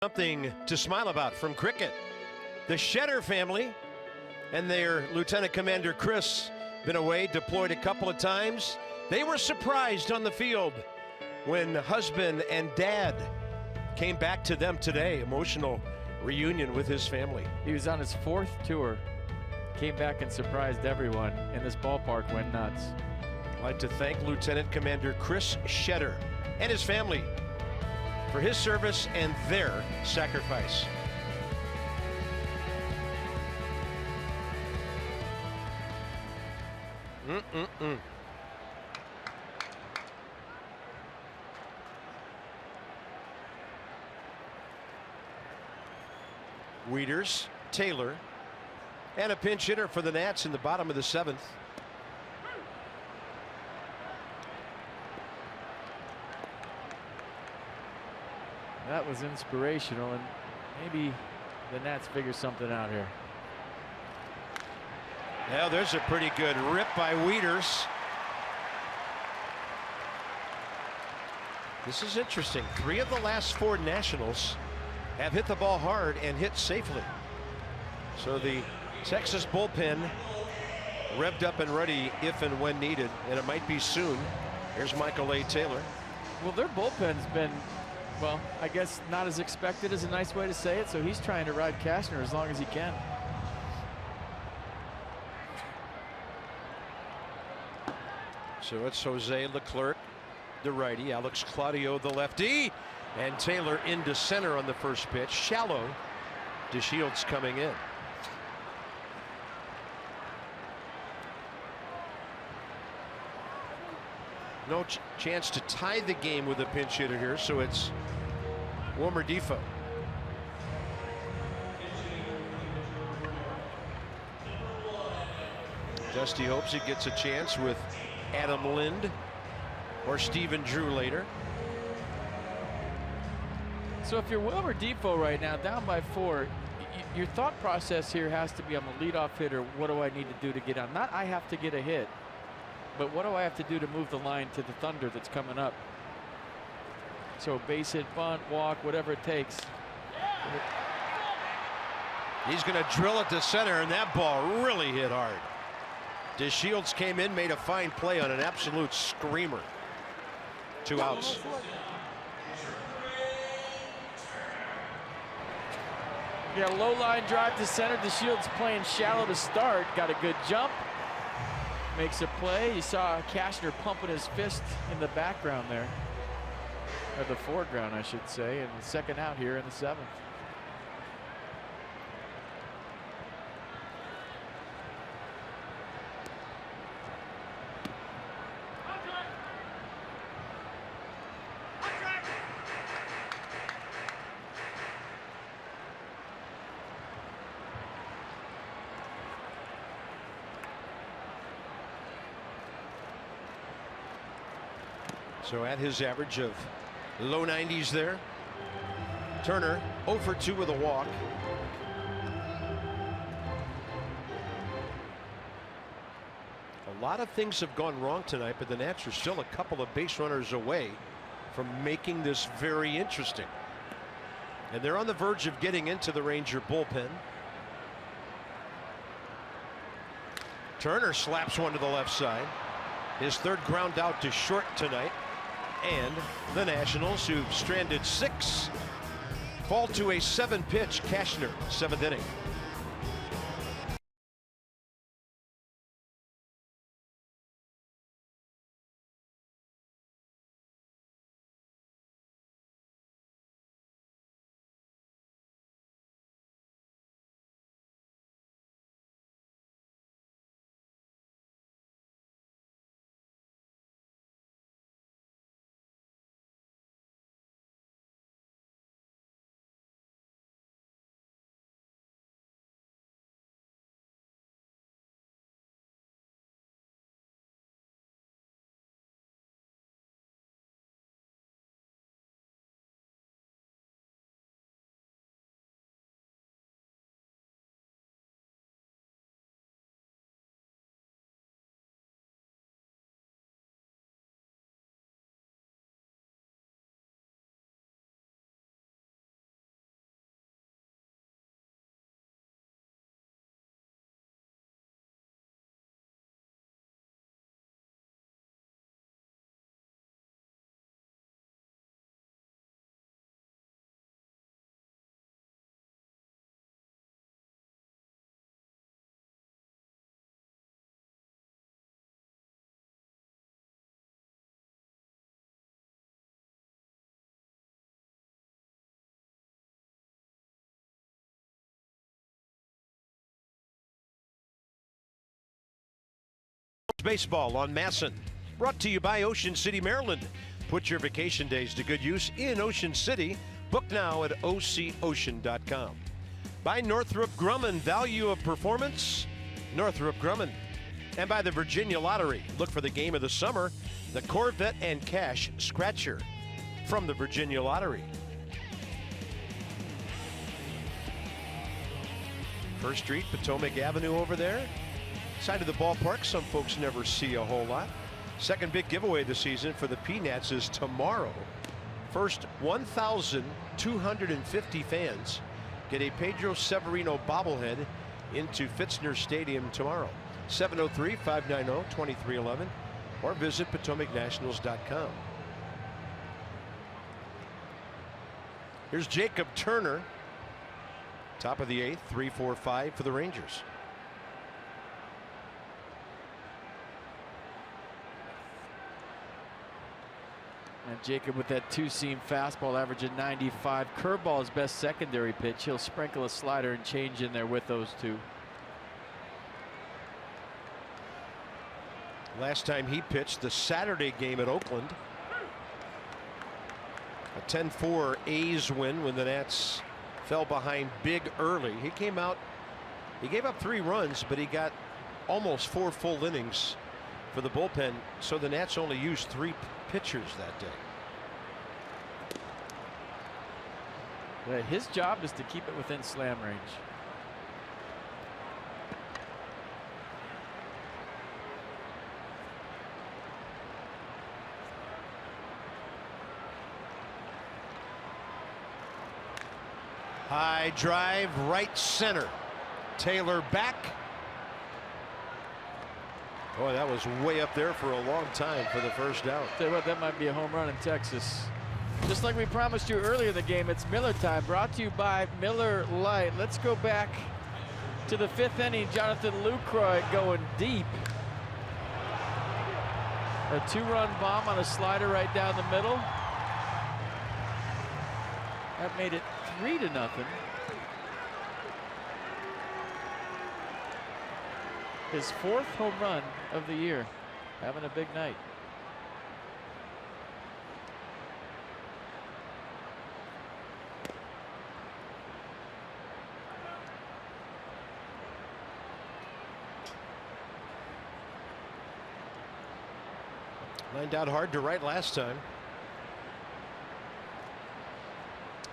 Something to smile about from cricket. The Shedder family and their Lieutenant Commander Chris, been away, deployed a couple of times. They were surprised on the field when husband and dad came back to them today. Emotional reunion with his family.
He was on his 4th tour. Came back and surprised everyone, and this ballpark went nuts.
I'd like to thank Lieutenant Commander Chris Shedder and his family for his service and their sacrifice. Wieters, Taylor, and a pinch hitter for the Nats in the bottom of the 7th.
That was inspirational, and maybe the Nats figure something out here.
Now there's a pretty good rip by Wieters. This is interesting. 3 of the last 4 Nationals have hit the ball hard and hit safely. So the Texas bullpen revved up and ready if and when needed, and it might be soon. Here's Michael A. Taylor.
Well, their bullpen's been, well, I guess not as expected is a nice way to say it, so he's trying to ride Cashner as long as he can.
So it's Jose Leclerc, the righty, Alex Claudio, the lefty, and Taylor into center on the first pitch. Shallow. DeShields coming in. No chance to tie the game with a pinch hitter here, so it's Wilmer Difo. Dusty hopes he gets a chance with Adam Lind or Stephen Drew later.
So if you're Wilmer Difo right now, down by 4, your thought process here has to be, I'm a leadoff hitter. What do I need to do to get on? Not I have to get a hit, but what do I have to do to move the line to the thunder that's coming up? So base hit, bunt, walk, whatever it takes.
He's going to drill it to center, and that ball really hit hard. DeShields came in, made a fine play on an absolute screamer. 2 outs.
Yeah, low line drive to center. DeShields playing shallow to start. Got a good jump. Makes a play. You saw Cashner pumping his fist in the background there. Or the foreground, I should say. And the second out here in the 7th.
So at his average of low 90s there. Turner 0 for 2 with a walk. A lot of things have gone wrong tonight, but the Nats are still a couple of base runners away from making this very interesting. And they're on the verge of getting into the Ranger bullpen. Turner slaps one to the left side. His 3rd ground out to short tonight. And the Nationals, who've stranded 6, fall to a 7-pitch Cashner 7th inning. Baseball on Masson. Brought to you by Ocean City, Maryland. Put your vacation days to good use in Ocean City. Book now at ococean.com. By Northrop Grumman, value of performance, Northrop Grumman. And by the Virginia Lottery. Look for the game of the summer, the Corvette and Cash Scratcher from the Virginia Lottery. First Street, Potomac Avenue over there. Side of the ballpark, some folks never see a whole lot. Second big giveaway this season for the Peanuts is tomorrow. First 1,250 fans get a Pedro Severino bobblehead into Fitzner Stadium tomorrow. 703-590-2311 or visit PotomacNationals.com. Here's Jacob Turner. Top of the 8th, 3-4-5 for the Rangers.
And Jacob with that two-seam fastball averaging 95. Curveball is best secondary pitch. He'll sprinkle a slider and change in there with those two.
Last time he pitched, the Saturday game at Oakland. A 10-4 A's win when the Nats fell behind big early. He came out, he gave up 3 runs, but he got almost 4 full innings for the bullpen, so the Nats only used 3 pitchers that day.
Yeah, his job is to keep it within slam range.
High drive, right center. Taylor back. Boy, that was way up there for a long time for the first out.
Tell you what, that might be a home run in Texas. Just like we promised you earlier in the game, it's Miller time, brought to you by Miller Lite. Let's go back to the 5th inning. Jonathan Lucroy going deep. A 2-run bomb on a slider right down the middle. That made it 3-0. His 4th home run of the year. Having a big night.
Lined out hard to right last time.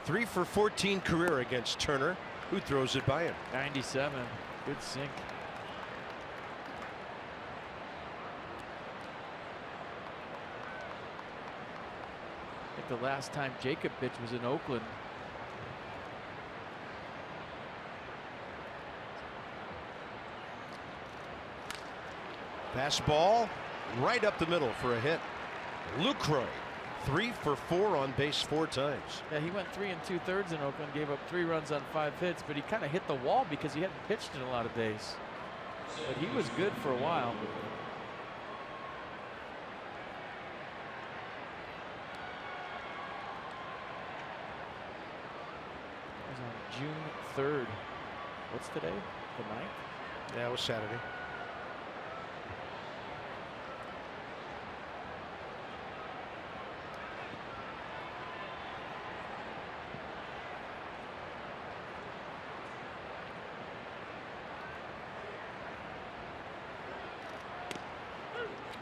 3 for 14 career against Turner, who throws it by him.
97. Good sink. I think the last time Jacob pitched was in Oakland.
Fastball right up the middle for a hit. Lucroy 3 for 4 on base 4 times.
Yeah, he went 3 2/3 in Oakland, gave up 3 runs on 5 hits, but he kind of hit the wall because he hadn't pitched in a lot of days. But he was good for a while. It was on June 3rd. What's today? The 9th?
Yeah, it was Saturday.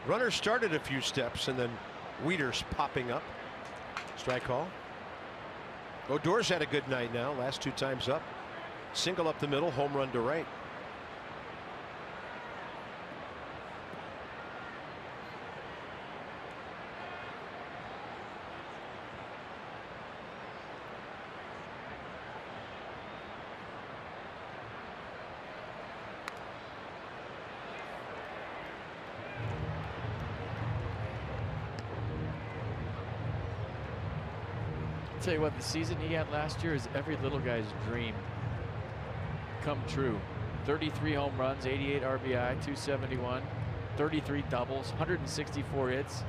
Runner started a few steps and then Wieters popping up. Strike call. Odor's had a good night now. Last 2 times up. Single up the middle, home run to right.
Tell you what, the season he had last year is every little guy's dream come true. 33 home runs, 88 RBI, 271, 33 doubles, 164 hits.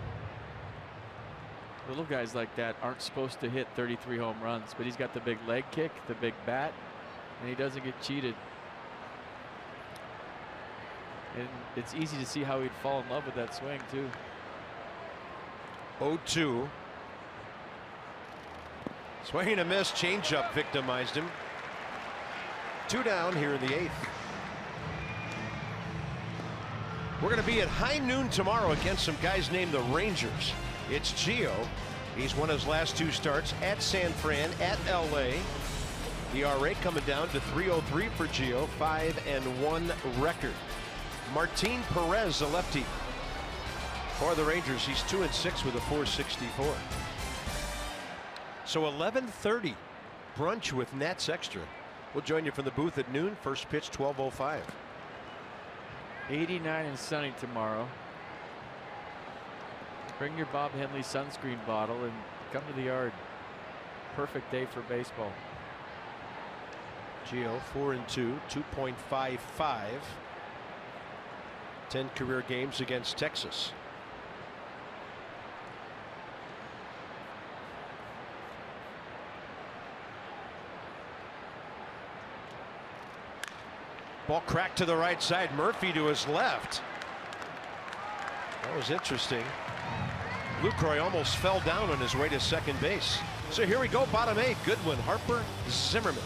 Little guys like that aren't supposed to hit 33 home runs, but he's got the big leg kick, the big bat, and he doesn't get cheated. And it's easy to see how he'd fall in love with that swing, too.
0-2. Swing and a miss. Changeup victimized him. 2 down here in the 8th. We're going to be at high noon tomorrow against some guys named the Rangers. It's Gio. He's won his last 2 starts at San Fran, at LA. ERA coming down to 3.03 for Gio, 5-1 record. Martin Perez, a lefty for the Rangers. He's 2-6 with a 4.64. So 11:30 brunch with Nats Extra. We'll join you from the booth at noon. First pitch 12:05.
89 and sunny tomorrow. Bring your Bob Henley sunscreen bottle and come to the yard. Perfect day for baseball.
Gio 4-2, 2.55. 10 career games against Texas. Ball cracked to the right side. Murphy to his left. That was interesting. Lucroy almost fell down on his way to second base. So here we go, bottom 8. Goodwin, Harper, Zimmerman.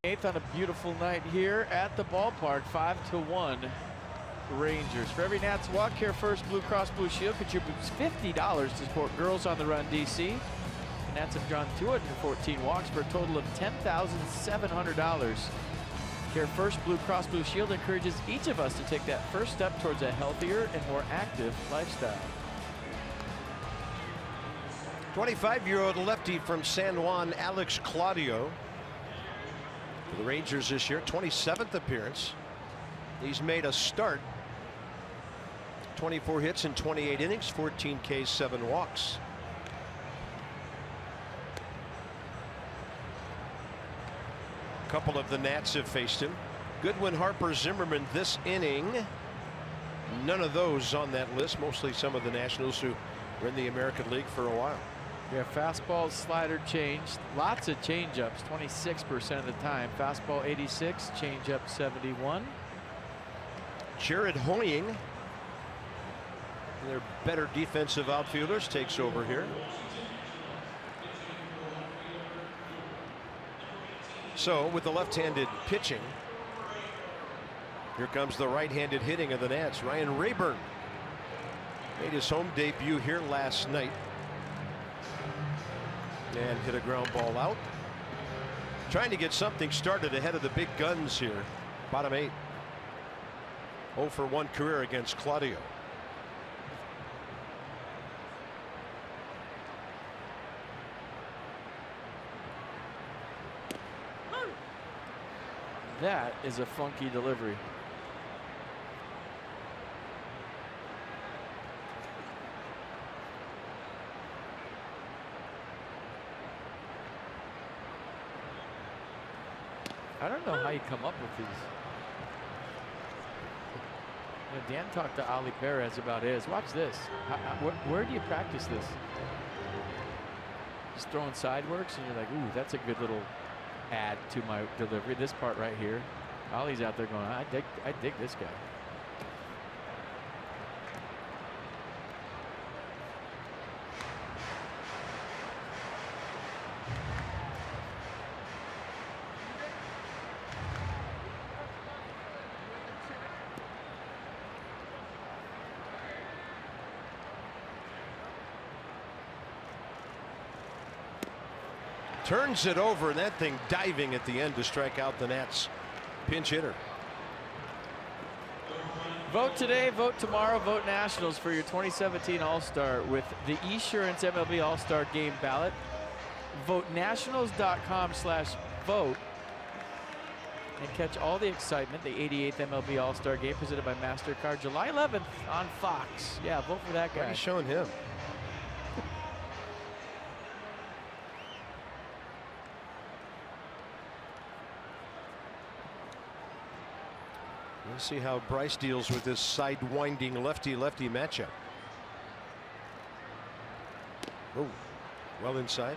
Eighth on a beautiful night here at the ballpark. 5-1 Rangers. For every Nats walk, Care First Blue Cross Blue Shield contributes $50 to support Girls on the Run DC. The Nats have drawn 214 walks for a total of $10,700. Care First Blue Cross Blue Shield encourages each of us to take that first step towards a healthier and more active lifestyle.
25-year-old lefty from San Juan, Alex Claudio. For the Rangers this year, 27th appearance. He's made a start. 24 hits in 28 innings, 14 Ks, 7 walks. A couple of the Nats have faced him. Goodwin, Harper, Zimmerman this inning. None of those on that list. Mostly some of the Nationals who were in the American League for a while.
Yeah, fastball, slider changed. Lots of changeups, 26% of the time. Fastball 86, changeup 71.
Jared Hoying, their better defensive outfielders, takes over here. So with the left-handed pitching, here comes the right-handed hitting of the Nats. Ryan Rayburn made his home debut here last night and hit a ground ball out. Trying to get something started ahead of the big guns here. Bottom 8. 0 for 1 career against Claudio.
That is a funky delivery. I don't know how you come up with these. Dan talked to Ali Perez about his. Watch this. Where do you practice this? Just throwing side works, and you're like, ooh, that's a good little add to my delivery. This part right here. Ali's out there going, I dig this guy.
Turns it over, and that thing diving at the end to strike out the Nats pinch hitter.
Vote today, vote tomorrow, vote Nationals for your 2017 All-Star with the Esurance MLB All-Star Game ballot. Vote nationals.com/vote and catch all the excitement. The 88th MLB All-Star Game presented by MasterCard, July 11th on Fox. Yeah, vote for that guy.
What are you showing him? Let's see how Bryce deals with this side-winding lefty-lefty matchup. Oh, well inside.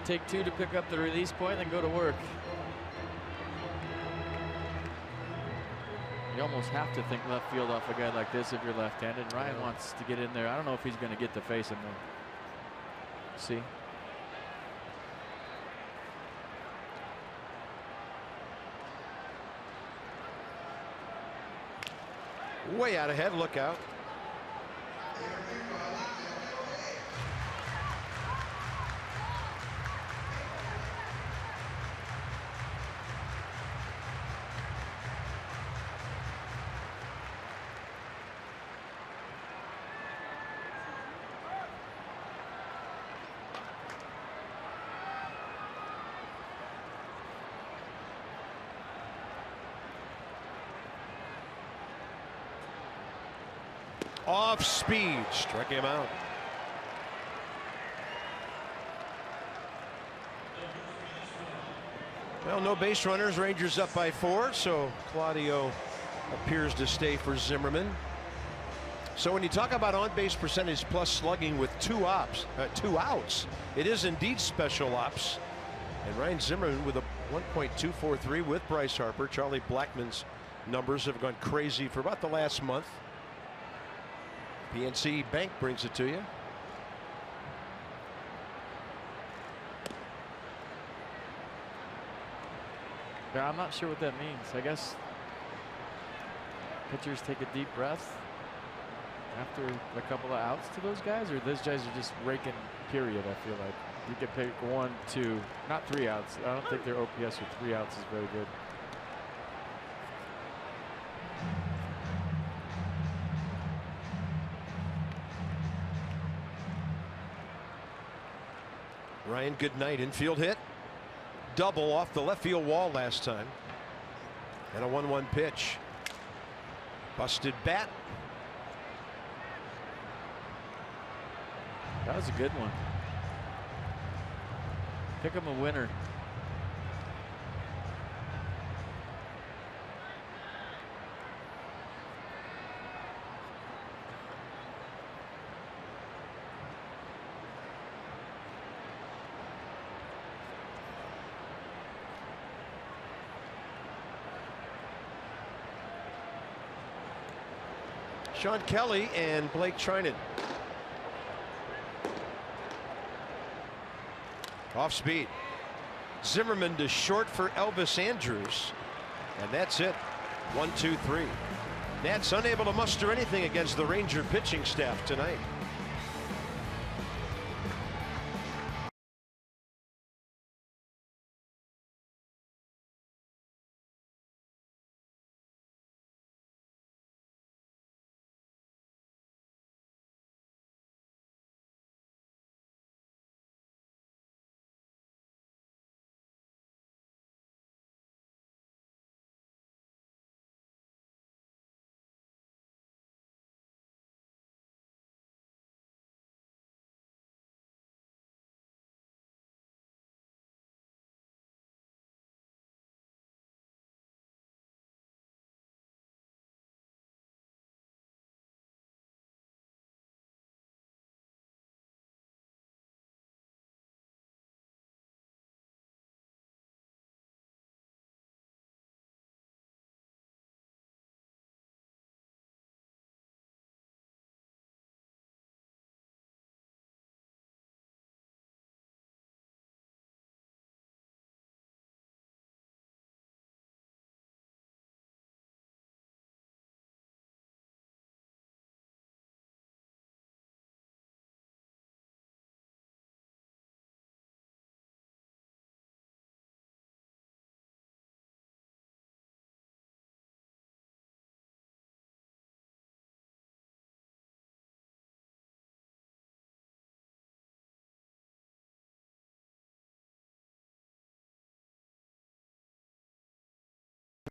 Take two to pick up the release point, then go to work. You almost have to think left field off a guy like this if you're left-handed. Ryan wants to get in there. I don't know if he's going to get to face him. See?
Way out ahead, look out. Off speed, struck him out. Well, no base runners. Rangers up by 4, so Claudio appears to stay for Zimmerman. So when you talk about on-base percentage plus slugging with two outs, it is indeed special ops. And Ryan Zimmerman with a 1.243 with Bryce Harper. Charlie Blackmon's numbers have gone crazy for about the last month. PNC Bank brings it to you.
Yeah, I'm not sure what that means. I guess pitchers take a deep breath after a couple of outs to those guys, or those guys are just raking, period. I feel like you could pick 1, 2, not 3 outs. I don't think their OPS with 3 outs is very good.
Ryan, good night. Infield hit. Double off the left field wall last time. And a 1-1 pitch. Busted bat.
That was a good one. Pick him a winner.
Sean Kelly and Blake Trinan. Off speed. Zimmerman to short for Elvis Andrus. And that's it. 1, 2, 3. Nats unable to muster anything against the Ranger pitching staff tonight.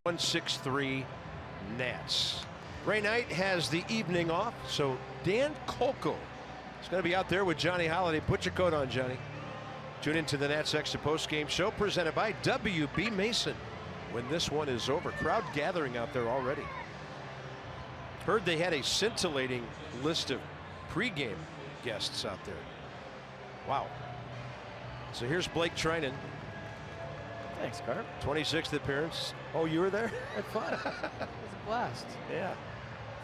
1-6-3 Nats. Ray Knight has the evening off, so Dan Kolko is going to be out there with Johnny Holiday. Put your coat on, Johnny. Tune into the Nats Extra Post-Game Show presented by W.B. Mason. When this one is over, crowd gathering out there already. Heard they had a scintillating list of pregame guests out there. Wow. So here's Blake Trinan.
Thanks, Carp.
26th appearance. Oh, you were there?
Had fun. It was a blast.
Yeah.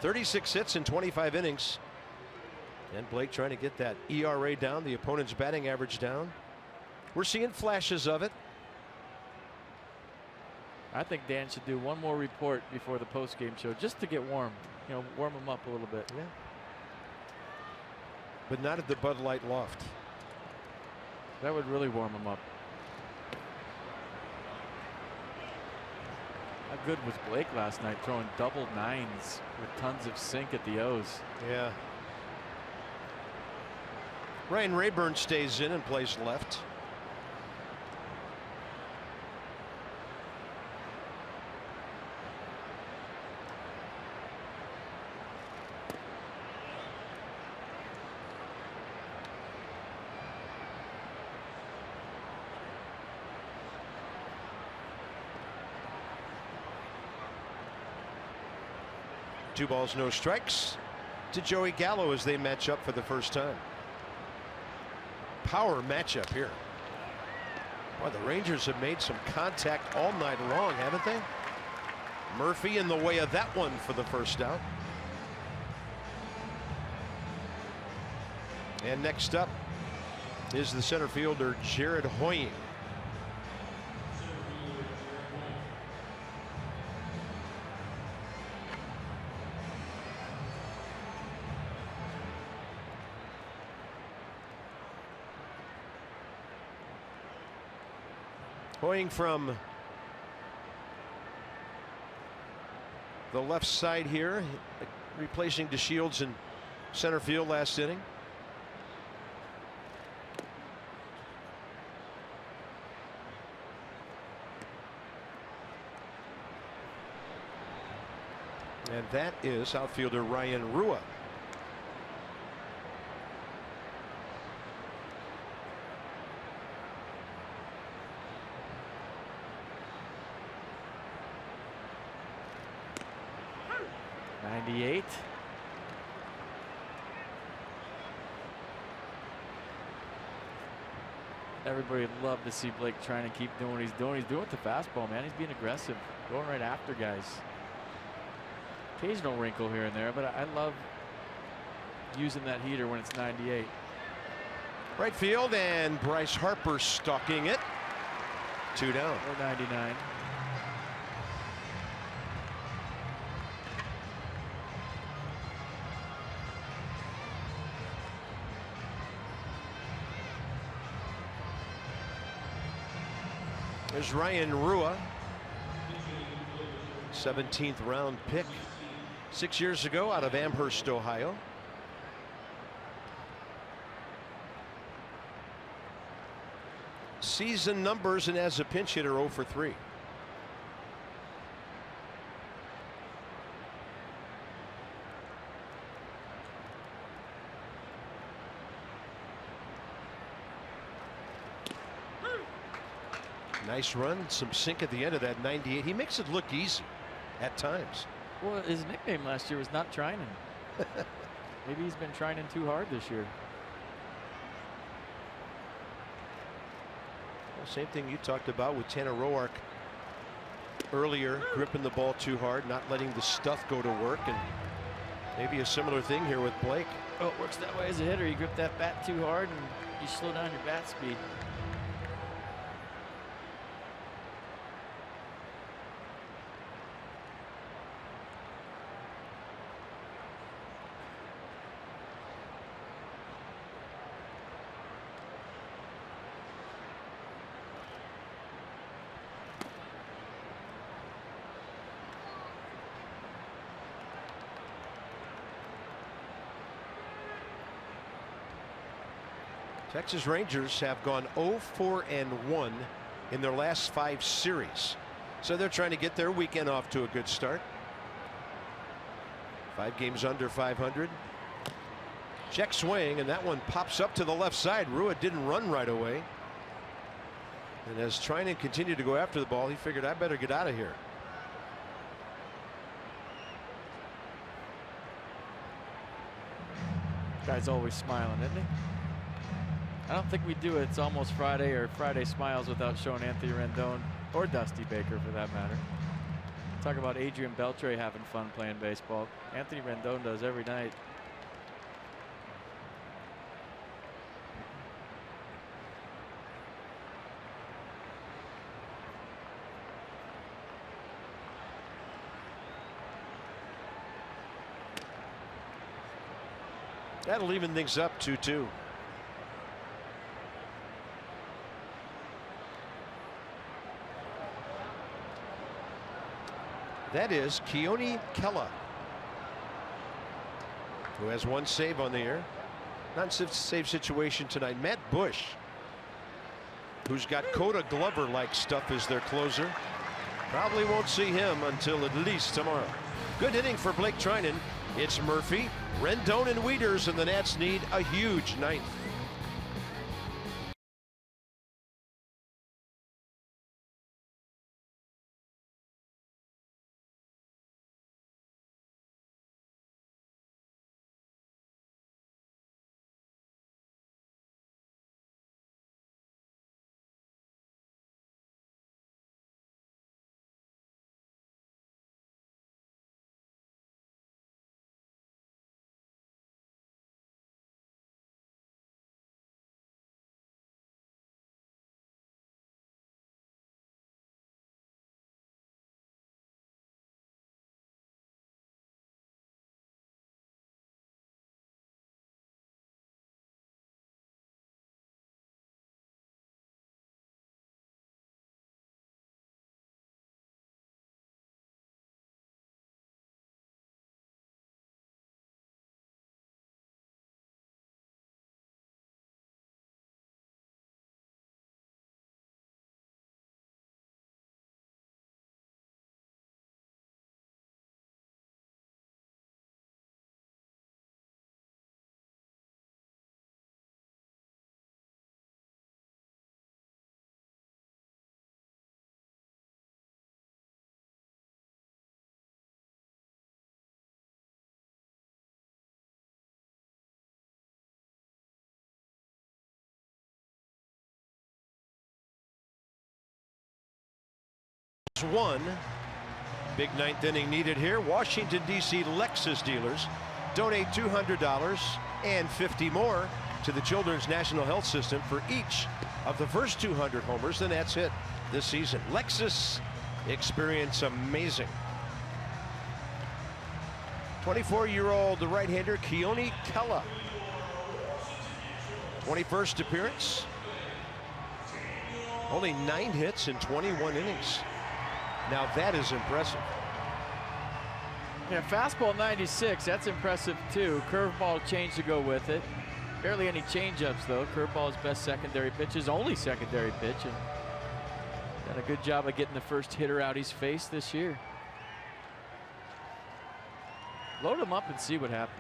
36 hits in 25 innings. And Blake trying to get that ERA down, the opponent's batting average down. We're seeing flashes of it.
I think Dan should do one more report before the post-game show just to get warm. You know, warm him up a little bit.
Yeah. But not at the Bud Light Loft.
That would really warm him up. How good was Blake last night, throwing double nines with tons of sink at the O's?
Yeah. Ryan Rayburn stays in and plays left. Two balls, no strikes to Joey Gallo as they match up for the first time. Power matchup here. Boy, the Rangers have made some contact all night long, haven't they? Murphy in the way of that one for the first out. And next up is the center fielder Jared Hoying. Hoying from the left side here, replacing DeShields in center field last inning. And that is outfielder Ryan Rua.
Everybody would love to see Blake trying to keep doing what he's doing. He's doing it with the fastball, man. He's being aggressive, going right after guys. Occasional wrinkle here and there, but I love using that heater when it's 98.
Right field, and Bryce Harper stalking it. 2 down.
Or 99.
There's Ryan Rua, 17th round pick 6 years ago out of Amherst, Ohio. Season numbers and as a pinch hitter 0 for 3. Nice run, some sink at the end of that 98. He makes it look easy at times.
Well, his nickname last year was Not Trying. Maybe he's been trying too hard this year.
Well, same thing you talked about with Tanner Roark earlier, gripping the ball too hard, not letting the stuff go to work, and maybe a similar thing here with Blake.
Oh, it works that way as a hitter. You grip that bat too hard and you slow down your bat speed.
Texas Rangers have gone 0-4-1 in their last 5 series. So they're trying to get their weekend off to a good start. 5 games under 500. Check swing, and that one pops up to the left side. Rua didn't run right away. And as Trinan continued to go after the ball, he figured, I better get out of here.
Guy's always smiling, isn't he? I don't think we do it. It's Almost Friday or Friday Smiles without showing Anthony Rendon or Dusty Baker for that matter. Talk about Adrian Beltre having fun playing baseball. Anthony Rendon does every night.
That'll even things up 2-2. That is Keone Kela, who has 1 save on the year. Not a save situation tonight. Matt Bush, who's got Coda Glover-like stuff as their closer. Probably won't see him until at least tomorrow. Good inning for Blake Trinan. It's Murphy, Rendon, and Wieters, and the Nats need a huge 9th. One big 9th inning needed here. Washington D.C. Lexus dealers donate $200 and 50 more to the Children's National Health System for each of the first 200 homers the Nats hit this season. Lexus, experience amazing. 24-year-old right-hander Keone Kela, 21st appearance, only 9 hits in 21 innings. Now that is impressive.
Yeah, fastball 96, that's impressive too. Curveball change to go with it. Barely any changeups though. Curveball's best secondary pitch, his only secondary pitch, and done a good job of getting the first hitter out he's faced this year. Load him up and see what happens.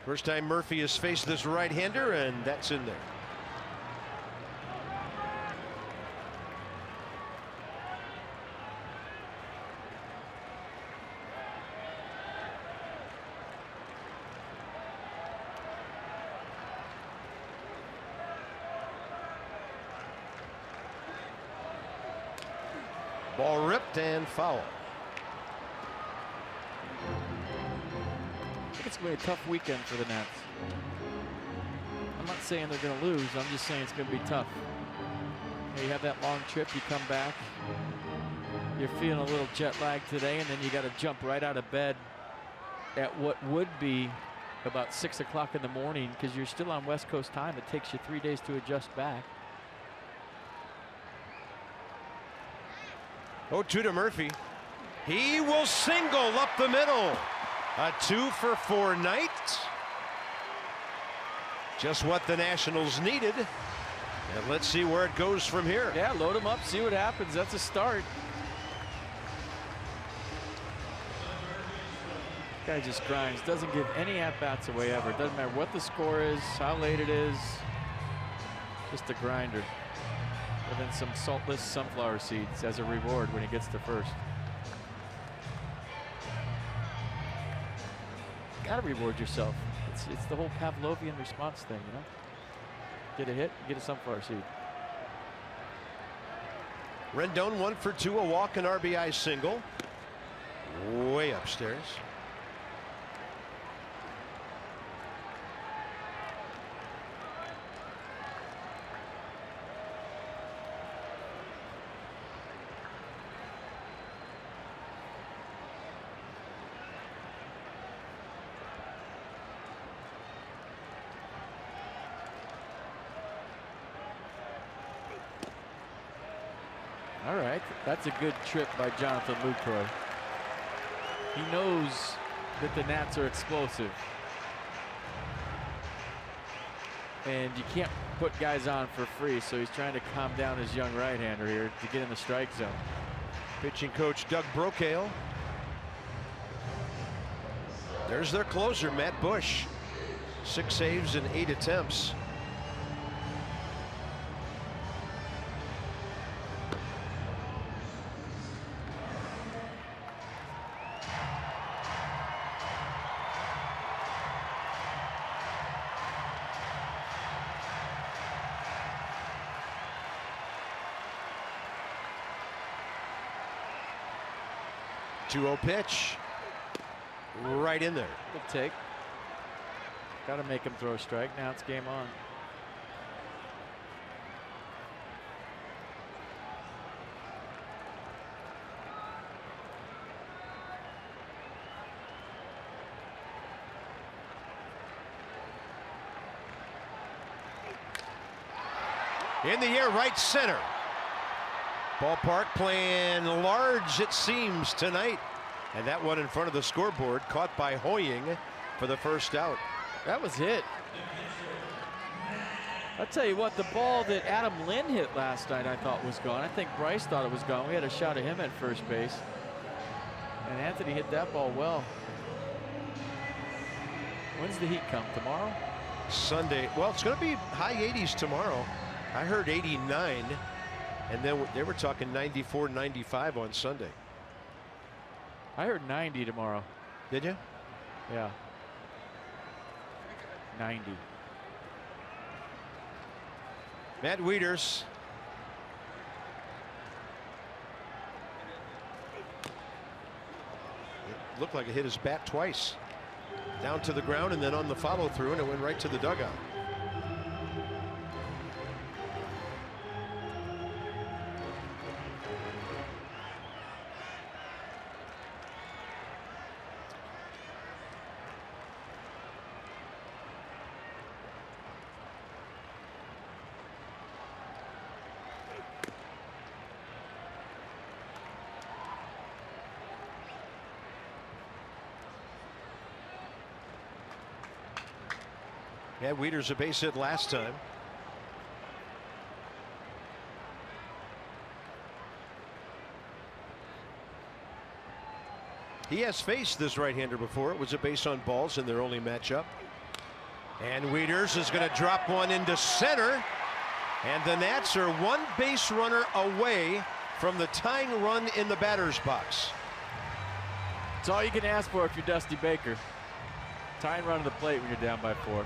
First time Murphy has faced this right-hander, and that's in there. Ball ripped and foul.
I think it's going to be a tough weekend for the Nats. I'm not saying they're going to lose. I'm just saying it's going to be tough. You have that long trip, you come back, you're feeling a little jet lag today, and then you got to jump right out of bed at what would be about 6 o'clock in the morning because you're still on West Coast time. It takes you 3 days to adjust back.
0-2 to Murphy. He will single up the middle. A 2-for-4 night. Just what the Nationals needed. And let's see where it goes from here.
Yeah, load him up, see what happens. That's a start. Guy just grinds, doesn't give any at-bats away ever. Doesn't matter what the score is, how late it is. Just a grinder. And then some saltless sunflower seeds as a reward when he gets to first. Gotta reward yourself. It's the whole Pavlovian response thing, you know? Get a hit, get a sunflower seed.
Rendon 1 for 2, a walk, an RBI single. Way upstairs.
All right, that's a good trip by Jonathan Lucroy. He knows that the Nats are explosive. And you can't put guys on for free, so he's trying to calm down his young right-hander here to get in the strike zone.
Pitching coach Doug Brocale. There's their closer, Matt Bush. 6 saves and 8 attempts. Two-0 pitch. Right in there.
Good take. Got to make him throw a strike. Now it's game on.
In the air, right center. Ballpark playing large, it seems, tonight. And that one in front of the scoreboard, caught by Hoying for the first out.
That was hit. I'll tell you what, the ball that Adam Lynn hit last night I thought was gone. I think Bryce thought it was gone. We had a shot at him at first base. And Anthony hit that ball well. When's the heat come? Tomorrow?
Sunday. Well, it's going to be high 80s tomorrow. I heard 89. And then they were talking 94, 95 on Sunday.
I heard 90 tomorrow.
Did you?
Yeah. 90.
Matt Wieters. It looked like it hit his bat twice. Down to the ground and then on the follow through, and it went right to the dugout. Yeah, Wieters a base hit last time. He has faced this right-hander before. It was a base on balls in their only matchup. And Wieters is going to drop one into center. And the Nats are one base runner away from the tying run in the batter's box.
It's all you can ask for if you're Dusty Baker. Tying run to the plate when you're down by 4.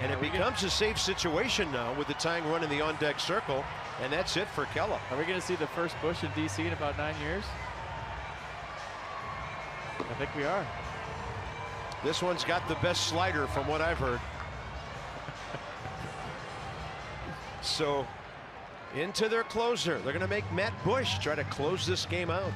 And it becomes a safe situation now with the tying run in the on-deck circle, and that's it for Kella.
Are we going to see the first Bush in D.C. in about 9 years? I think we are.
This one's got the best slider from what I've heard. So into their closer. They're going to make Matt Bush try to close this game out.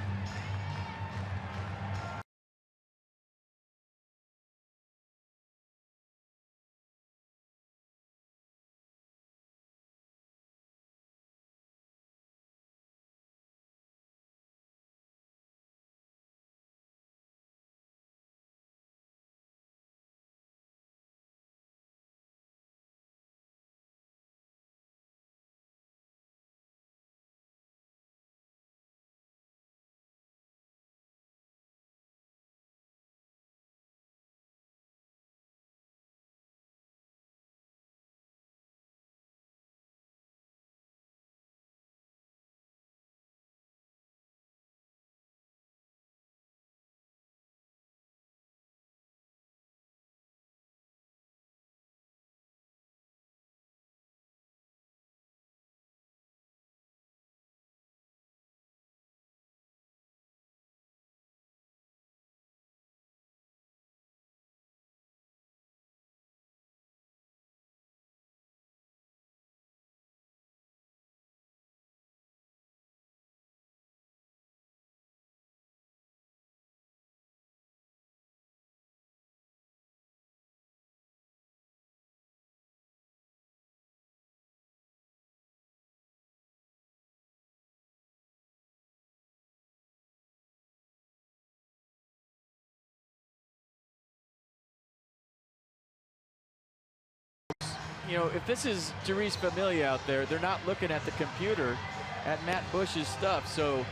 you know, if this is Jeurys Familia out there, they're not looking at the computer at Matt Bush's stuff. So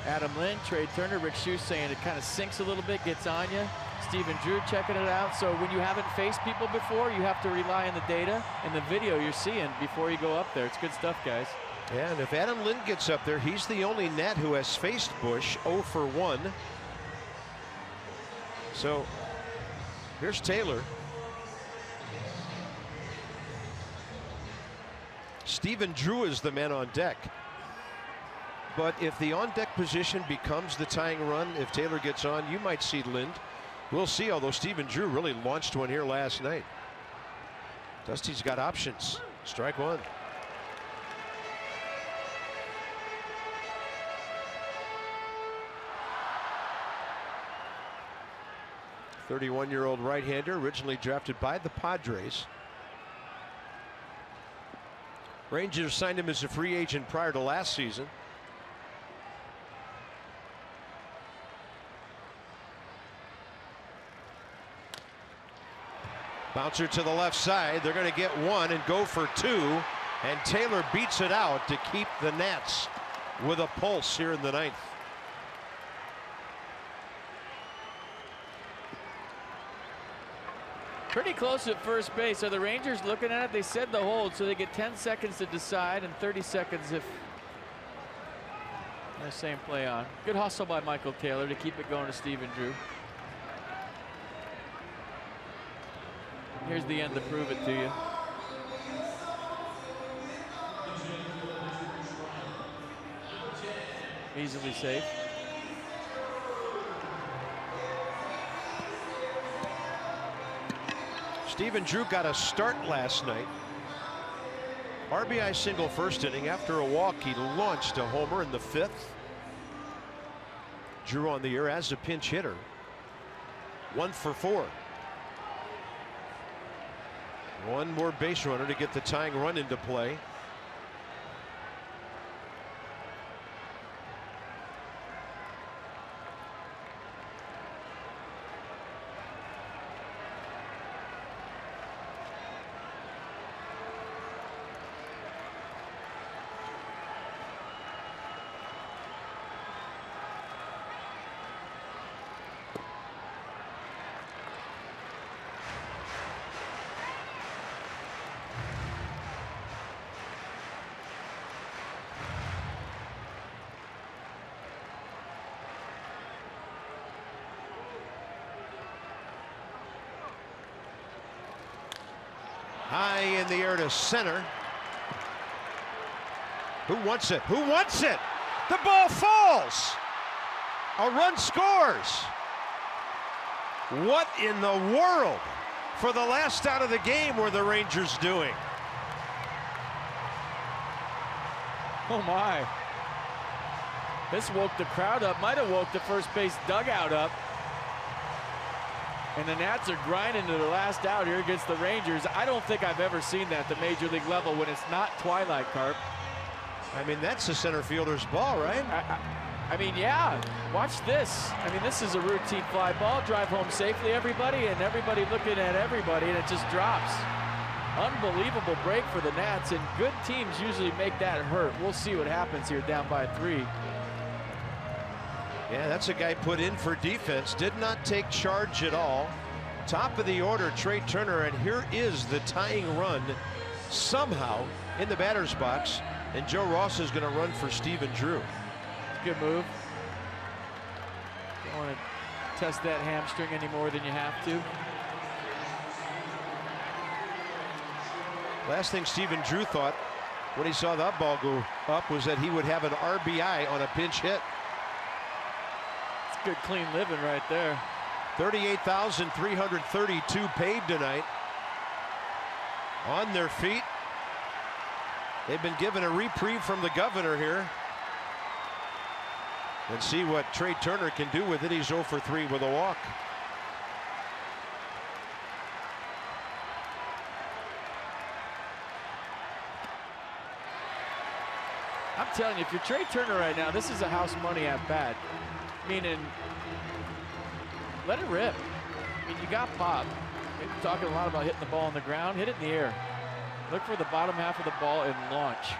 Adam Lind, Trey Turner, Rick Hsu saying it kind of sinks a little bit, gets on you. Stephen Drew checking it out. So when you haven't faced people before, you have to rely on the data and the video you're seeing before you go up there. It's good stuff, guys.
Yeah, and if Adam Lind gets up there, he's the only Nat who has faced Bush 0 for 1. So here's Taylor. Stephen Drew is the man on deck. But if the on-deck position becomes the tying run, if Taylor gets on, you might see Lind. We'll see, although Stephen Drew really launched one here last night. Dusty's got options. Strike one. A 31-year-old right-hander, originally drafted by the Padres. Rangers signed him as a free agent prior to last season. Bouncer to the left side. They're going to get one and go for two. And Taylor beats it out to keep the Nats with a pulse here in the ninth.
Pretty close at first base. Are the Rangers looking at it? They said the hold, so they get 10 seconds to decide and 30 seconds if the same play on. Good hustle by Michael Taylor to keep it going to Stephen Drew. Here's the end to prove it to you. Easily safe.
Stephen Drew got a start last night. RBI single first inning. After a walk, he launched a homer in the 5th. Drew on the year as a pinch hitter. 1 for 4. One more base runner to get the tying run into play. High in the air to center. Who wants it? Who wants it? The ball falls. A run scores. What in the world for the last out of the game were the Rangers doing?
Oh my. This woke the crowd up. Might have woke the first base dugout up. And the Nats are grinding to the last out here against the Rangers. I don't think I've ever seen that at the major league level when it's not twilight, Carp.
I mean, that's the center fielder's ball, right?
I mean, yeah. Watch this. I mean, this is a routine fly ball. Drive home safely, everybody, and everybody looking at everybody, and it just drops. Unbelievable break for the Nats, and good teams usually make that hurt. We'll see what happens here down by 3.
Yeah, that's a guy put in for defense. Did not take charge at all. Top of the order, Trey Turner, and here is the tying run somehow in the batter's box. And Joe Ross is going to run for Stephen Drew.
Good move. Don't want to test that hamstring any more than you have to.
Last thing Stephen Drew thought when he saw that ball go up was that he would have an RBI on a pinch hit.
Good clean living right there.
38,332 paid tonight. On their feet. They've been given a reprieve from the governor here. And see what Trey Turner can do with it. He's 0 for 3 with a walk.
I'm telling you, if you're Trey Turner right now, this is a house money at bat. Meaning, let it rip. I mean, you got pop. You're talking a lot about hitting the ball on the ground. Hit it in the air. Look for the bottom half of the ball and launch.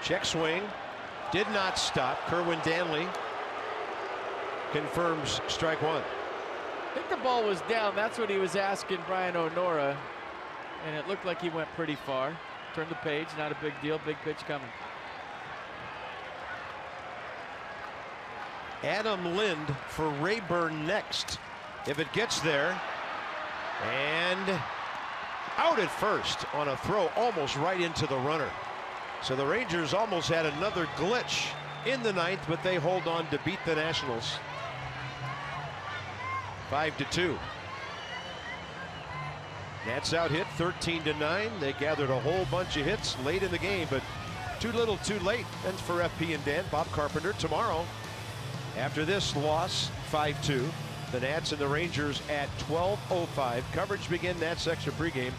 Check swing. Did not stop. Kerwin Danley confirms strike one.
I think the ball was down. That's what he was asking Brian O'Nora. And it looked like he went pretty far. Turn the page. Not a big deal. Big pitch coming.
Adam Lind for Rayburn next. If it gets there. And out at first on a throw almost right into the runner. So the Rangers almost had another glitch in the ninth, but they hold on to beat the Nationals 5-2. Nats out hit 13-9. They gathered a whole bunch of hits late in the game, but too little too late. That's for FP and Dan. Bob Carpenter tomorrow. After this loss, 5-2. The Nats and the Rangers at 12:05. Coverage begin Nats Extra pregame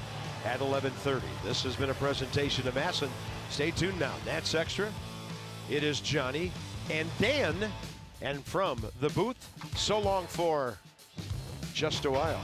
at 11:30. This has been a presentation of Masson. Stay tuned now. Nats Extra. It is Johnny and Dan. And from the booth, so long for just a while.